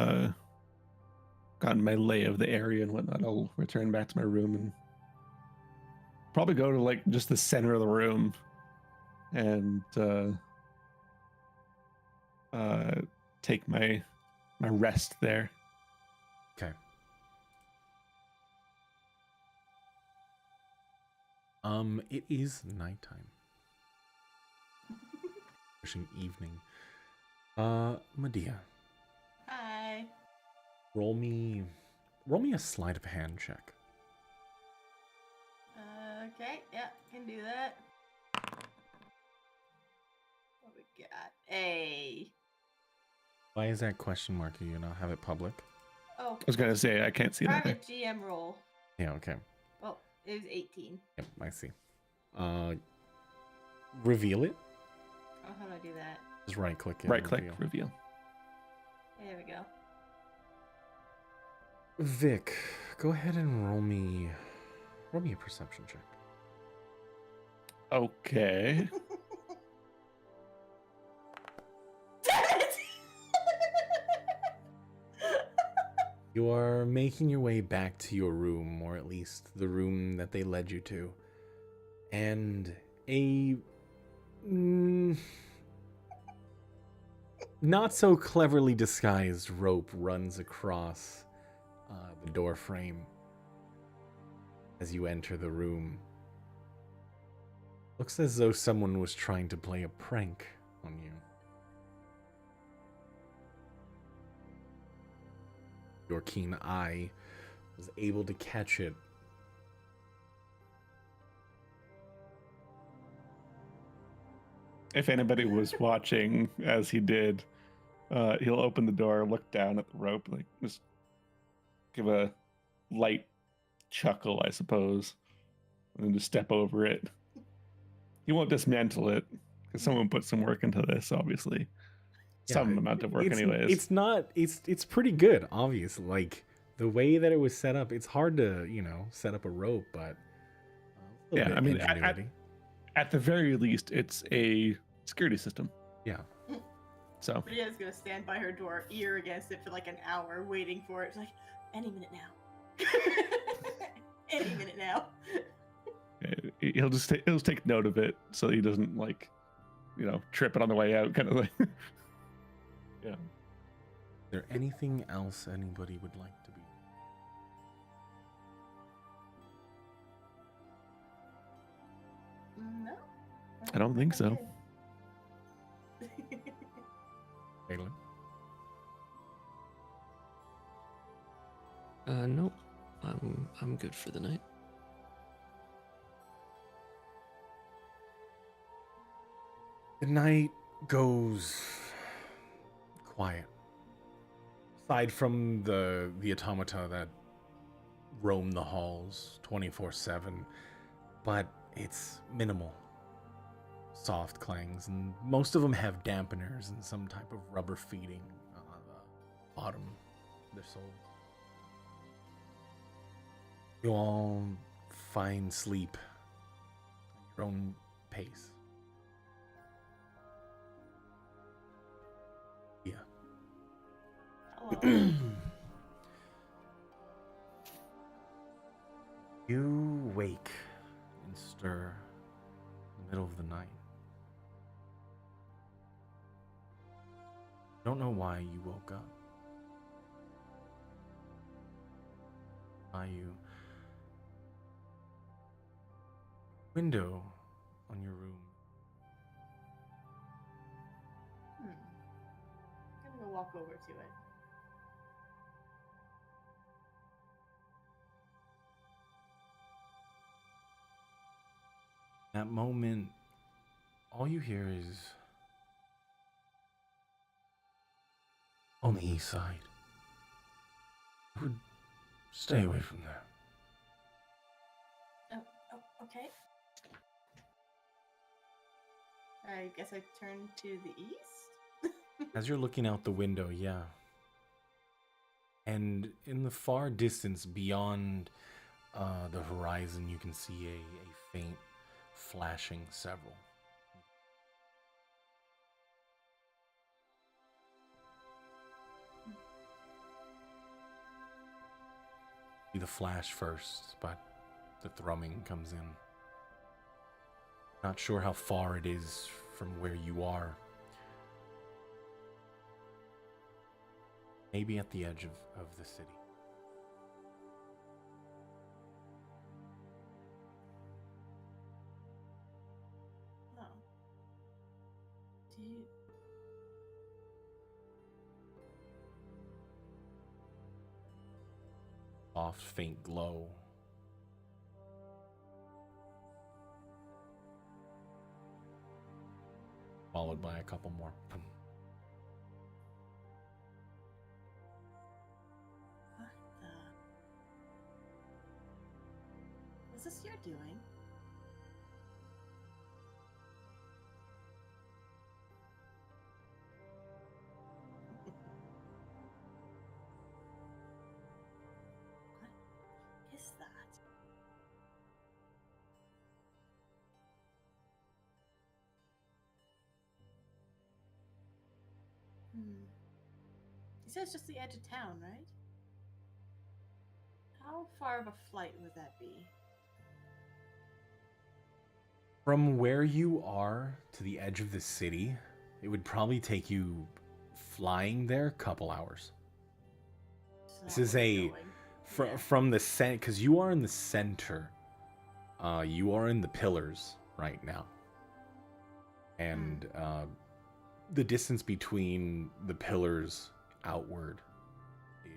gotten my lay of the area and whatnot, I'll return back to my room and probably go to like just the center of the room and take my rest there. Okay. It is nighttime. Pushing evening. Medea. Hi. Roll me a sleight of hand check. Okay, yeah, can do that. What we got? A. Why is that question mark? Do you not have it public? Oh, I was gonna say I can't see that. private GM roll. Yeah, okay. Well, it was 18. Yep, I see. Reveal it. Oh, how do I do that? Just right click it. Right click, reveal. There we go. Vic, go ahead and roll me a perception check. Okay. Damn it! You are making your way back to your room, or at least the room that they led you to, and a not so cleverly disguised rope runs across the door frame as you enter the room. Looks as though someone was trying to play a prank on you. Your keen eye was able to catch it. If anybody was watching as he did, he'll open the door, look down at the rope, like just give a light chuckle, I suppose, and then just step over it. He won't dismantle it because someone put some work into this, obviously. Some amount of work, anyways. It's pretty good, obviously. Like the way that it was set up, it's hard to set up a rope, but yeah, I mean, at the very least, it's a security system. Yeah. So Bria's gonna stand by her door, ear against it for like an hour, waiting for it. It's like, any minute now. Any minute now. He'll just take note of it so he doesn't like trip it on the way out kind of thing. Yeah. Is there anything else anybody would like to be? No. I don't think so. Galen? Nope. I'm good for the night. The night goes quiet. Aside from the automata that roam the halls 24/7, but it's minimal. Soft clangs, and most of them have dampeners and some type of rubber feeding the bottom of their soles. You all find sleep at your own pace. Yeah. Hello. You wake and stir in the middle of the night. Don't know why you woke up. Why you window on your room. I'm gonna go walk over to it. That moment, all you hear is on the east side. I would stay away from there. Oh, okay. I guess I turn to the east. As you're looking out the window, yeah. And in the far distance beyond the horizon, you can see a faint flashing several. See the flash first, but the thrumming comes in. Not sure how far it is from where you are. Maybe at the edge of the city. Oh. Do you... Soft, faint glow. Followed by a couple more. What the... What's this you're doing? What is that? You said it's just the edge of town, right? How far of a flight would that be? From where you are to the edge of the city, it would probably take you flying there a couple hours. This is from the center, because you are in the center. You are in the pillars right now. And the distance between the pillars outward is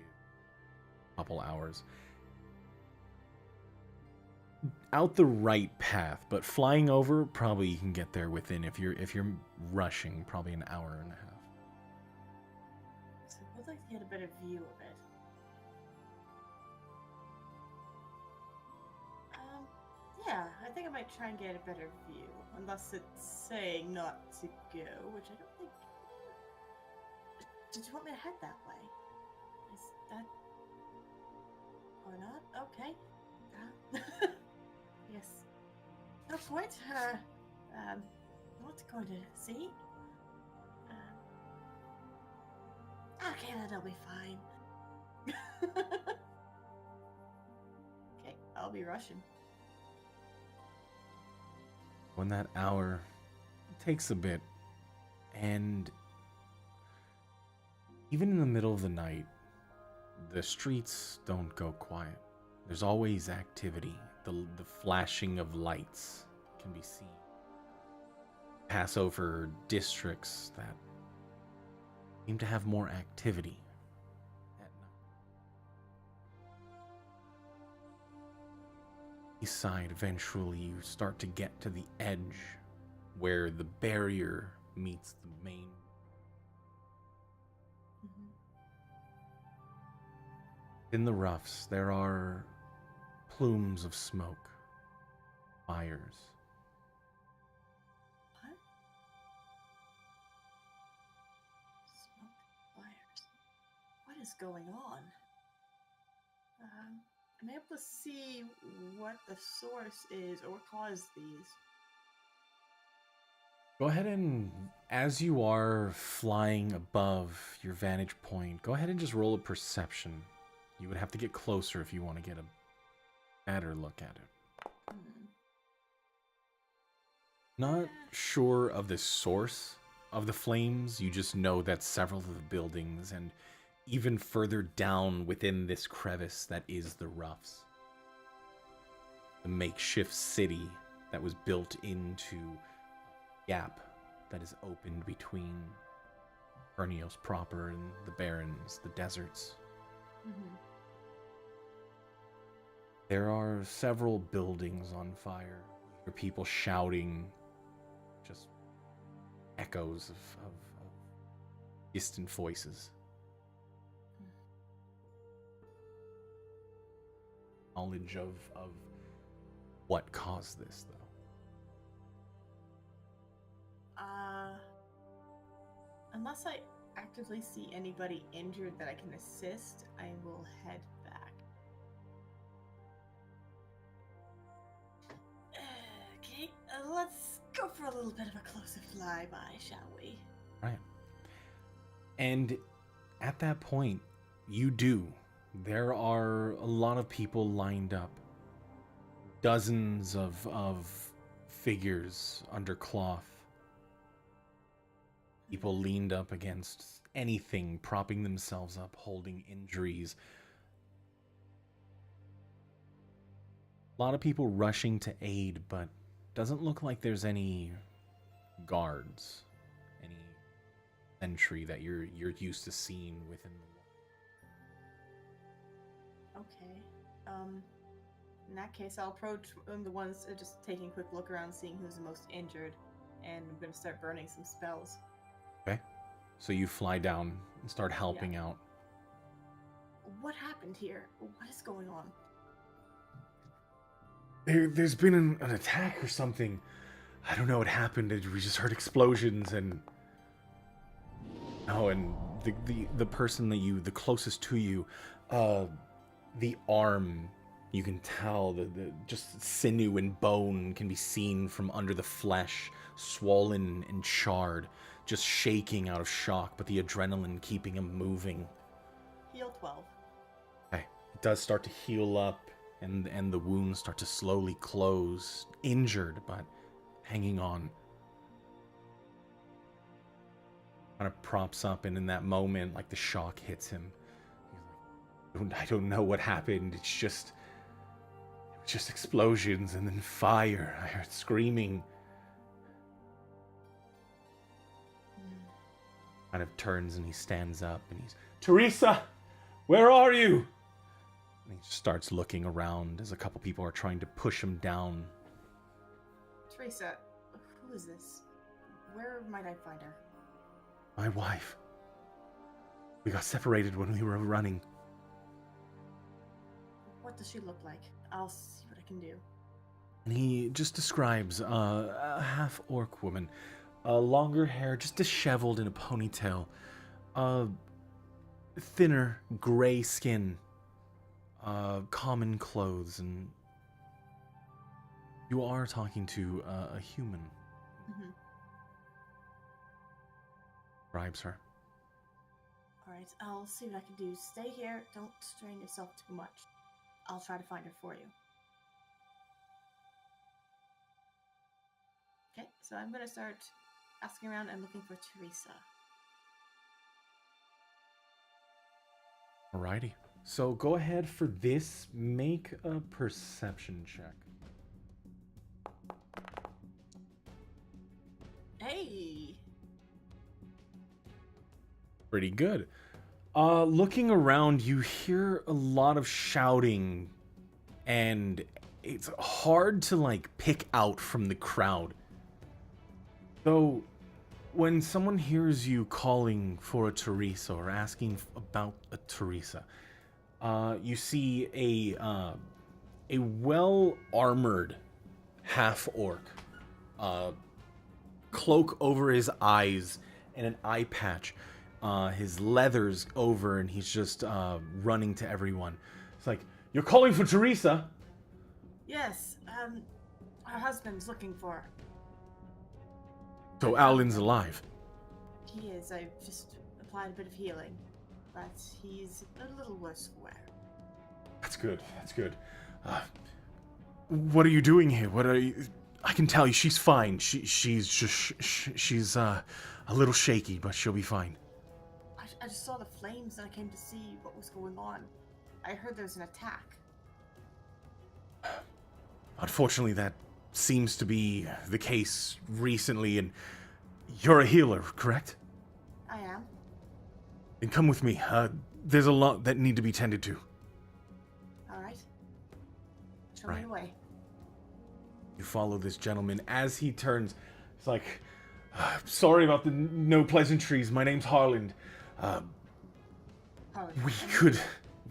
a couple hours. Out the right path, but flying over, probably you can get there within, if you're rushing, probably an hour and a half. So I would like to get a better view of it. Yeah, I think I might try and get a better view, unless it's saying not to go, which I don't think. Did you want me to head that way? Is that or not? Okay. Yes. No point. Not going to see. Okay, that'll be fine. Okay, I'll be rushing. When that hour takes a bit, and even in the middle of the night, the streets don't go quiet. There's always activity. The flashing of lights can be seen. Pass over districts that seem to have more activity at night. East side, eventually you start to get to the edge where the barrier meets the main. In the roughs, there are plumes of smoke, fires. What? Smoke fires. What is going on? I'm able to see what the source is or what caused these. Go ahead and, as you are flying above your vantage point, go ahead and just roll a perception. You would have to get closer if you want to get a better look at it. Not sure of the source of the flames, you just know that several of the buildings and even further down within this crevice that is the roughs. The makeshift city that was built into a gap that is opened between Pernios proper and the barrens, the deserts. There are several buildings on fire. You hear people shouting, just echoes of distant voices. Knowledge of what caused this, though. Unless I actively see anybody injured that I can assist, I will head back. Okay, let's go for a little bit of a closer flyby, shall we? Right. And at that point, you do. There are a lot of people lined up. Dozens of figures under cloth. People leaned up against anything, propping themselves up, holding injuries. A lot of people rushing to aid, but doesn't look like there's any guards, any sentry that you're used to seeing within the wall. Okay. In that case, I'll approach the ones just taking a quick look around, seeing who's the most injured, and I'm gonna start burning some spells. Okay. So you fly down and start helping out. What happened here? What is going on? There's been an attack or something. I don't know what happened. We just heard explosions and... Oh, and the person the closest to you, the arm, you can tell, the just sinew and bone can be seen from under the flesh, swollen and charred, just shaking out of shock, but the adrenaline keeping him moving. Heal 12. Okay. It does start to heal up, and the wounds start to slowly close. Injured, but hanging on. Kind of props up, and in that moment, like the shock hits him. He's like, I don't know what happened. It was just explosions and then fire. I heard screaming. Kind of turns and he stands up and he's, Teresa, where are you? And he starts looking around as a couple people are trying to push him down. Teresa, who is this? Where might I find her? My wife. We got separated when we were running. What does she look like? I'll see what I can do. And he just describes a half-orc woman. Longer hair, just disheveled in a ponytail. Thinner, gray skin. Common clothes. And you are talking to a human. Mm-hmm. Describes her. Alright, I'll see what I can do. Stay here. Don't strain yourself too much. I'll try to find her for you. Okay, so I'm gonna start asking around and looking for Teresa. Alrighty. So go ahead for this. Make a perception check. Hey. Pretty good. Looking around, you hear a lot of shouting, and it's hard to like pick out from the crowd. Though, when someone hears you calling for a Teresa or asking about a Teresa, you see a well-armored half-orc, cloak over his eyes and an eye patch. His leather's over, and he's just running to everyone. It's like, "You're calling for Teresa?" Yes, her husband's looking for her. So Alan's alive. He is. I've just applied a bit of healing, but he's a little worse for wear. That's good. That's good. What are you doing here? What are you? I can tell you, she's fine. She's just she's a little shaky, but she'll be fine. I just saw the flames and I came to see what was going on. I heard there was an attack. Unfortunately, that seems to be the case recently, and you're a healer, correct? I am. Then come with me. There's a lot that need to be tended to. All right. Show me the way. You follow this gentleman. As he turns, it's like, sorry about the no pleasantries. My name's Harland.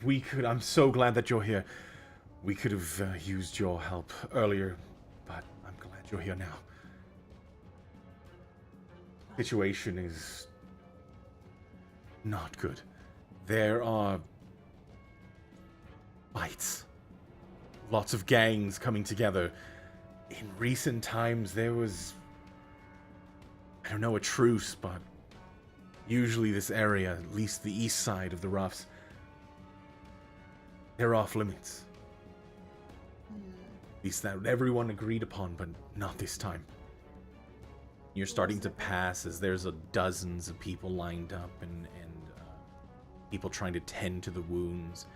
We could. I'm so glad that you're here. We could have used your help earlier, but I'm glad you're here now. Situation is not good. There are fights. Lots of gangs coming together. In recent times, there was, I don't know, a truce, but usually this area, at least the east side of the Roughs, they're off limits. At least that everyone agreed upon, but not this time. You're starting to pass as there's dozens of people lined up and people trying to tend to the wounds,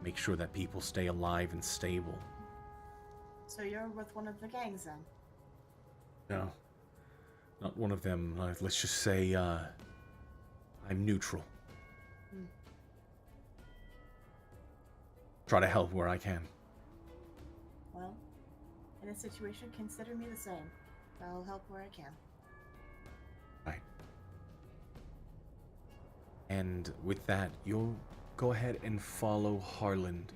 make sure that people stay alive and stable. So you're with one of the gangs then? No, not one of them. Let's just say I'm neutral. Try to help where I can. Well, in a situation, consider me the same. I'll help where I can. Right. And with that, you'll go ahead and follow Harland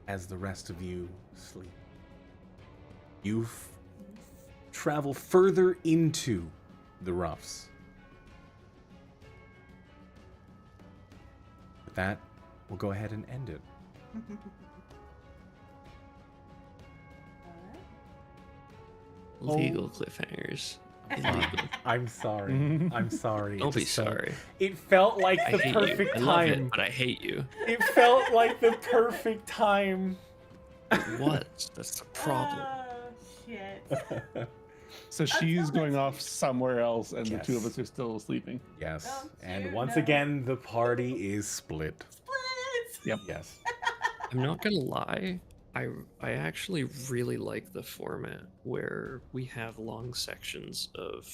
as the rest of you sleep. You travel further into the Roughs. With that, we'll go ahead and end it. Legal cliffhangers. I'm sorry. I'm sorry. Don't be sorry. It felt like I the hate perfect you. I love time. it, but I hate you. It felt like the perfect time. What? That's the problem. Oh, shit. So she's going off somewhere else, and Yes. the two of us are still sleeping. Yes. Don't And you once know? again, the party is split. Split! Yep. Yes. I'm not gonna lie. I actually really like the format where we have long sections of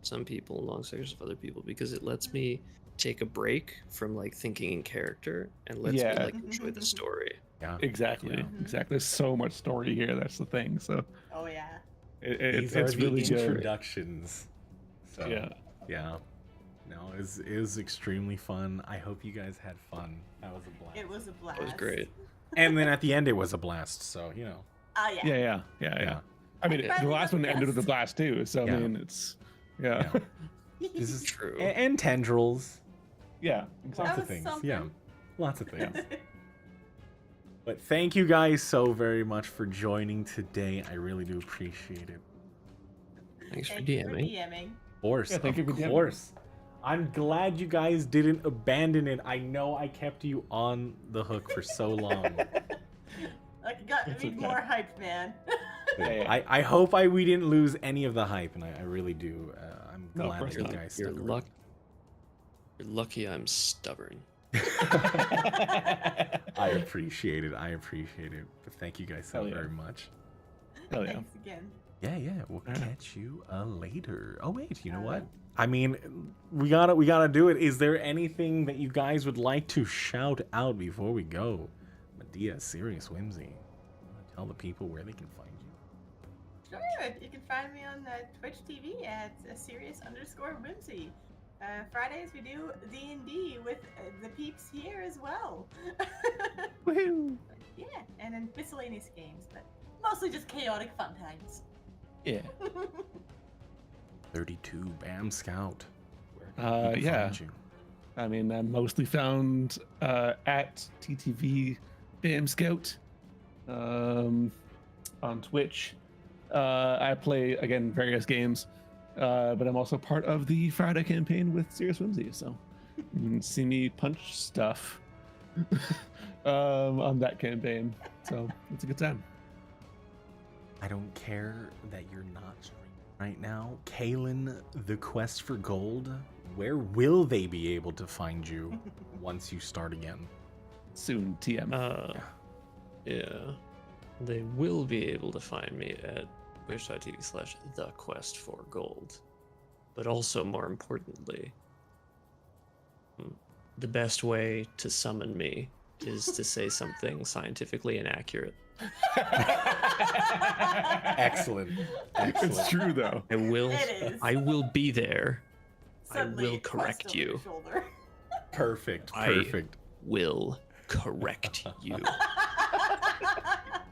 some people and long sections of other people, because it lets me take a break from like thinking in character and lets me Yeah. like enjoy the story. Yeah. Exactly. Yeah. Exactly. There's so much story here. That's the thing. So Oh, yeah. These it's are really the good. introductions. So, Yeah. yeah. No, it was extremely fun. I hope you guys had fun. That was a blast. It was a blast. That was great. And then at the end, it was a blast. So, you know. Oh, yeah. Yeah. I mean, Right, the last one ended with a yes. blast too. So Yeah. I mean, it's yeah, This is True. And tendrils. yeah, Lots exactly. of was things. something. Yeah. Lots of things. But thank you guys so very much for joining today. I really do appreciate it. Thanks for Thank you for DMing. DMing. Of course. Yeah, thank you for Of DMing. course. I'm glad you guys didn't abandon it. I know I kept you on the hook for so long. Like, got It's me okay. more hyped, man. I hope we didn't lose any of the hype, and I really do. I'm No, of glad course that you not. guys You're, stuck around. you're lucky I'm stubborn. I appreciate it. But thank you guys so Hell yeah. very much. Hell yeah. Thanks again. Yeah. We'll catch you later. Oh wait, you know what? Alright. I mean, we gotta do it. Is there anything that you guys would like to shout out before we go? Medea, Serious Whimsy, tell the people where they can find you. Sure, you can find me on Twitch TV at serious_whimsy. Fridays we do D&D with the peeps here as well. Woohoo! Yeah, and then miscellaneous games, but mostly just chaotic fun times. Yeah. 32 Bam Scout. Where can people Yeah. find you? I mean, I'm mostly found at TTV Bam Scout on Twitch. I play, again, various games, but I'm also part of the Friday campaign with Serious Whimsy, so you can see me punch stuff on that campaign. So it's a good time. I don't care that you're not streaming right now. Kaylin, the quest for gold, where will they be able to find you once you start again? Soon, TM. Yeah. They will be able to find me at twitch.tv/thequestforgold. But also, more importantly, the best way to summon me is to say something scientifically inaccurate. Excellent. It's true, though. I will It is. I will be there. Suddenly, will a quest correct over your you. shoulder. Perfect. I- Will correct you.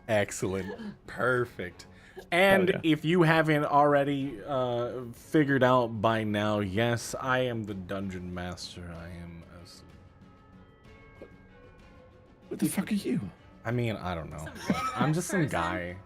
Excellent. Perfect. And yeah. if you haven't already figured out by now, yes, I am the dungeon master. I am. What the fuck are you? I mean, I don't know. Some random I'm just some person. guy.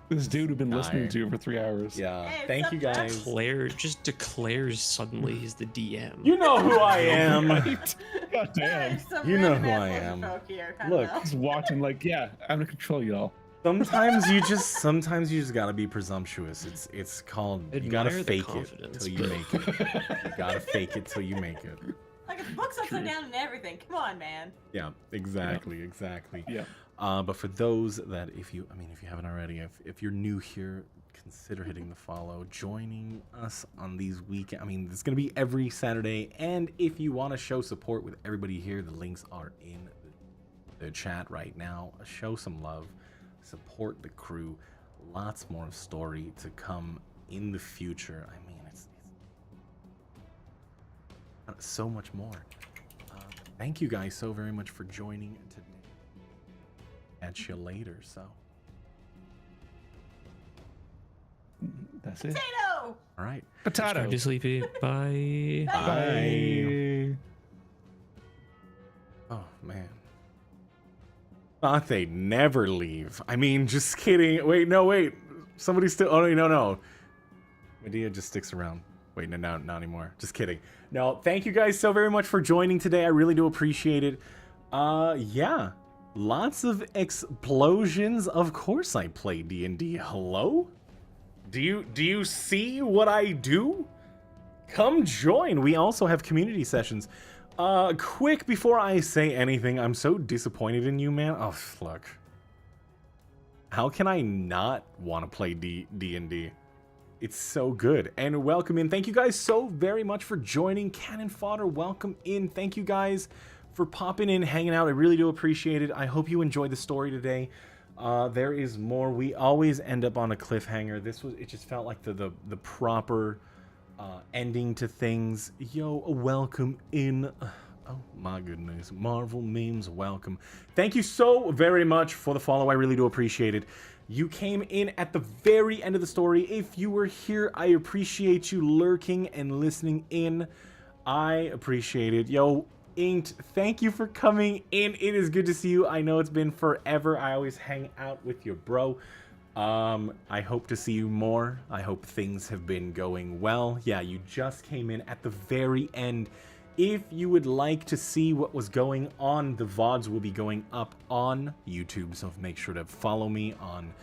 This dude who've been listening Guy. to you for 3 hours. Yeah. Hey, Thank you what's up, guys. Just declares suddenly he's the DM. You know who I am. Right? God damn. There's some You know random who ass I looking am. folk here, I Look. know. He's watching like, yeah, I'm gonna control y'all. Sometimes you just gotta be presumptuous. It's called you gotta Admire the fake it confidence, till you but- make it. You gotta fake it till you make it. Like, the book's upside down and everything. Come on, man. Yeah, exactly. Yeah. But for those that, if you haven't already, if you're new here, consider hitting the follow, joining us on these weekends. I mean, it's gonna be every Saturday, and if you want to show support with everybody here, the links are in the chat right now. Show some love, support the crew. Lots more story to come in the future. I mean, it's so much more. Thank you guys so very much for joining today. Catch you later. So, That's it. Potato! all right. Potato. Drive you sleepy. Bye. Bye. Oh man. Thought they'd never leave. I mean, just kidding. Wait. Somebody still. Oh no. Medea just sticks around. Wait, no, not anymore. Just kidding. No, thank you guys so very much for joining today. I really do appreciate it. Yeah. Lots of explosions. Of course I play D&D. Hello? Do you see what I do? Come join. We also have community sessions. Quick before I say anything, I'm so disappointed in you, man. Oh, look. How can I not want to play D&D? It's so good. And welcome in. Thank you guys so very much for joining. Cannon Fodder, welcome in. Thank you guys for popping in, hanging out. I really do appreciate it. I hope you enjoyed the story today. There is more. We always end up on a cliffhanger. It just felt like the proper ending to things. Yo, welcome in. Oh my goodness. Marvel memes, welcome. Thank you so very much for the follow. I really do appreciate it. You came in at the very end of the story. If you were here, I appreciate you lurking and listening in. I appreciate it. Yo, Inked, thank you for coming in. It is good to see you. I know it's been forever. I always hang out with your bro. I hope to see you more. I hope things have been going well. Yeah, you just came in at the very end. If you would like to see what was going on, the VODs will be going up on YouTube, so make sure to follow me on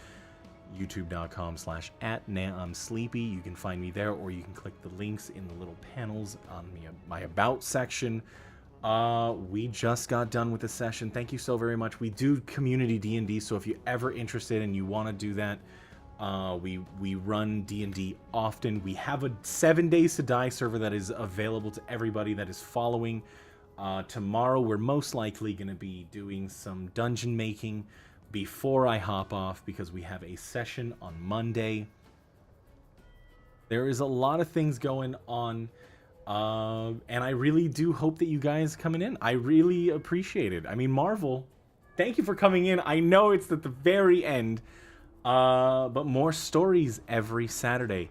youtube.com/@naamsleepy. You can find me there, or you can click the links in the little panels on my about section. We just got done with the session. Thank you so very much. We do community D&D, so if you're ever interested and you want to do that, we run D&D often. We have a 7 Days to Die server that is available to everybody that is following. Tomorrow we're most likely going to be doing some dungeon making before I hop off, because we have a session on Monday. There is a lot of things going on, and I really do hope that you guys coming in. I really appreciate it. I mean, Marvel, thank you for coming in. I know it's at the very end, but more stories every Saturday.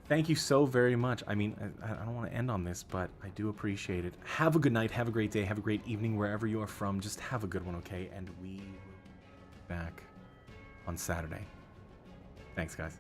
Thank you so very much. I mean, I don't want to end on this, but I do appreciate it. Have a good night, have a great day, have a great evening wherever you are from. Just have a good one, okay? And we will be back on Saturday. Thanks, guys.